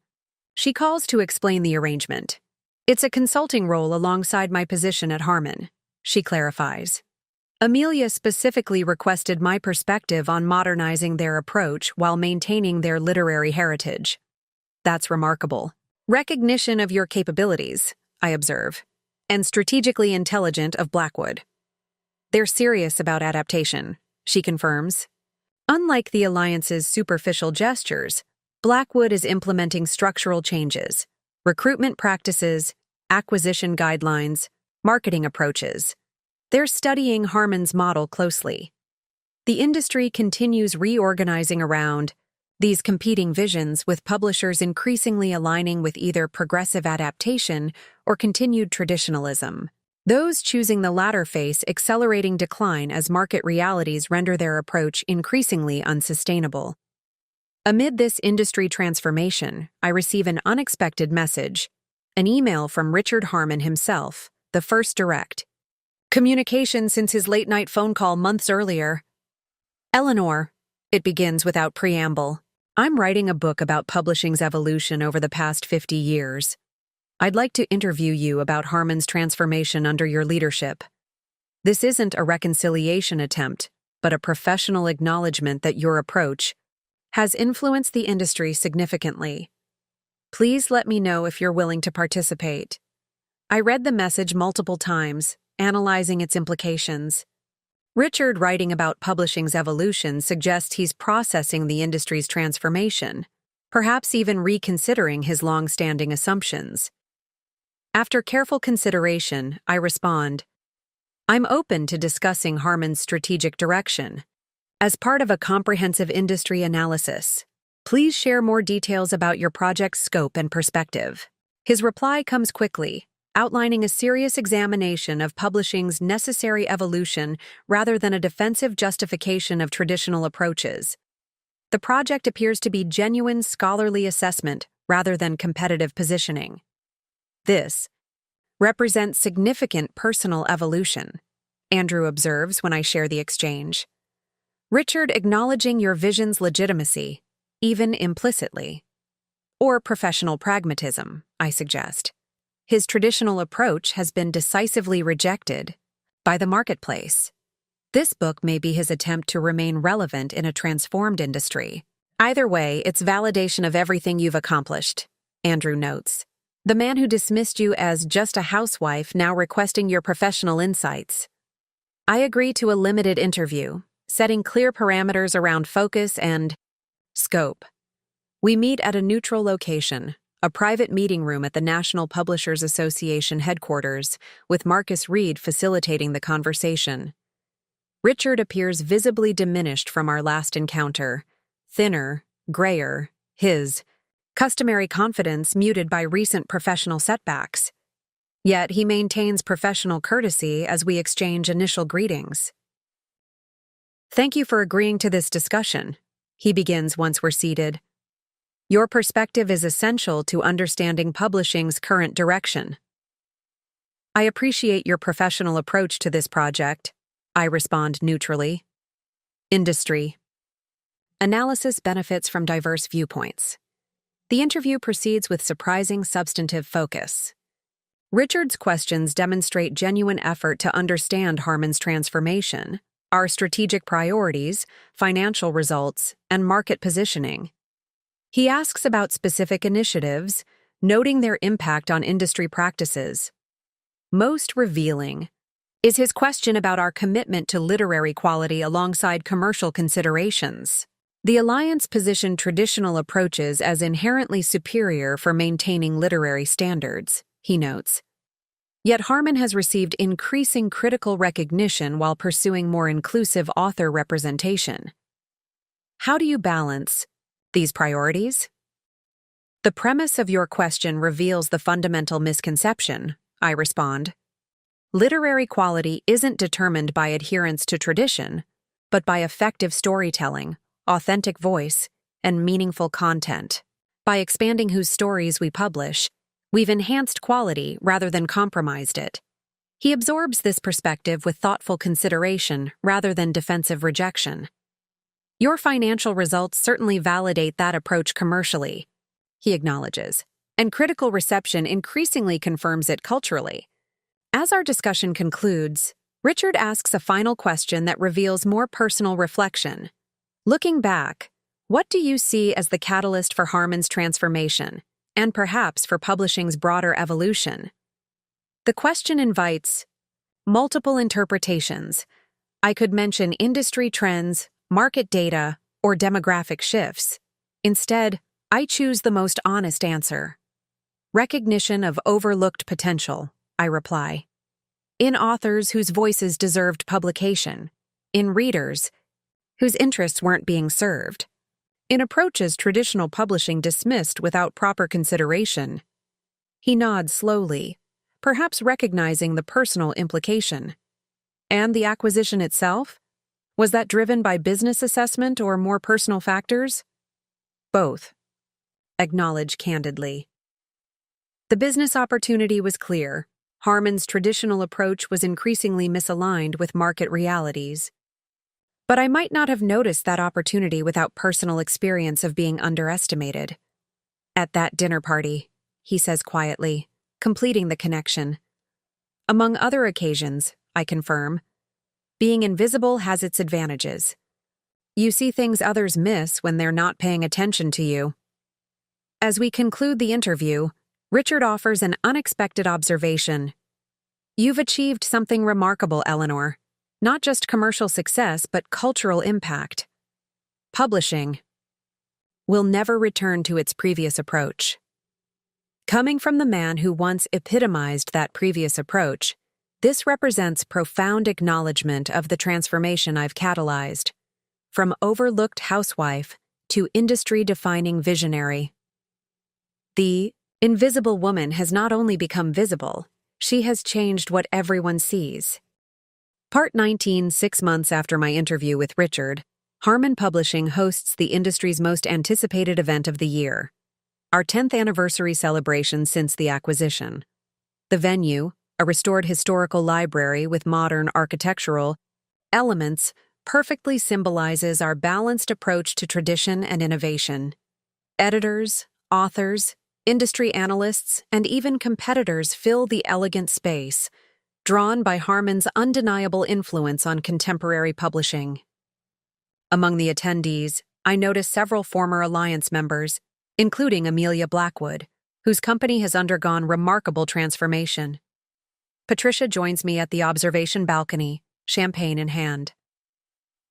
A: She calls to explain the arrangement. It's a consulting role alongside my position at Harman, she clarifies. Amelia specifically requested my perspective on modernizing their approach while maintaining their literary heritage. That's remarkable. Recognition of your capabilities, I observe, and strategically intelligent of Blackwood. They're serious about adaptation, she confirms. Unlike the alliance's superficial gestures, Blackwood is implementing structural changes, recruitment practices, acquisition guidelines, marketing approaches. They're studying Harman's model closely. The industry continues reorganizing around these competing visions, with publishers increasingly aligning with either progressive adaptation or continued traditionalism. Those choosing the latter face accelerating decline as market realities render their approach increasingly unsustainable. Amid this industry transformation, I receive an unexpected message, an email from Richard Harman himself, the first direct communication since his late-night phone call months earlier. Eleanor, it begins without preamble. I'm writing a book about publishing's evolution over the past 50 years. I'd like to interview you about Harman's transformation under your leadership. This isn't a reconciliation attempt, but a professional acknowledgement that your approach has influenced the industry significantly. Please let me know if you're willing to participate. I read the message multiple times, analyzing its implications. Richard writing about publishing's evolution suggests he's processing the industry's transformation, perhaps even reconsidering his long-standing assumptions. After careful consideration, I respond, I'm open to discussing Harman's strategic direction. As part of a comprehensive industry analysis, please share more details about your project's scope and perspective. His reply comes quickly, outlining a serious examination of publishing's necessary evolution rather than a defensive justification of traditional approaches. The project appears to be genuine scholarly assessment rather than competitive positioning. This represents significant personal evolution, Andrew observes when I share the exchange. Richard acknowledging your vision's legitimacy, even implicitly. Or professional pragmatism, I suggest. His traditional approach has been decisively rejected by the marketplace. This book may be his attempt to remain relevant in a transformed industry. Either way, it's validation of everything you've accomplished, Andrew notes. The man who dismissed you as just a housewife now requesting your professional insights. I agree to a limited interview, setting clear parameters around focus and scope. We meet at a neutral location, a private meeting room at the National Publishers Association headquarters, with Marcus Reed facilitating the conversation. Richard appears visibly diminished from our last encounter, thinner, grayer, his customary confidence muted by recent professional setbacks. Yet he maintains professional courtesy as we exchange initial greetings. Thank you for agreeing to this discussion, he begins once we're seated. Your perspective is essential to understanding publishing's current direction. I appreciate your professional approach to this project, I respond neutrally. Industry. Analysis benefits from diverse viewpoints. The interview proceeds with surprising substantive focus. Richard's questions demonstrate genuine effort to understand Harmon's transformation, our strategic priorities, financial results, and market positioning. He asks about specific initiatives, noting their impact on industry practices. Most revealing is his question about our commitment to literary quality alongside commercial considerations. The Alliance positioned traditional approaches as inherently superior for maintaining literary standards, he notes. Yet Harmon has received increasing critical recognition while pursuing more inclusive author representation. How do you balance these priorities? The premise of your question reveals the fundamental misconception, I respond. Literary quality isn't determined by adherence to tradition, but by effective storytelling, authentic voice, and meaningful content. By expanding whose stories we publish, we've enhanced quality rather than compromised it. He absorbs this perspective with thoughtful consideration rather than defensive rejection. Your financial results certainly validate that approach commercially, he acknowledges, and critical reception increasingly confirms it culturally. As our discussion concludes, Richard asks a final question that reveals more personal reflection. Looking back, what do you see as the catalyst for Harmon's transformation, and perhaps for publishing's broader evolution? The question invites multiple interpretations. I could mention industry trends, market data, or demographic shifts. Instead, I choose the most honest answer. Recognition of overlooked potential, I reply. In authors whose voices deserved publication. In readers whose interests weren't being served. In approaches traditional publishing dismissed without proper consideration. He nods slowly, perhaps recognizing the personal implication. And the acquisition itself? Was that driven by business assessment or more personal factors? Both. Acknowledge candidly. The business opportunity was clear. Harmon's traditional approach was increasingly misaligned with market realities. But I might not have noticed that opportunity without personal experience of being underestimated. At that dinner party, he says quietly, completing the connection. Among other occasions, I confirm, being invisible has its advantages. You see things others miss when they're not paying attention to you. As we conclude the interview, Richard offers an unexpected observation. You've achieved something remarkable, Eleanor. Not just commercial success, but cultural impact. Publishing will never return to its previous approach. Coming from the man who once epitomized that previous approach, this represents profound acknowledgement of the transformation I've catalyzed, from overlooked housewife to industry-defining visionary. The invisible woman has not only become visible, she has changed what everyone sees. Part 19, 6 months after my interview with Richard, Harmon Publishing hosts the industry's most anticipated event of the year, our 10th anniversary celebration since the acquisition. The venue, a restored historical library with modern architectural elements, perfectly symbolizes our balanced approach to tradition and innovation. Editors, authors, industry analysts, and even competitors fill the elegant space, drawn by Harman's undeniable influence on contemporary publishing. Among the attendees, I noticed several former Alliance members, including Amelia Blackwood, whose company has undergone remarkable transformation. Patricia joins me at the observation balcony, champagne in hand.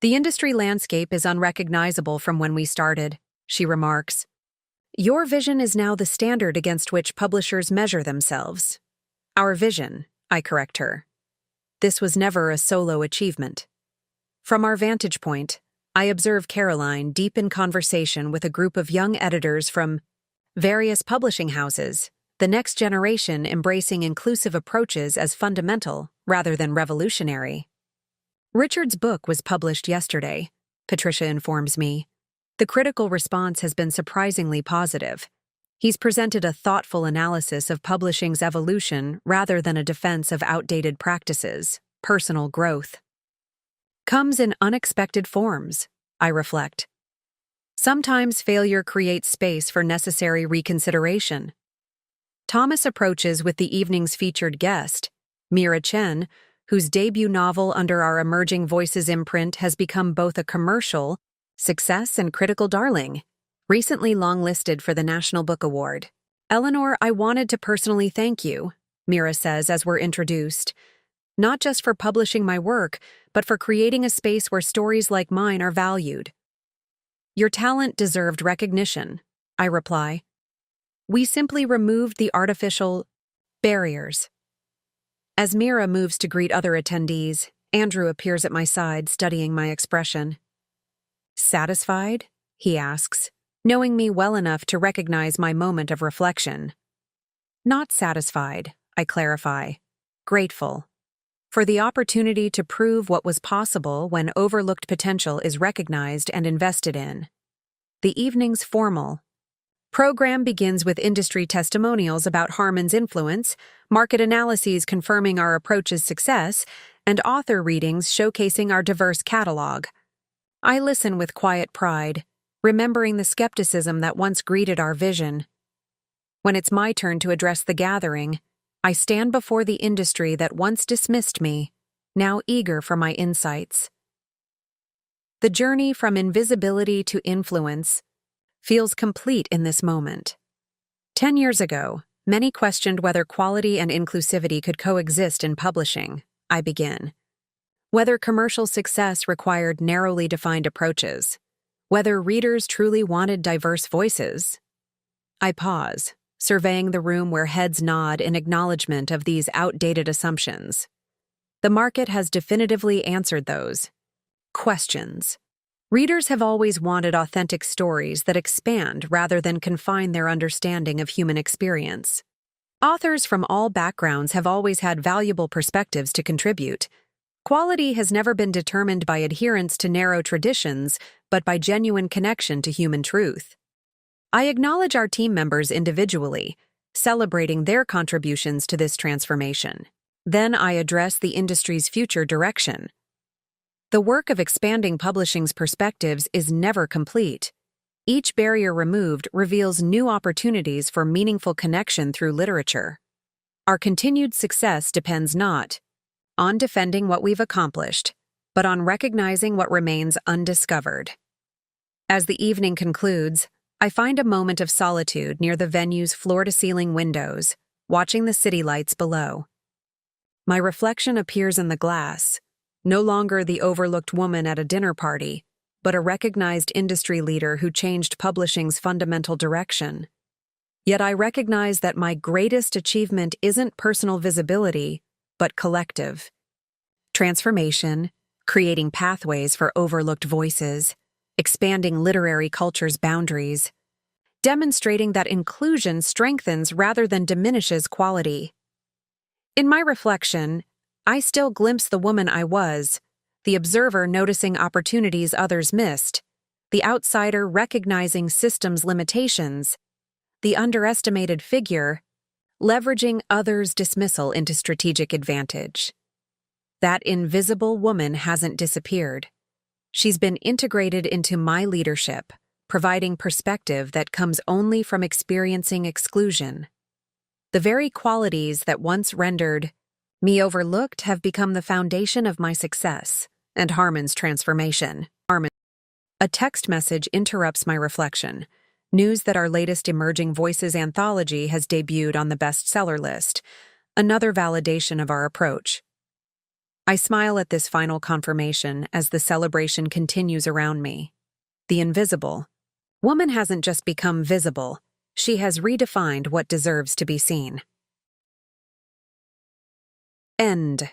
A: "The industry landscape is unrecognizable from when we started," she remarks. "Your vision is now the standard against which publishers measure themselves." "Our vision," I correct her. "This was never a solo achievement." From our vantage point, I observe Caroline deep in conversation with a group of young editors from various publishing houses, the next generation embracing inclusive approaches as fundamental rather than revolutionary. "Richard's book was published yesterday," Patricia informs me. "The critical response has been surprisingly positive. He's presented a thoughtful analysis of publishing's evolution rather than a defense of outdated practices. Personal growth comes in unexpected forms," I reflect. "Sometimes failure creates space for necessary reconsideration." Thomas approaches with the evening's featured guest, Mira Chen, whose debut novel under our Emerging Voices imprint has become both a commercial success and critical darling, recently longlisted for the National Book Award. "Eleanor, I wanted to personally thank you," Mira says as we're introduced, "not just for publishing my work, but for creating a space where stories like mine are valued." "Your talent deserved recognition," I reply. "We simply removed the artificial barriers." As Mira moves to greet other attendees, Andrew appears at my side, studying my expression. "Satisfied?" he asks, knowing me well enough to recognize my moment of reflection. "Not satisfied," I clarify. "Grateful. For the opportunity to prove what was possible when overlooked potential is recognized and invested in." The evening's formal program begins with industry testimonials about Harman's influence, market analyses confirming our approach's success, and author readings showcasing our diverse catalog. I listen with quiet pride, remembering the skepticism that once greeted our vision. When it's my turn to address the gathering, I stand before the industry that once dismissed me, now eager for my insights. The journey from invisibility to influence feels complete in this moment. 10 years ago, many questioned whether quality and inclusivity could coexist in publishing. I begin. Whether commercial success required narrowly defined approaches. Whether readers truly wanted diverse voices. I pause, surveying the room where heads nod in acknowledgement of these outdated assumptions. The market has definitively answered those questions. Readers have always wanted authentic stories that expand rather than confine their understanding of human experience. Authors from all backgrounds have always had valuable perspectives to contribute. Quality has never been determined by adherence to narrow traditions, but by genuine connection to human truth. I acknowledge our team members individually, celebrating their contributions to this transformation. Then I address the industry's future direction. The work of expanding publishing's perspectives is never complete. Each barrier removed reveals new opportunities for meaningful connection through literature. Our continued success depends not on defending what we've accomplished, but on recognizing what remains undiscovered. As the evening concludes, I find a moment of solitude near the venue's floor-to-ceiling windows, watching the city lights below. My reflection appears in the glass, no longer the overlooked woman at a dinner party, but a recognized industry leader who changed publishing's fundamental direction. Yet I recognize that my greatest achievement isn't personal visibility, but collective. Transformation, creating pathways for overlooked voices, expanding literary culture's boundaries, demonstrating that inclusion strengthens rather than diminishes quality. In my reflection, I still glimpse the woman I was, the observer noticing opportunities others missed, the outsider recognizing systems' limitations, the underestimated figure leveraging others' dismissal into strategic advantage. That invisible woman hasn't disappeared. She's been integrated into my leadership, providing perspective that comes only from experiencing exclusion. The very qualities that once rendered me overlooked have become the foundation of my success and Harmon's transformation. A text message interrupts my reflection. News that our latest Emerging Voices anthology has debuted on the bestseller list, another validation of our approach. I smile at this final confirmation as the celebration continues around me. The invisible woman hasn't just become visible, she has redefined what deserves to be seen. End.